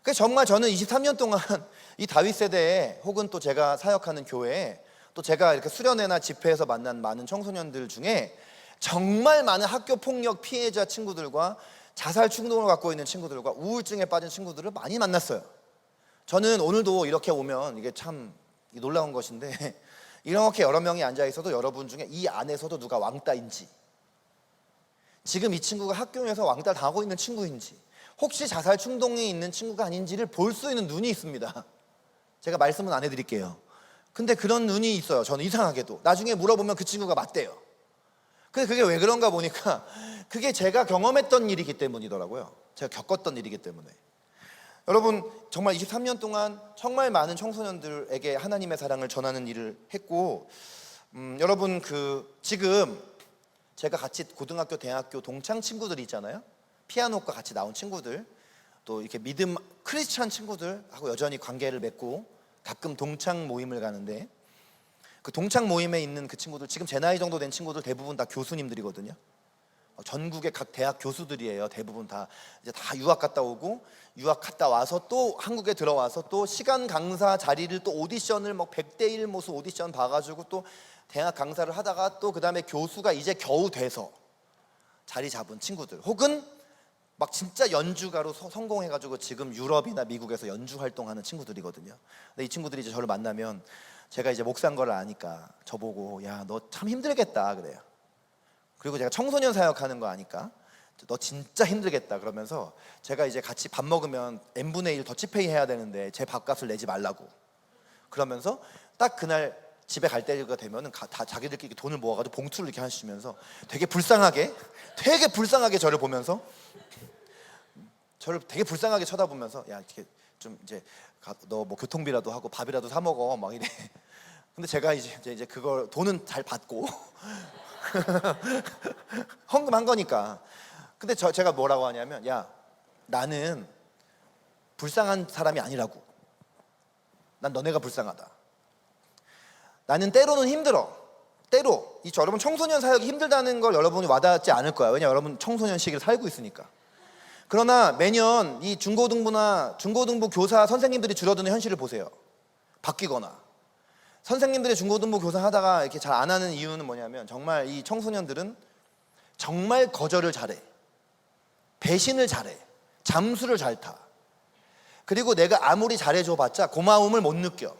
그래서 정말 저는 23년 동안 이 다윗 세대에, 혹은 또 제가 사역하는 교회에, 또 제가 이렇게 수련회나 집회에서 만난 많은 청소년들 중에 정말 많은 학교 폭력 피해자 친구들과 자살 충동을 갖고 있는 친구들과 우울증에 빠진 친구들을 많이 만났어요. 저는 오늘도 이렇게 오면 이게 참 놀라운 것인데, 이렇게 여러 명이 앉아 있어도 여러분 중에 이 안에서도 누가 왕따인지, 지금 이 친구가 학교에서 왕따 당하고 있는 친구인지, 혹시 자살 충동이 있는 친구가 아닌지를 볼 수 있는 눈이 있습니다. 제가 말씀은 안 해드릴게요. 근데 그런 눈이 있어요. 저는 이상하게도 나중에 물어보면 그 친구가 맞대요. 근데 그게 왜 그런가 보니까 그게 제가 경험했던 일이기 때문이더라고요. 제가 겪었던 일이기 때문에. 여러분, 정말 23년 동안 정말 많은 청소년들에게 하나님의 사랑을 전하는 일을 했고, 여러분, 지금 제가 같이 고등학교, 대학교 동창 친구들이 있잖아요. 피아노과 같이 나온 친구들, 또 이렇게 믿음 크리스찬 친구들하고 여전히 관계를 맺고 가끔 동창 모임을 가는데, 그 동창 모임에 있는 그 친구들, 지금 제 나이 정도 된 친구들 대부분 다 교수님들이거든요. 전국의 각 대학 교수들이에요. 대부분 다 이제 다 유학 갔다 오고, 유학 갔다 와서 또 한국에 들어와서 또 시간 강사 자리를 또 오디션을 뭐 100대 1 모습 오디션 봐가지고 또 대학 강사를 하다가 또 그 다음에 교수가 이제 겨우 돼서 자리 잡은 친구들, 혹은 막 진짜 연주가로 성공해가지고 지금 유럽이나 미국에서 연주 활동하는 친구들이거든요. 근데 이 친구들이 이제 저를 만나면, 제가 이제 목사인 걸 아니까 저보고, 야, 너 참 힘들겠다 그래요. 그리고 제가 청소년 사역하는 거 아니까 너 진짜 힘들겠다 그러면서 제가 이제 같이 밥 먹으면 n분의 1 더치페이 해야 되는데 제 밥값을 내지 말라고 그러면서 딱 그날 집에 갈 때가 되면은 다 자기들끼리 돈을 모아가지고 봉투를 이렇게 하나씩 주면서 되게 불쌍하게 저를 보면서 저를 되게 불쌍하게 쳐다보면서 야 이렇게 좀 이제 너 뭐 교통비라도 하고 밥이라도 사 먹어 막 이래. 근데 제가 이제 그걸 돈은 잘 받고 헌금한 거니까. 근데 제가 뭐라고 하냐면 야 나는 불쌍한 사람이 아니라고. 난 너네가 불쌍하다. 나는 때로는 힘들어. 때로 여러분 청소년 사역이 힘들다는 걸 여러분이 와닿지 않을 거야. 왜냐 여러분 청소년 시기를 살고 있으니까. 그러나 매년 이 중고등부 교사 선생님들이 줄어드는 현실을 보세요. 바뀌거나 선생님들이 중고등부 교사 하다가 이렇게 잘 안 하는 이유는 뭐냐면 정말 이 청소년들은 정말 거절을 잘해. 배신을 잘해. 잠수를 잘 타. 그리고 내가 아무리 잘해줘 봤자 고마움을 못 느껴.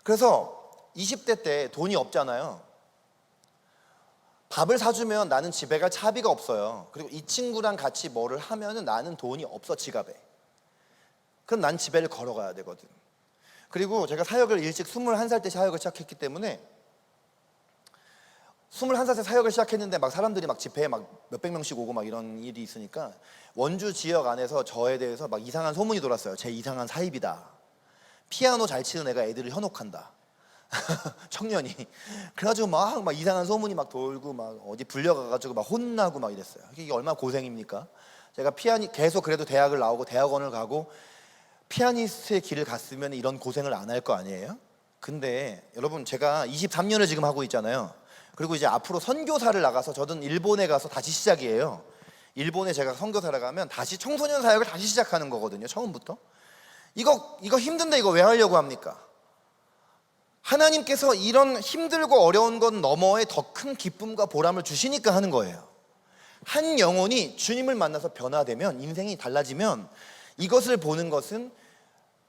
그래서 20대 때 돈이 없잖아요. 밥을 사주면 나는 집에 갈 차비가 없어요. 그리고 이 친구랑 같이 뭐를 하면은 나는 돈이 없어 지갑에. 그럼 난 집에를 걸어가야 되거든. 그리고 제가 사역을 일찍 21살 때 사역을 시작했기 때문에 21살 때 사역을 시작했는데 막 사람들이 막 집회에 막 몇백 명씩 오고 막 이런 일이 있으니까 원주 지역 안에서 저에 대해서 막 이상한 소문이 돌았어요. 제 이상한 사입이다. 피아노 잘 치는 애가 애들을 현혹한다. 청년이. 그래가지고 막 이상한 소문이 막 돌고 막 어디 불려가가지고 막 혼나고 막 이랬어요. 이게 얼마나 고생입니까? 제가 계속 그래도 대학을 나오고 대학원을 가고 피아니스트의 길을 갔으면 이런 고생을 안 할 거 아니에요? 근데 여러분 제가 23년을 지금 하고 있잖아요. 그리고 이제 앞으로 선교사를 나가서 저는 일본에 가서 다시 시작이에요. 일본에 제가 선교사를 가면 다시 청소년 사역을 다시 시작하는 거거든요. 처음부터. 이거 힘든데 이거 왜 하려고 합니까? 하나님께서 이런 힘들고 어려운 것 너머에 더 큰 기쁨과 보람을 주시니까 하는 거예요. 한 영혼이 주님을 만나서 변화되면, 인생이 달라지면 이것을 보는 것은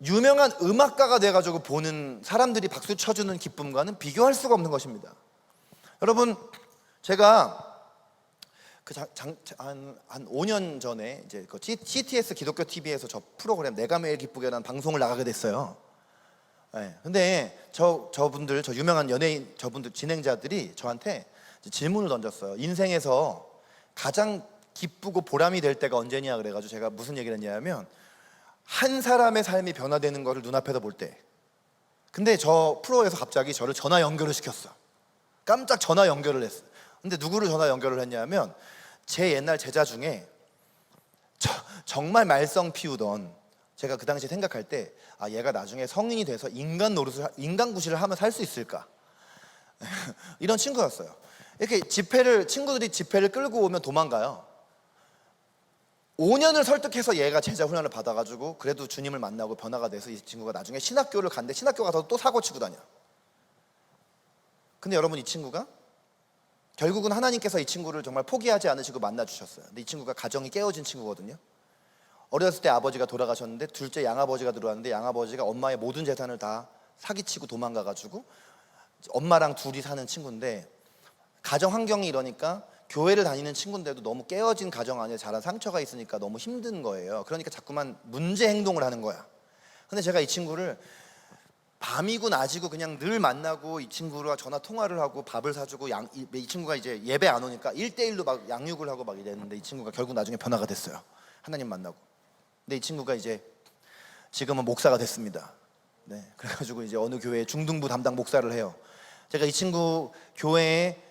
유명한 음악가가 돼가지고 보는 사람들이 박수 쳐주는 기쁨과는 비교할 수가 없는 것입니다. 여러분 제가 한 5년 전에 이제 그 CTS 기독교 TV에서 저 프로그램 내가 매일 기쁘게라는 방송을 나가게 됐어요. 네. 근데 저분들 유명한 연예인 저분들 진행자들이 저한테 질문을 던졌어요. 인생에서 가장 기쁘고 보람이 될 때가 언제냐 그래가지고 제가 무슨 얘기를 했냐면 한 사람의 삶이 변화되는 거를 눈앞에서 볼 때. 근데 저 프로에서 갑자기 저를 전화 연결을 시켰어. 깜짝 전화 연결을 했어. 근데 누구를 전화 연결을 했냐면 제 옛날 제자 중에 정말 말썽 피우던, 제가 그 당시에 생각할 때 얘가 나중에 성인이 돼서 인간구실을 하면 살 수 있을까 이런 친구였어요. 이렇게 친구들이 집회를 끌고 오면 도망가요. 5년을 설득해서 얘가 제자 훈련을 받아가지고 그래도 주님을 만나고 변화가 돼서 이 친구가 나중에 신학교를 갔는데 신학교 가서 또 사고 치고 다녀. 근데 여러분 이 친구가 결국은 하나님께서 이 친구를 정말 포기하지 않으시고 만나주셨어요. 근데 이 친구가 가정이 깨어진 친구거든요. 어렸을 때 아버지가 돌아가셨는데 둘째 양아버지가 들어왔는데 양아버지가 엄마의 모든 재산을 다 사기치고 도망가가지고 엄마랑 둘이 사는 친구인데 가정 환경이 이러니까 교회를 다니는 친구인데도 너무 깨어진 가정 안에 자란 상처가 있으니까 너무 힘든 거예요. 그러니까 자꾸만 문제 행동을 하는 거야. 근데 제가 이 친구를 밤이고 낮이고 그냥 늘 만나고 이 친구랑 전화 통화를 하고 밥을 사주고 이 친구가 이제 예배 안 오니까 1대1로 막 양육을 하고 막 이랬는데 이 친구가 결국 나중에 변화가 됐어요. 하나님 만나고. 근데 이 친구가 이제 지금은 목사가 됐습니다. 네, 그래가지고 이제 어느 교회 중등부 담당 목사를 해요. 제가 이 친구 교회에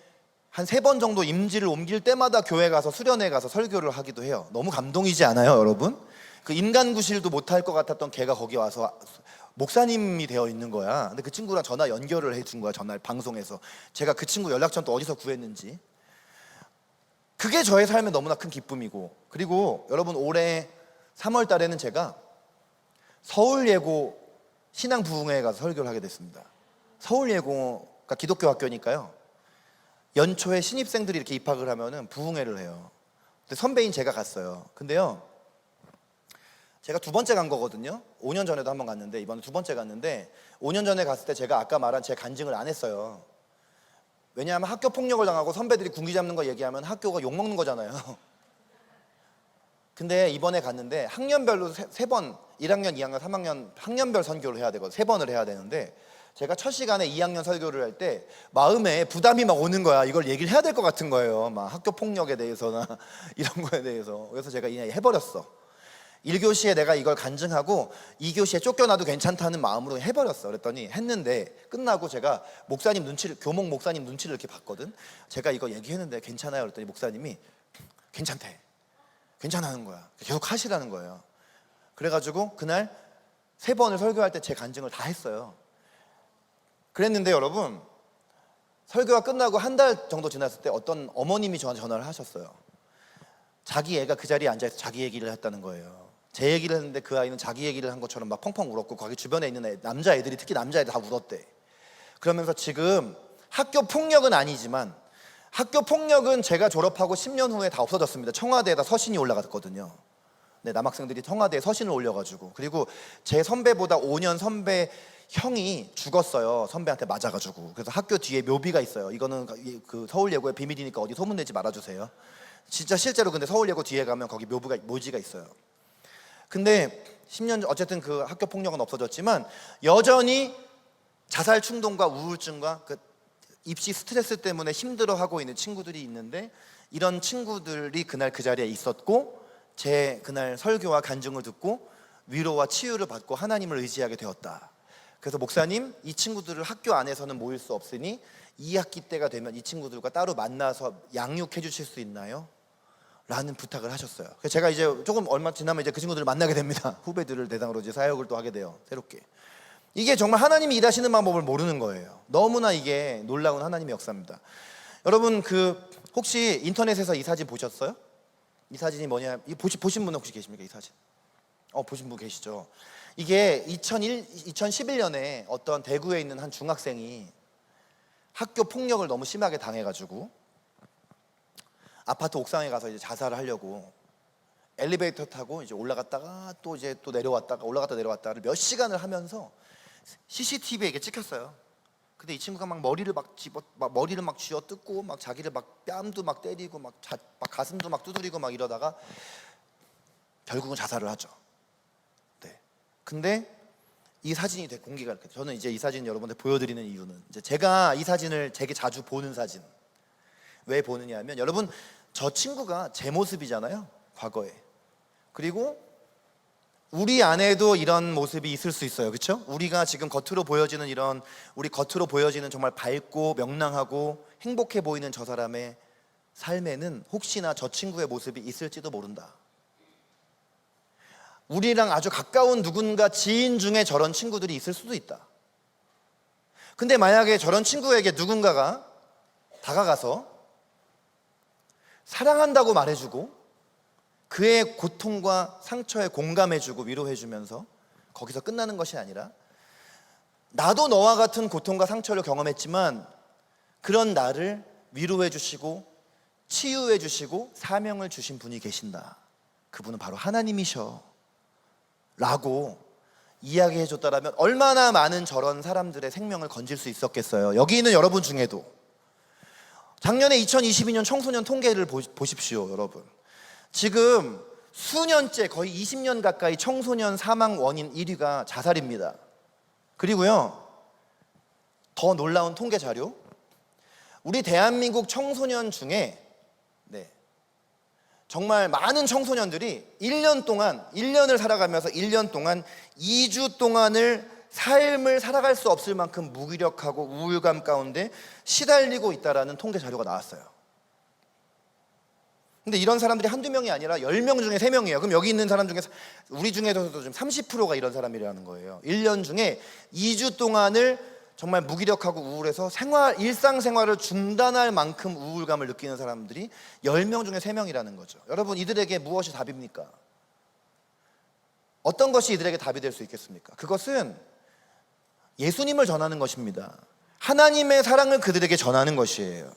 한 3번 정도 임지를 옮길 때마다 교회 가서 수련회 가서 설교를 하기도 해요. 너무 감동이지 않아요, 여러분? 그 인간구실도 못할 것 같았던 걔가 거기 와서 목사님이 되어 있는 거야. 근데 그 친구랑 전화 연결을 해준 거야, 전화 방송에서. 제가 그 친구 연락처는 또 어디서 구했는지. 그게 저의 삶에 너무나 큰 기쁨이고, 그리고 여러분 올해 3월 달에는 제가 서울예고 신앙부흥회에 가서 설교를 하게 됐습니다. 서울예고가 기독교 학교니까요. 연초에 신입생들이 이렇게 입학을 하면은 부흥회를 해요. 근데 선배인 제가 갔어요. 근데요, 제가 2번째 간 거거든요. 5년 전에도 한번 갔는데 이번에 2번째 갔는데 5년 전에 갔을 때 제가 아까 말한 제 간증을 안 했어요. 왜냐하면 학교 폭력을 당하고 선배들이 군기 잡는 거 얘기하면 학교가 욕먹는 거잖아요. 근데 이번에 갔는데 학년별로 세 번, 1학년, 2학년, 3학년 학년별 선교를 해야 되거든요. 3번을 해야 되는데 제가 첫 시간에 2학년 설교를 할 때 마음에 부담이 막 오는 거야. 이걸 얘기를 해야 될 것 같은 거예요. 막 학교 폭력에 대해서나 이런 거에 대해서. 그래서 제가 그냥 해버렸어. 1교시에 내가 이걸 간증하고 2교시에 쫓겨나도 괜찮다는 마음으로 해버렸어. 그랬더니 했는데 끝나고 제가 목사님 눈치를, 교목 목사님 눈치를 이렇게 봤거든. 제가 이거 얘기했는데 괜찮아요? 그랬더니 목사님이 괜찮대. 괜찮다는 거야. 계속 하시라는 거예요. 그래가지고 그날 3번을 설교할 때 제 간증을 다 했어요. 그랬는데 여러분, 설교가 끝나고 한 달 정도 지났을 때 어떤 어머님이 저한테 전화를 하셨어요. 자기 애가 그 자리에 앉아있어 자기 얘기를 했다는 거예요. 제 얘기를 했는데 그 아이는 자기 얘기를 한 것처럼 막 펑펑 울었고 거기 주변에 있는 남자애들이, 특히 남자애들 다 울었대. 그러면서 지금 학교 폭력은 아니지만, 학교 폭력은 제가 졸업하고 10년 후에 다 없어졌습니다. 청와대에다 서신이 올라갔거든요. 네, 남학생들이 청와대에 서신을 올려가지고. 그리고 제 선배보다 5년 선배 형이 죽었어요. 선배한테 맞아가지고. 그래서 학교 뒤에 묘비가 있어요. 이거는 그 서울예고의 비밀이니까 어디 소문내지 말아주세요. 진짜 실제로 근데 서울예고 뒤에 가면 거기 묘지가 있어요. 근데 10년 어쨌든 그 학교 폭력은 없어졌지만 여전히 자살 충동과 우울증과 그 입시 스트레스 때문에 힘들어하고 있는 친구들이 있는데, 이런 친구들이 그날 그 자리에 있었고 제 그날 설교와 간증을 듣고 위로와 치유를 받고 하나님을 의지하게 되었다. 그래서 목사님, 이 친구들을 학교 안에서는 모일 수 없으니 2학기 때가 되면 이 친구들과 따로 만나서 양육해 주실 수 있나요? 라는 부탁을 하셨어요. 그래서 제가 이제 조금 얼마 지나면 이제 그 친구들을 만나게 됩니다. 후배들을 대상으로 이제 사역을 또 하게 돼요. 새롭게. 이게 정말 하나님이 일하시는 방법을 모르는 거예요. 너무나 이게 놀라운 하나님의 역사입니다. 여러분, 그 혹시 인터넷에서 이 사진 보셨어요? 이 사진이 뭐냐? 보신 분 혹시 계십니까? 이 사진? 보신 분 계시죠? 이게 2011년에 어떤 대구에 있는 한 중학생이 학교 폭력을 너무 심하게 당해가지고 아파트 옥상에 가서 이제 자살을 하려고 엘리베이터 타고 이제 올라갔다가 또 이제 또 내려왔다가 올라갔다 내려왔다를 몇 시간을 하면서 CCTV에 이게 찍혔어요. 근데 이 친구가 막 머리를 막 쥐어 뜯고 막 자기를 막 뺨도 막 때리고 막 가슴도 막 두드리고 막 이러다가 결국은 자살을 하죠. 네. 근데 이 사진이 공개가 이렇게, 저는 이제 이 사진 여러분들 보여드리는 이유는 이제 제가 이 사진을 되게 자주 보는 사진. 왜 보느냐 하면, 여러분, 저 친구가 제 모습이잖아요, 과거에. 그리고 우리 안에도 이런 모습이 있을 수 있어요. 그렇죠? 우리가 지금 겉으로 보여지는 우리 겉으로 보여지는 정말 밝고 명랑하고 행복해 보이는 저 사람의 삶에는 혹시나 저 친구의 모습이 있을지도 모른다. 우리랑 아주 가까운 누군가 지인 중에 저런 친구들이 있을 수도 있다. 근데 만약에 저런 친구에게 누군가가 다가가서 사랑한다고 말해주고 그의 고통과 상처에 공감해주고 위로해주면서 거기서 끝나는 것이 아니라, 나도 너와 같은 고통과 상처를 경험했지만 그런 나를 위로해주시고 치유해주시고 사명을 주신 분이 계신다. 그분은 바로 하나님이셔 라고 이야기해줬다라면 얼마나 많은 저런 사람들의 생명을 건질 수 있었겠어요. 여기 있는 여러분 중에도. 작년에 2022년 청소년 통계를 보십시오, 여러분. 지금 수년째, 거의 20년 가까이 청소년 사망 원인 1위가 자살입니다. 그리고요, 더 놀라운 통계 자료, 우리 대한민국 청소년 중에 정말 많은 청소년들이 1년을 살아가면서 1년 동안 2주 동안을 삶을 살아갈 수 없을 만큼 무기력하고 우울감 가운데 시달리고 있다라는 통계 자료가 나왔어요. 근데 이런 사람들이 한두 명이 아니라 10명 중에 3명이에요. 그럼 여기 있는 사람 중에, 우리 중에서도 좀 30%가 이런 사람이라는 거예요. 1년 중에 2주 동안을 정말 무기력하고 우울해서 일상생활을 중단할 만큼 우울감을 느끼는 사람들이 10명 중에 3명이라는 거죠. 여러분, 이들에게 무엇이 답입니까? 어떤 것이 이들에게 답이 될 수 있겠습니까? 그것은 예수님을 전하는 것입니다. 하나님의 사랑을 그들에게 전하는 것이에요.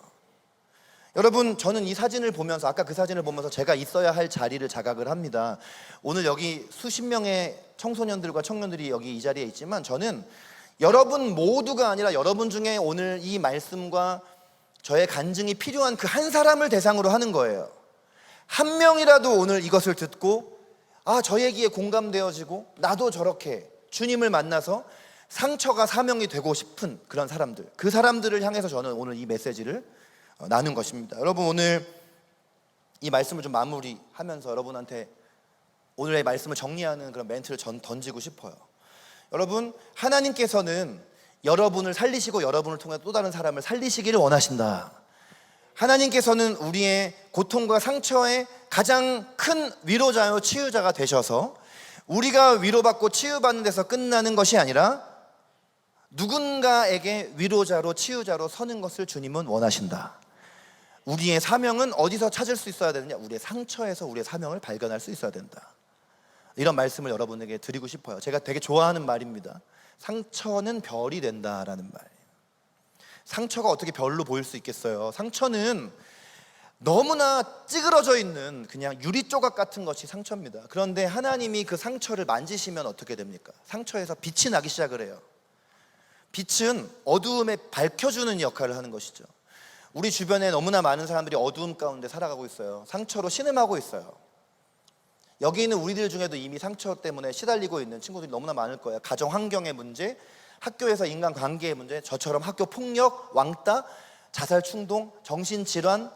여러분, 저는 이 사진을 보면서, 아까 그 사진을 보면서 제가 있어야 할 자리를 자각을 합니다. 오늘 여기 수십 명의 청소년들과 청년들이 여기 이 자리에 있지만, 저는 여러분 모두가 아니라 여러분 중에 오늘 이 말씀과 저의 간증이 필요한 그 한 사람을 대상으로 하는 거예요. 한 명이라도 오늘 이것을 듣고 저 얘기에 공감되어지고 나도 저렇게 주님을 만나서 상처가 사명이 되고 싶은 그런 사람들, 그 사람들을 향해서 저는 오늘 이 메시지를 나눈 것입니다. 여러분, 오늘 이 말씀을 좀 마무리하면서 여러분한테 오늘의 말씀을 정리하는 그런 멘트를 던지고 싶어요. 여러분, 하나님께서는 여러분을 살리시고 여러분을 통해 또 다른 사람을 살리시기를 원하신다. 하나님께서는 우리의 고통과 상처의 가장 큰 위로자요 치유자가 되셔서 우리가 위로받고 치유받는 데서 끝나는 것이 아니라 누군가에게 위로자로 치유자로 서는 것을 주님은 원하신다. 우리의 사명은 어디서 찾을 수 있어야 되느냐? 우리의 상처에서 우리의 사명을 발견할 수 있어야 된다. 이런 말씀을 여러분에게 드리고 싶어요. 제가 되게 좋아하는 말입니다. 상처는 별이 된다라는 말. 상처가 어떻게 별로 보일 수 있겠어요? 상처는 너무나 찌그러져 있는 그냥 유리 조각 같은 것이 상처입니다. 그런데 하나님이 그 상처를 만지시면 어떻게 됩니까? 상처에서 빛이 나기 시작을 해요. 빛은 어두움에 밝혀주는 역할을 하는 것이죠. 우리 주변에 너무나 많은 사람들이 어두움 가운데 살아가고 있어요. 상처로 신음하고 있어요. 여기 있는 우리들 중에도 이미 상처 때문에 시달리고 있는 친구들이 너무나 많을 거예요. 가정 환경의 문제, 학교에서 인간관계의 문제, 저처럼 학교 폭력, 왕따, 자살 충동, 정신질환,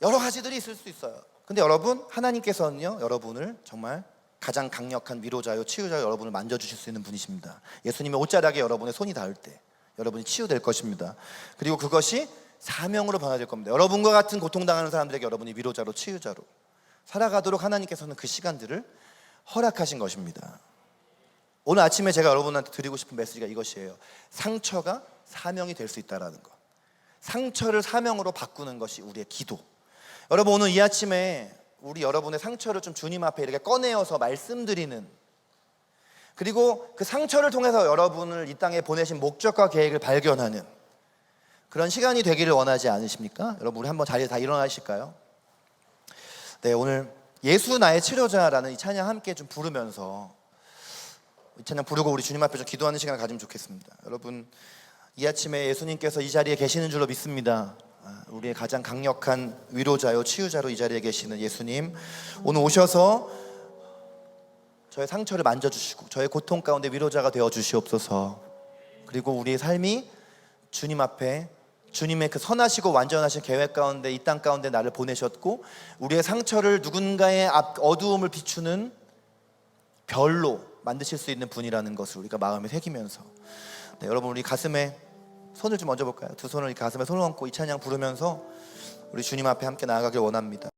여러 가지들이 있을 수 있어요. 근데 여러분, 하나님께서는요, 여러분을 정말 가장 강력한 위로자요 치유자요 여러분을 만져주실 수 있는 분이십니다. 예수님의 옷자락에 여러분의 손이 닿을 때 여러분이 치유될 것입니다. 그리고 그것이 사명으로 변화될 겁니다. 여러분과 같은 고통당하는 사람들에게 여러분이 위로자로 치유자로 살아가도록 하나님께서는 그 시간들을 허락하신 것입니다. 오늘 아침에 제가 여러분한테 드리고 싶은 메시지가 이것이에요. 상처가 사명이 될 수 있다는 것. 상처를 사명으로 바꾸는 것이 우리의 기도. 여러분, 오늘 이 아침에 우리 여러분의 상처를 좀 주님 앞에 이렇게 꺼내어서 말씀드리는, 그리고 그 상처를 통해서 여러분을 이 땅에 보내신 목적과 계획을 발견하는 그런 시간이 되기를 원하지 않으십니까? 여러분, 우리 한번 자리에 다 일어나실까요? 네, 오늘 예수 나의 치료자라는 이 찬양 함께 좀 부르면서 이 찬양 부르고 우리 주님 앞에 좀 기도하는 시간을 가지면 좋겠습니다. 여러분, 이 아침에 예수님께서 이 자리에 계시는 줄로 믿습니다. 우리의 가장 강력한 위로자요 치유자로 이 자리에 계시는 예수님, 오늘 오셔서 저의 상처를 만져주시고 저의 고통 가운데 위로자가 되어 주시옵소서. 그리고 우리의 삶이 주님 앞에 주님의 그 선하시고 완전하신 계획 가운데 이 땅 가운데 나를 보내셨고 우리의 상처를 누군가의 어두움을 비추는 별로 만드실 수 있는 분이라는 것을 우리가 마음에 새기면서, 네, 여러분, 우리 가슴에 손을 좀 얹어볼까요? 두 손을 가슴에 손을 얹고 이 찬양 부르면서 우리 주님 앞에 함께 나아가길 원합니다.